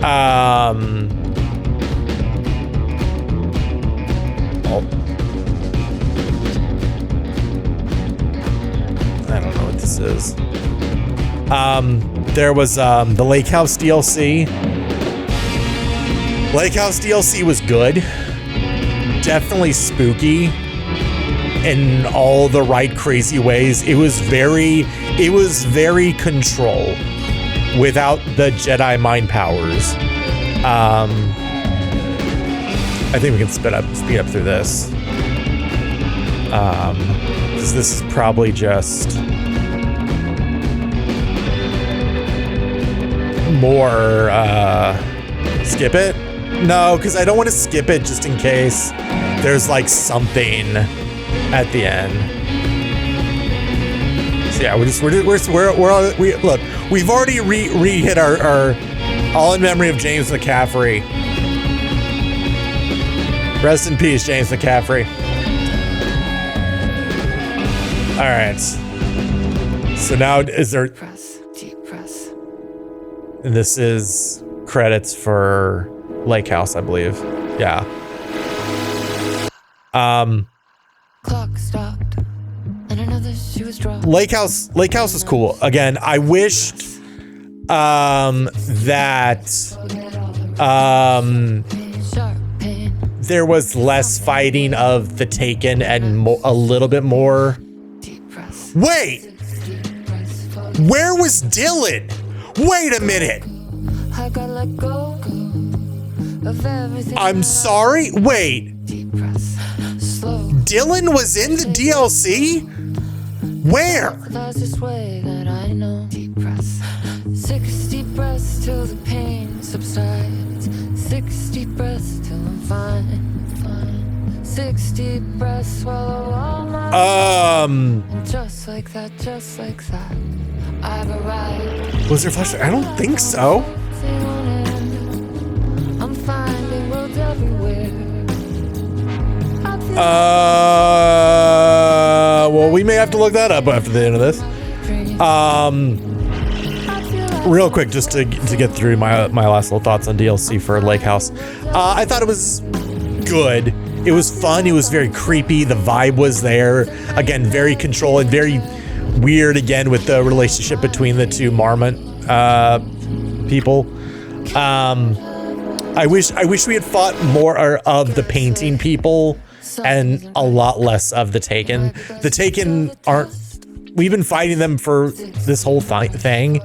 I don't know what this is. There was the Lake House DLC. Lake House DLC was good. Definitely spooky in all the right crazy ways. It was very Control without the Jedi mind powers. I think we can speed up through this. Because this is probably just more skip it. No, because I don't want to skip it just in case there's like something at the end. So yeah, look, we've already re-hit our all in memory of James McCaffrey. Rest in peace, James McCaffrey. All right. So now is there? Deep press. And this is credits for Lake House, I believe. Yeah. Clock stopped, and another shoe was dropped. Lake House is cool. Again, I wished that there was less fighting of the Taken and a little bit more. Wait, where was Dylan? Wait a minute. I gotta let go of everything. I'm sorry. Wait. Dylan was in the DLC? Where? There's this way that I know. Deep press. 60 breaths till the pain subsides. 60 breaths till I'm fine. 60 breaths swallow all my and just like that, I've arrived. Was there flashlight? I don't think so. I'm finding roads everywhere. Well, we may have to look that up after the end of this. Real quick, just to get through my last little thoughts on DLC for Lake House. I thought it was good. It was fun. It was very creepy. The vibe was there. Again, very Control and very weird again with the relationship between the two Marmot people. I wish we had fought more of the painting people and a lot less of the Taken. The Taken we've been fighting them for this whole thing.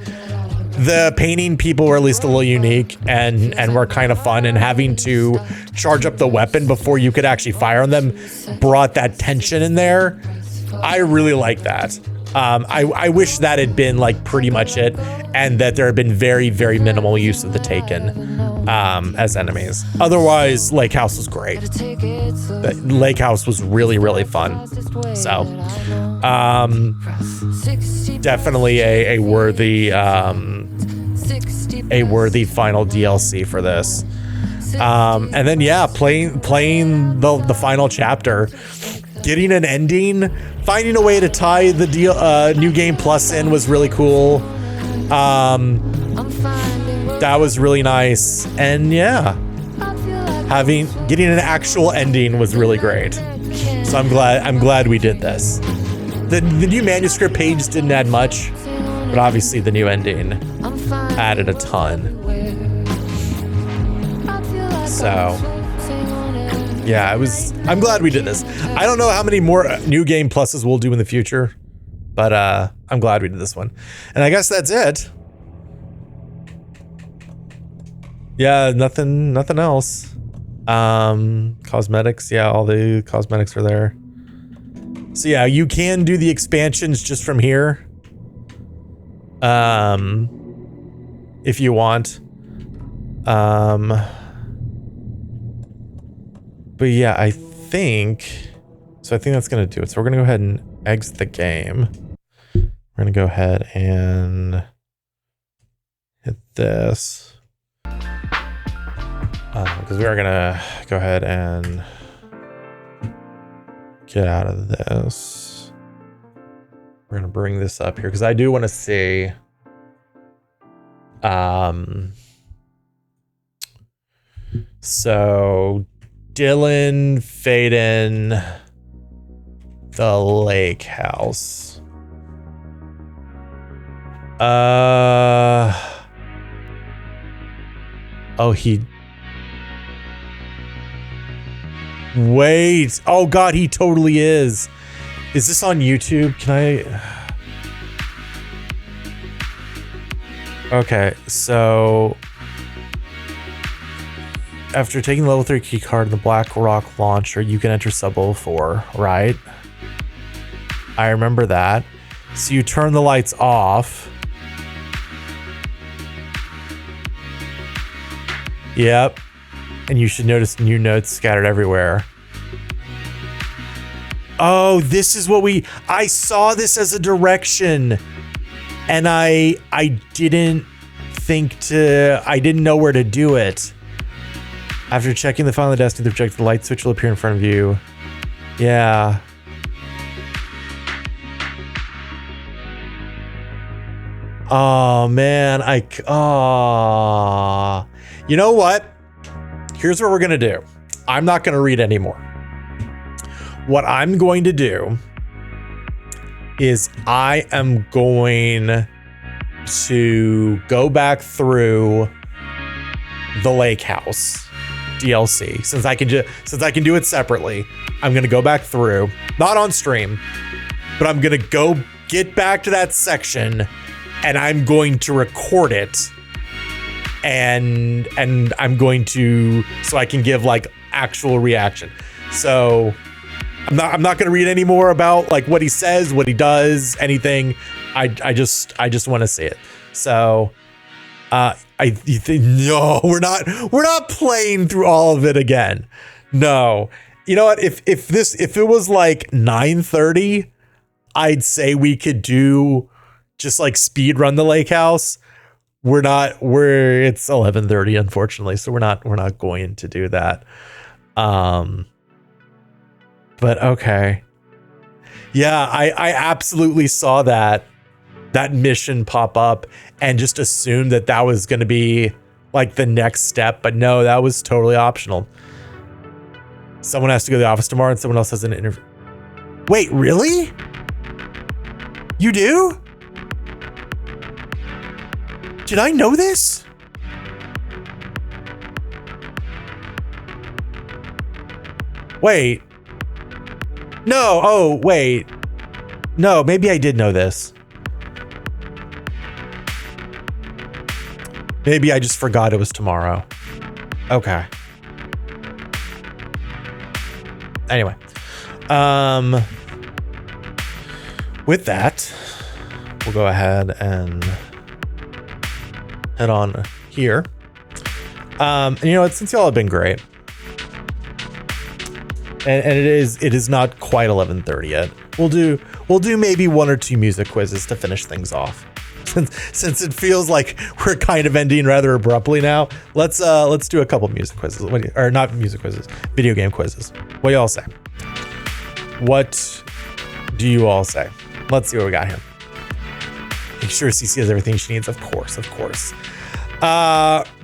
The painting people were at least a little unique and were kind of fun, and having to charge up the weapon before you could actually fire on them brought that tension in there. I really like that. I wish that had been like pretty much it, and that there had been very, very minimal use of the Taken as enemies. Otherwise, Lake House was great. Lake House was really, really fun. So, definitely a worthy final DLC for this. And then yeah, playing the final chapter, getting an ending, finding a way to tie the New Game Plus in was really cool. That was really nice, and yeah, getting an actual ending was really great. So I'm glad we did this. The new manuscript page didn't add much, but obviously the new ending added a ton. So yeah, I'm glad we did this. I don't know how many more new game pluses we'll do in the future, but I'm glad we did this one. And I guess that's it. Yeah, nothing else. Cosmetics, yeah, all the cosmetics are there. So yeah, you can do the expansions just from here. If you want. But yeah, I think that's gonna do it. So we're gonna go ahead and exit the game. We're gonna go ahead and hit this. Because we are gonna go ahead and get out of this. We're gonna bring this up here because I do want to see so Dylan Faden, the lake house. Oh, he. Wait. Oh God, he totally is. Is this on YouTube? Can I? Okay, so after taking the level 3 key card in the Black Rock launcher, you can enter sub-level 4, right? I remember that. So you turn the lights off. Yep. And you should notice new notes scattered everywhere. Oh, this is what I saw this as a direction. And I didn't know where to do it. After checking the file on the desk, the projector, the light switch will appear in front of you. Yeah. Oh man, you know what? Here's what we're gonna do. I'm not gonna read anymore. What I'm going to do is I am going to go back through the Lake House DLC. Since I can do it separately, I'm gonna go back through, not on stream, but I'm gonna go get back to that section and I'm going to record it. And I'm going to, so I can give like actual reaction. So I'm not going to read any more about like what he says, what he does, anything. I just want to see it. So you think, no, we're not playing through all of it again. No. You know what? If it was like 9:30, I'd say we could do just like speed run the lake house. It's 11:30, unfortunately, so we're not going to do that. But okay. Yeah, I absolutely saw that mission pop up and just assumed that was going to be like the next step, but no, that was totally optional. Someone has to go to the office tomorrow and someone else has an interview. Wait, really? You do? Did I know this? Wait. No. Oh, wait. No, maybe I did know this. Maybe I just forgot it was tomorrow. Okay. Anyway. With that, we'll go ahead and head on here. And you know what, since y'all have been great, and it is not quite 11:30 yet, we'll do maybe one or two music quizzes to finish things off. Since it feels like we're kind of ending rather abruptly now, let's do a couple music quizzes, or not music quizzes, video game quizzes. What do y'all say? What do you all say? Let's see what we got here. Make sure CC has everything she needs. Of course.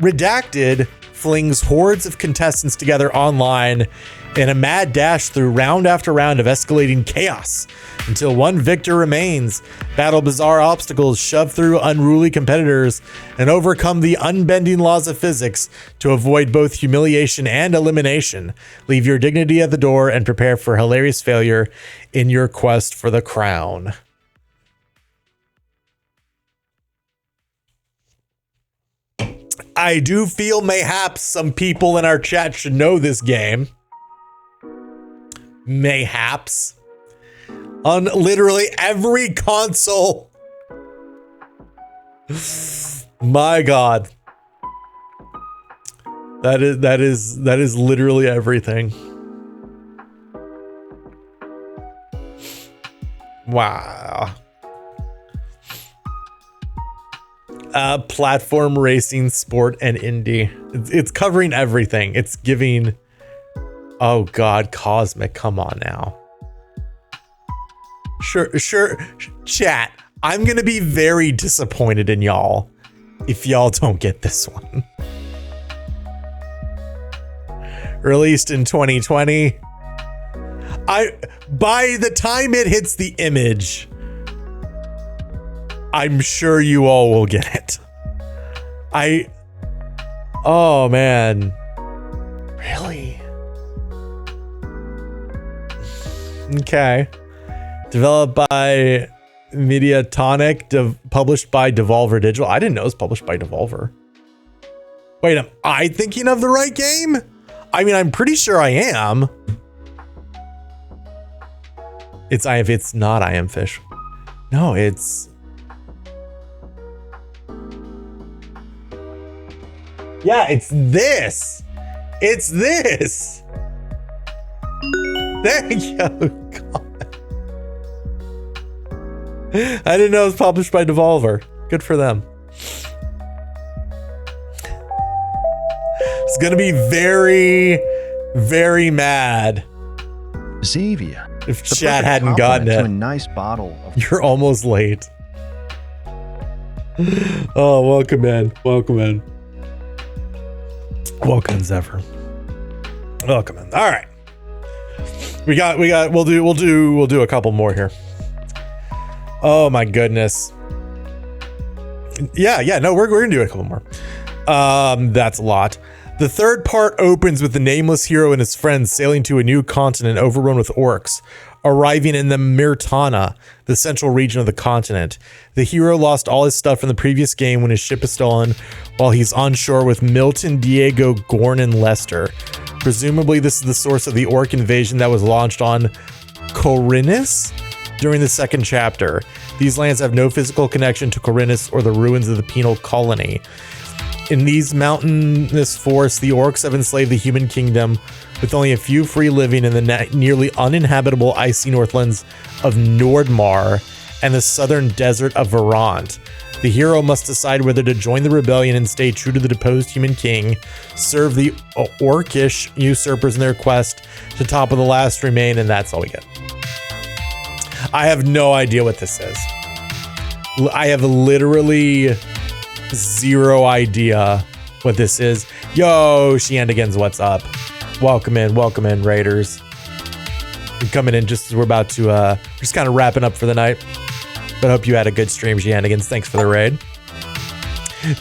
Redacted flings hordes of contestants together online in a mad dash through round after round of escalating chaos until one victor remains. Battle bizarre obstacles, shove through unruly competitors, and overcome the unbending laws of physics to avoid both humiliation and elimination. Leave your dignity at the door and prepare for hilarious failure in your quest for the crown. I do feel mayhaps some people in our chat should know this game. Mayhaps. On literally every console. My God. That is literally everything. Wow. Platform racing, sport, and indie. It's covering everything. It's giving. Oh God, Cosmic, come on now. Sure, chat. I'm gonna be very disappointed in y'all if y'all don't get this one. Released in 2020. By the time it hits the image, I'm sure you all will get it. Oh man. Really? Okay. Developed by Mediatonic, published by Devolver Digital. I didn't know it was published by Devolver. Wait, am I thinking of the right game? I mean, I'm pretty sure I am. It's not I Am Fish. No, it's... Yeah, it's this. It's this. Thank you. God. I didn't know it was published by Devolver. Good for them. It's gonna be very, very mad. Xevia. If chat hadn't gotten it. To a nice bottle of You're almost late. Oh, welcome in. Welcome in. Welcome, Zephyr. Welcome in. All right. We'll do a couple more here. Oh my goodness. Yeah, no, we're gonna do a couple more. That's a lot. The third part opens with the nameless hero and his friends sailing to a new continent overrun with orcs, arriving in the Mirtana, the central region of the continent. The hero lost all his stuff from the previous game when his ship is stolen while he's on shore with Milton, Diego, Gorn, and Lester. Presumably this is the source of the orc invasion that was launched on Khorinis during the second chapter. These lands have no physical connection to Khorinis or the ruins of the penal colony. In these mountainous forests, the orcs have enslaved the human kingdom, with only a few free living in the nearly uninhabitable icy northlands of Nordmar and the southern desert of Verant. The hero must decide whether to join the rebellion and stay true to the deposed human king, serve the orcish usurpers in their quest to topple the last remain, and that's all we get. I have no idea what this is. I have literally zero idea what this is. Yo, Shenanigans, what's up? Welcome in, Raiders. You're coming in just as we're about to just kind of wrapping up for the night. But I hope you had a good stream, Shenanigans. Thanks for the raid.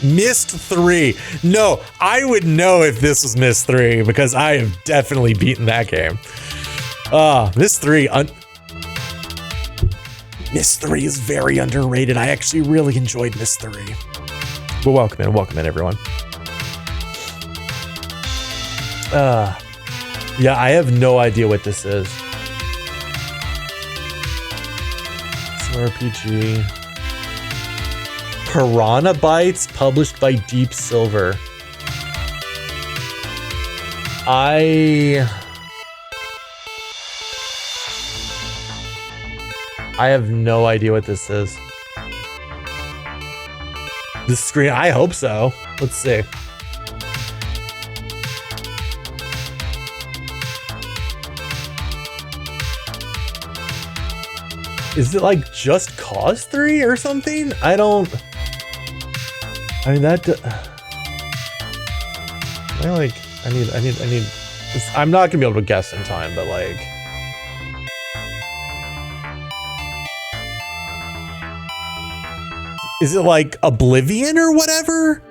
Myst 3. No, I would know if this was Myst 3 because I have definitely beaten that game. Myst 3. Myst 3 is very underrated. I actually really enjoyed Myst 3. But welcome in, everyone. Yeah, I have no idea what this is. It's an RPG. Piranha Bytes, published by Deep Silver. I have no idea what this is. The screen, I hope so. Let's see. Is it like Just Cause 3 or something? I mean that. I need I'm not gonna be able to guess in time, but like. Is it like Oblivion or whatever?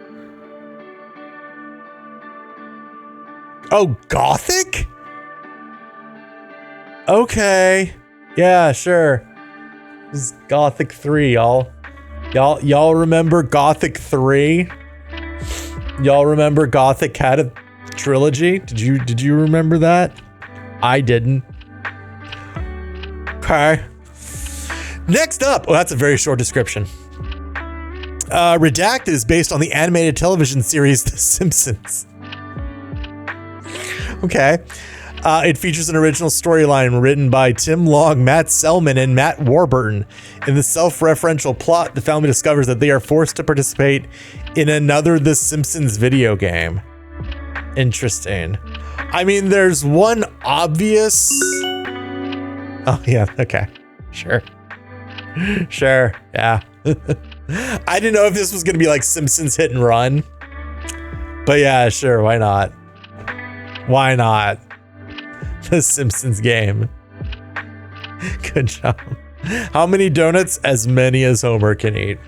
Oh, Gothic? Okay. Yeah, sure. This is Gothic 3, y'all. Y'all remember Gothic 3? Y'all remember Gothic had a trilogy? Did you remember that? I didn't. Okay. Next up, oh, that's a very short description. Redacted is based on the animated television series The Simpsons. Okay. It features an original storyline written by Tim Long, Matt Selman, and Matt Warburton. In the self-referential plot, the family discovers that they are forced to participate in another The Simpsons video game. Interesting. I mean, there's one obvious... Oh, yeah, okay. Sure. Sure, yeah. I didn't know if this was going to be like Simpsons Hit and Run. But yeah, sure, why not? Why not? The Simpsons game. Good job. How many donuts? As many as Homer can eat.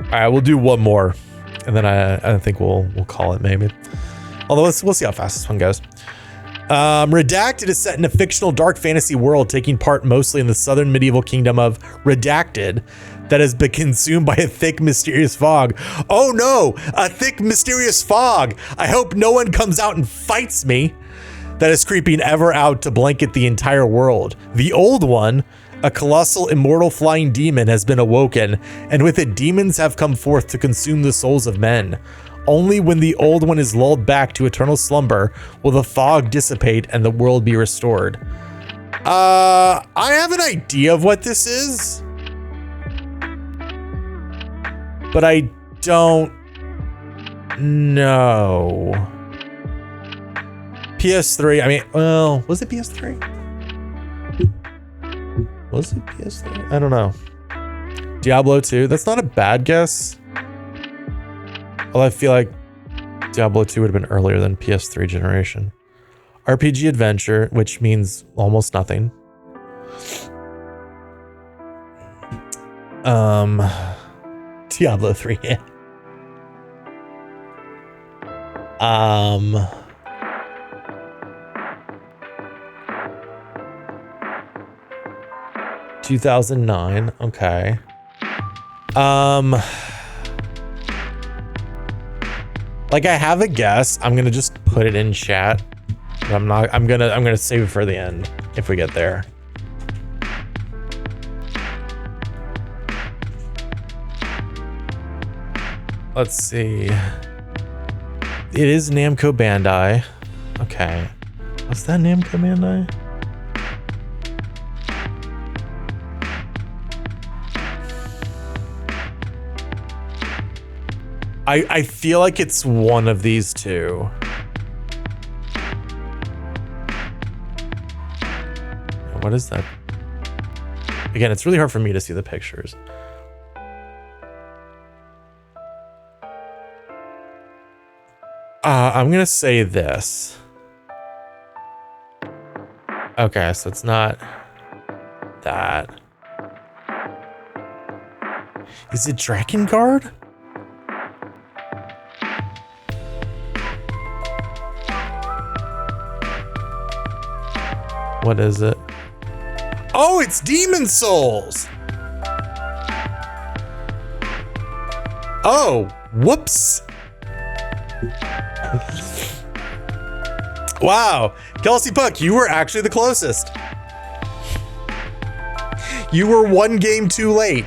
All right, we'll do one more. And then I think we'll call it maybe. Although we'll see how fast this one goes. Redacted is set in a fictional dark fantasy world taking part mostly in the southern medieval kingdom of Redacted that has been consumed by a thick, mysterious fog. Oh no, a thick, mysterious fog. I hope no one comes out and fights me. That is creeping ever out to blanket the entire world. The old one, a colossal immortal flying demon, has been awoken, and with it demons have come forth to consume the souls of men. Only when the old one is lulled back to eternal slumber will the fog dissipate and the world be restored. I have an idea of what this is, but I don't know. PS3, I mean, well, was it PS3? Was it PS3? I don't know. Diablo 2, that's not a bad guess. Well, I feel like Diablo 2 would have been earlier than PS3 generation. RPG adventure, which means almost nothing. Diablo 3, yeah. 2009, okay. Like I have a guess. I'm gonna just put it in chat. But I'm gonna save it for the end if we get there. Let's see. It is Namco Bandai. Okay. Was that Namco Bandai? I feel like it's one of these two. What is that? Again, it's really hard for me to see the pictures. I'm gonna say this. Okay, so it's not that. Is it Drakengard? What is it? Oh, it's Demon Souls! Oh, whoops. Wow, Kelsey Puck, you were actually the closest. You were one game too late.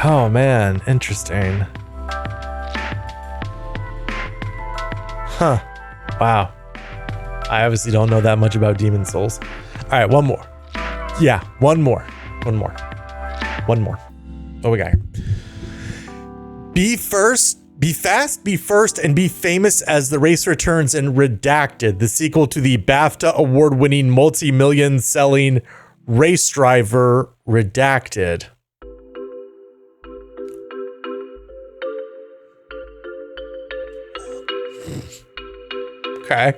Oh man, interesting. Huh, wow. I obviously don't know that much about Demon Souls. All right, one more. Yeah, one more. One more. What we got here? Be first, be fast, be first, and be famous as the race returns in Redacted, the sequel to the BAFTA award-winning multi-million selling race driver Redacted. Okay.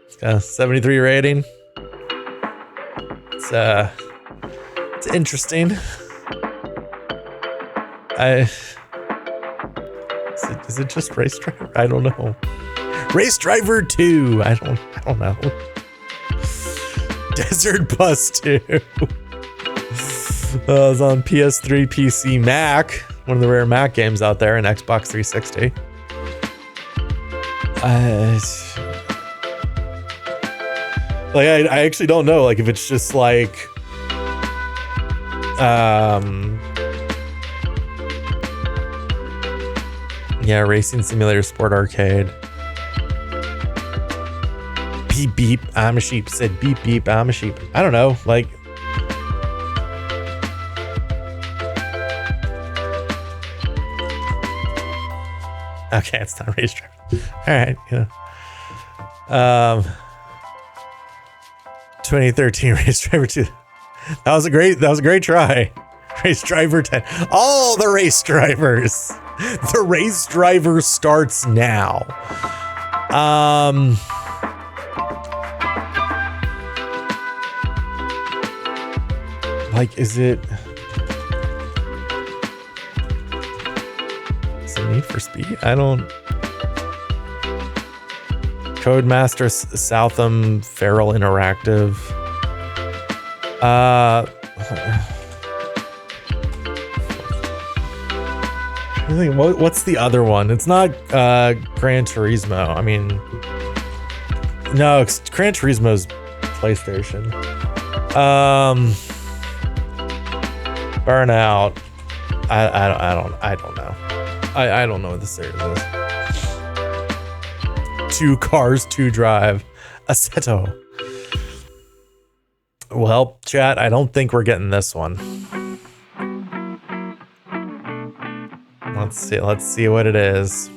It's got a 73 rating. It's interesting. Is it just Race Driver? I don't know. Race Driver 2. I don't know. Desert Bus 2. It's on PS3, PC, Mac. One of the rare Mac games out there, and Xbox 360. Like I actually don't know. Like if it's just like, yeah, Racing Simulator Sport Arcade. Beep beep, I'm a sheep. Said beep beep, I'm a sheep. I don't know. Like. Okay, it's not Race Driver. All right, yeah. 2013 Race Driver 2. That was a great try. Race Driver 10. All the race drivers. The race driver starts now. Like, is it Need for Speed? I don't. Codemaster Southam Feral Interactive. What's the other one? It's not Gran Turismo. I mean, no, Gran Turismo's PlayStation. Burnout. I don't know. I don't know what the series is. 2 Cars, 2 Drive. Assetto. Well, chat, I don't think we're getting this one. Let's see what it is.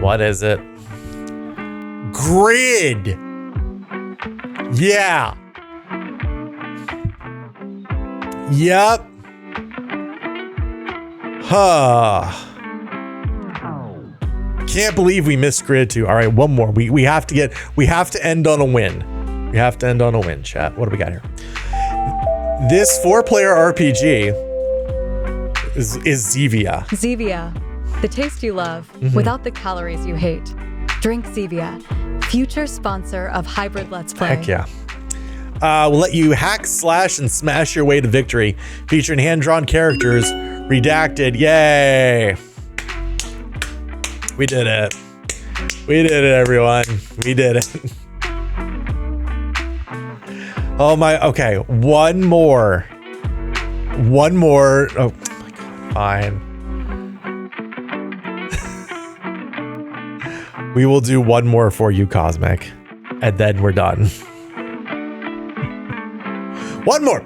What is it? Grid. Yeah. Yep. Huh. Can't believe we missed Grid 2. All right, one more. We have to end on a win. We have to end on a win, chat. What do we got here? This 4-player RPG is Zevia. Zevia, the taste you love without the calories you hate. Drink Zevia, future sponsor of Hybrid Let's Play. Heck yeah. We'll let you hack, slash, and smash your way to victory, featuring hand-drawn characters, redacted. Yay! We did it. We did it, everyone. We did it. Oh my, okay, one more. Oh my God, fine. We will do one more for you, Cosmic, and then we're done. One more.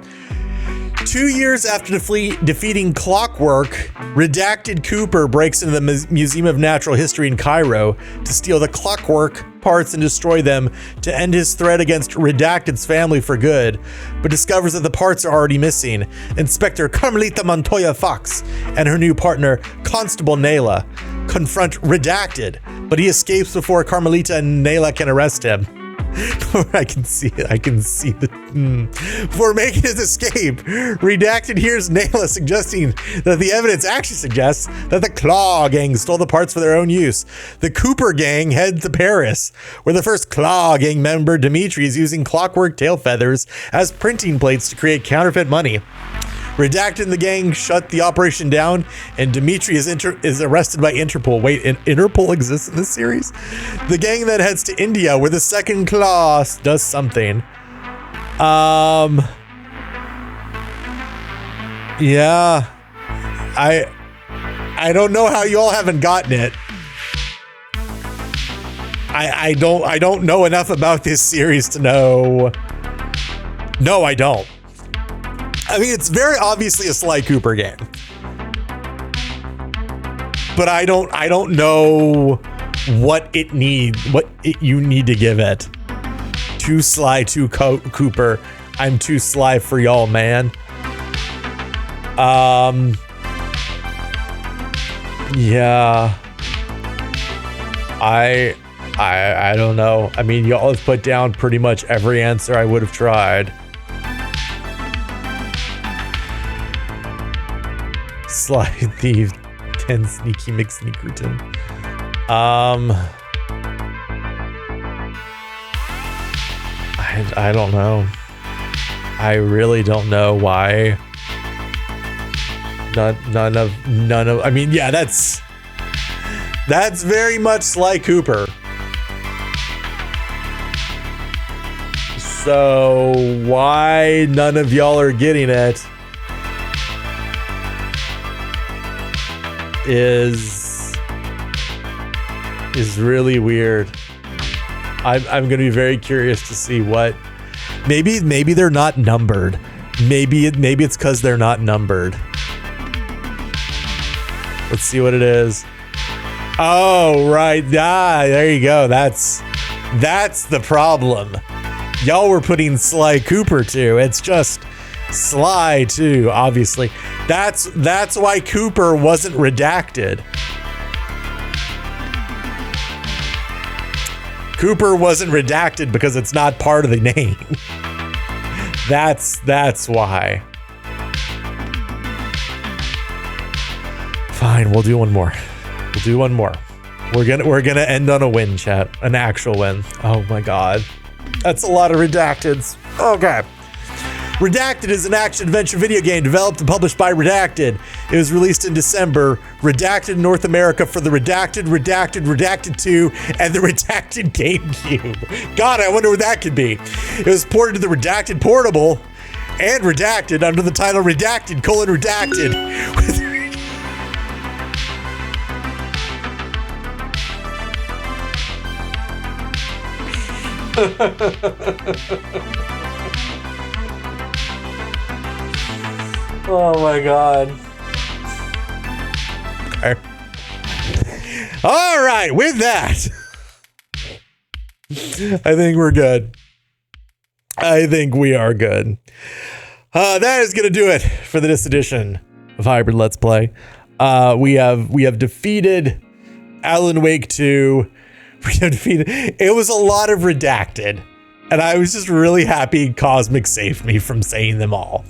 2 years after defeating Clockwork, redacted Cooper breaks into the Museum of Natural History in Cairo to steal the Clockwork parts and destroy them to end his threat against Redacted's family for good, but discovers that the parts are already missing. Inspector Carmelita Montoya Fox and her new partner, Constable Nayla, confront Redacted, but he escapes before Carmelita and Nayla can arrest him. I can see the Before making his escape, Redacted hears Nayla suggesting that the evidence actually suggests that the Claw Gang stole the parts for their own use. The Cooper Gang head to Paris, where the first Claw Gang member, Dimitri, is using clockwork tail feathers as printing plates to create counterfeit money. Redacted and the gang shut the operation down, and Dimitri is arrested by Interpol. Wait, Interpol exists in this series? The gang then heads to India, where the second Claw does something. Yeah. I don't know how you all haven't gotten it. I don't know enough about this series to know. No, I don't. I mean, it's very obviously a Sly Cooper game, but I don't know what you need to give it. Too Sly, too Cooper. I'm too Sly for y'all, man. Yeah. I don't know. I mean, y'all have put down pretty much every answer I would have tried. Sly Thief, 10 Sneaky McSneakerton. I don't know. I really don't know why. None of. I mean, yeah, that's very much Sly Cooper. So why none of y'all are getting it is really weird. I'm going to be very curious to see what. Maybe they're not numbered. Maybe it's because they're not numbered. Let's see what it is. Oh, right. Ah, there you go. That's the problem. Y'all were putting Sly Cooper too. It's just Sly too, obviously. That's why Cooper wasn't redacted. Cooper wasn't redacted because it's not part of the name. That's why. Fine, we'll do one more. We're gonna end on a win, chat. An actual win. Oh my god. That's a lot of redacteds. Okay. Redacted is an action-adventure video game developed and published by Redacted. It was released in December. Redacted in North America for the Redacted 2, and the Redacted GameCube. God, I wonder what that could be. It was ported to the Redacted Portable and Redacted under the title Redacted: Redacted. Oh my god. Okay. All right, with that, I think we're good. I think we are good. That is going to do it for this edition of Hybrid Let's Play. We have defeated Alan Wake 2. We have defeated. It was a lot of redacted, and I was just really happy Cosmic saved me from saying them all.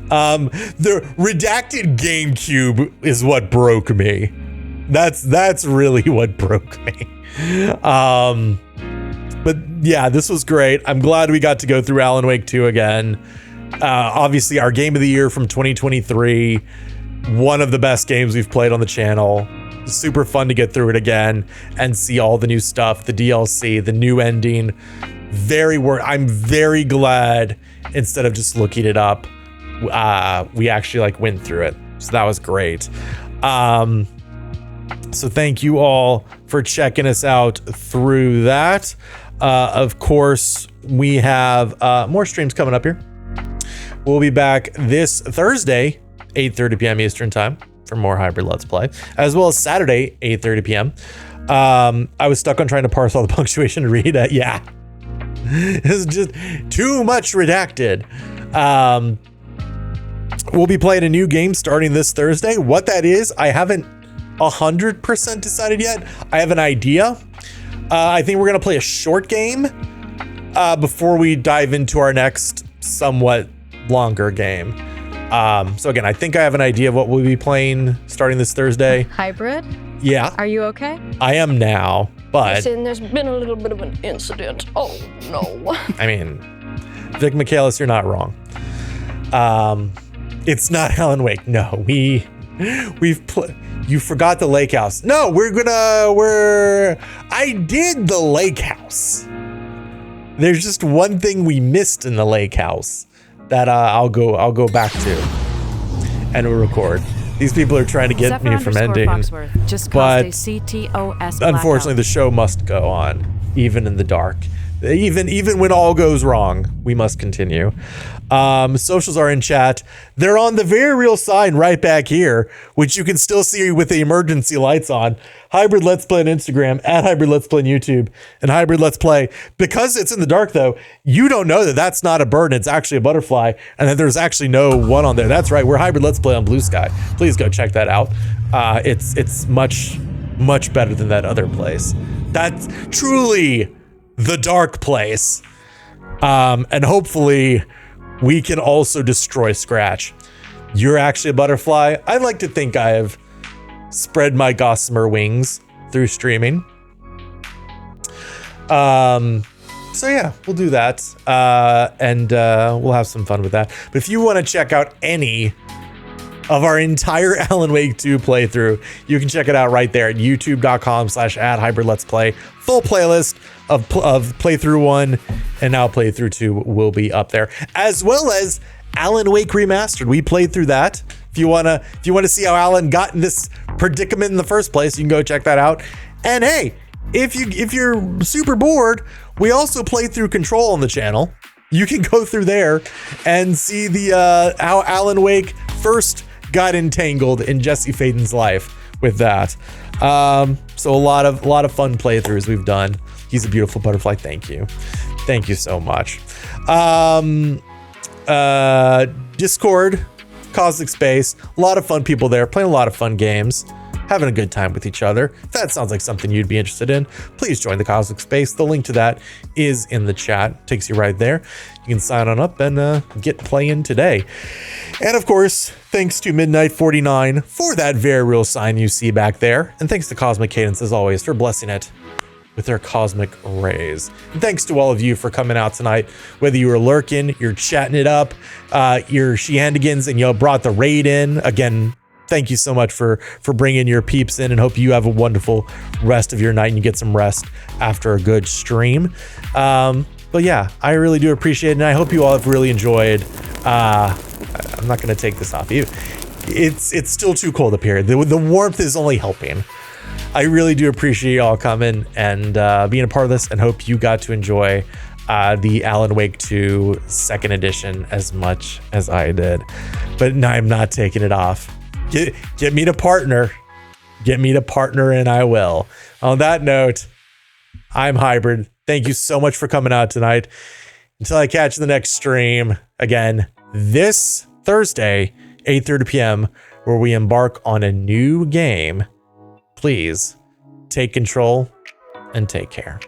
The Redacted GameCube is what broke me. That's really what broke me. But yeah, this was great. I'm glad we got to go through Alan Wake 2 again. Obviously, our game of the year from 2023. One of the best games we've played on the channel. Super fun to get through it again and see all the new stuff, the DLC, the new ending. I'm very glad instead of just looking it up, we actually went through it. So that was great. So thank you all for checking us out through that. Of course, we have more streams coming up here. We'll be back this Thursday, 8:30 p.m. Eastern time for more Hybrid Let's Play, as well as Saturday, 8:30 p.m. I was stuck on trying to parse all the punctuation to read it. Yeah. It's just too much redacted. We'll be playing a new game starting this Thursday. What that is, I haven't 100% decided yet. I have an idea. I think we're going to play a short game before we dive into our next somewhat longer game. So again, I think I have an idea of what we'll be playing starting this Thursday. Hybrid? Yeah. Are you okay? I am now, but... Listen, there's been a little bit of an incident. Oh, no. I mean, Vic Michaelis, you're not wrong. It's not Alan Wake. No, you forgot the lake house. No, I did the lake house. There's just one thing we missed in the lake house that I'll go back to and we'll record. These people are trying to get me from ending, but unfortunately the show must go on even in the dark. Even when all goes wrong, we must continue. Socials are in chat. They're on the very real sign right back here, which you can still see with the emergency lights on. Hybrid Let's Play on Instagram, at Hybrid Let's Play on YouTube, and Hybrid Let's Play. Because it's in the dark, though, you don't know that that's not a bird and it's actually a butterfly, and that there's actually no one on there. That's right, we're Hybrid Let's Play on Blue Sky. Please go check that out. It's much much better than that other place. That's truly the dark place. And hopefully we can also destroy Scratch. You're actually a butterfly. I like to think I have spread my gossamer wings through streaming. So yeah, we'll do that. And we'll have some fun with that. But if you want to check out any of our entire Alan Wake 2 playthrough, you can check it out right there at youtube.com/@hybridletsplay. Full playlist of playthrough 1 and now playthrough 2 will be up there, as well as Alan Wake Remastered. We played through that. If you wanna see how Alan got in this predicament in the first place, you can go check that out. And hey, if you're super bored, we also play through Control on the channel. You can go through there and see the how Alan Wake first got entangled in Jesse Faden's life with that. So a lot of fun playthroughs we've done. He's a beautiful butterfly. Thank you so much. Discord, Cosmic Space, a lot of fun people there, playing a lot of fun games, having a good time with each other. If that sounds like something you'd be interested in, please join the Cosmic Space. The link to that is in the chat. Takes you right there. You can sign on up and get playing today. And of course, thanks to Midnight49 for that very real sign you see back there. And thanks to Cosmic Cadence, as always, for blessing it with their cosmic rays. And thanks to all of you for coming out tonight, whether you were lurking, you're chatting it up, your shenanigans, and you brought the raid in. Again, thank you so much for bringing your peeps in, and hope you have a wonderful rest of your night and you get some rest after a good stream. But yeah, I really do appreciate it, and I hope you all have really enjoyed. I'm not going to take this off you. It's still too cold up here. The warmth is only helping. I really do appreciate y'all coming and being a part of this, and hope you got to enjoy the Alan Wake 2 2nd edition as much as I did. But no, I'm not taking it off. Get me to partner. Get me to partner, and I will. On that note, I'm Hybrid. Thank you so much for coming out tonight. Until I catch the next stream again this Thursday, 8:30 p.m., where we embark on a new game. Please take control and take care.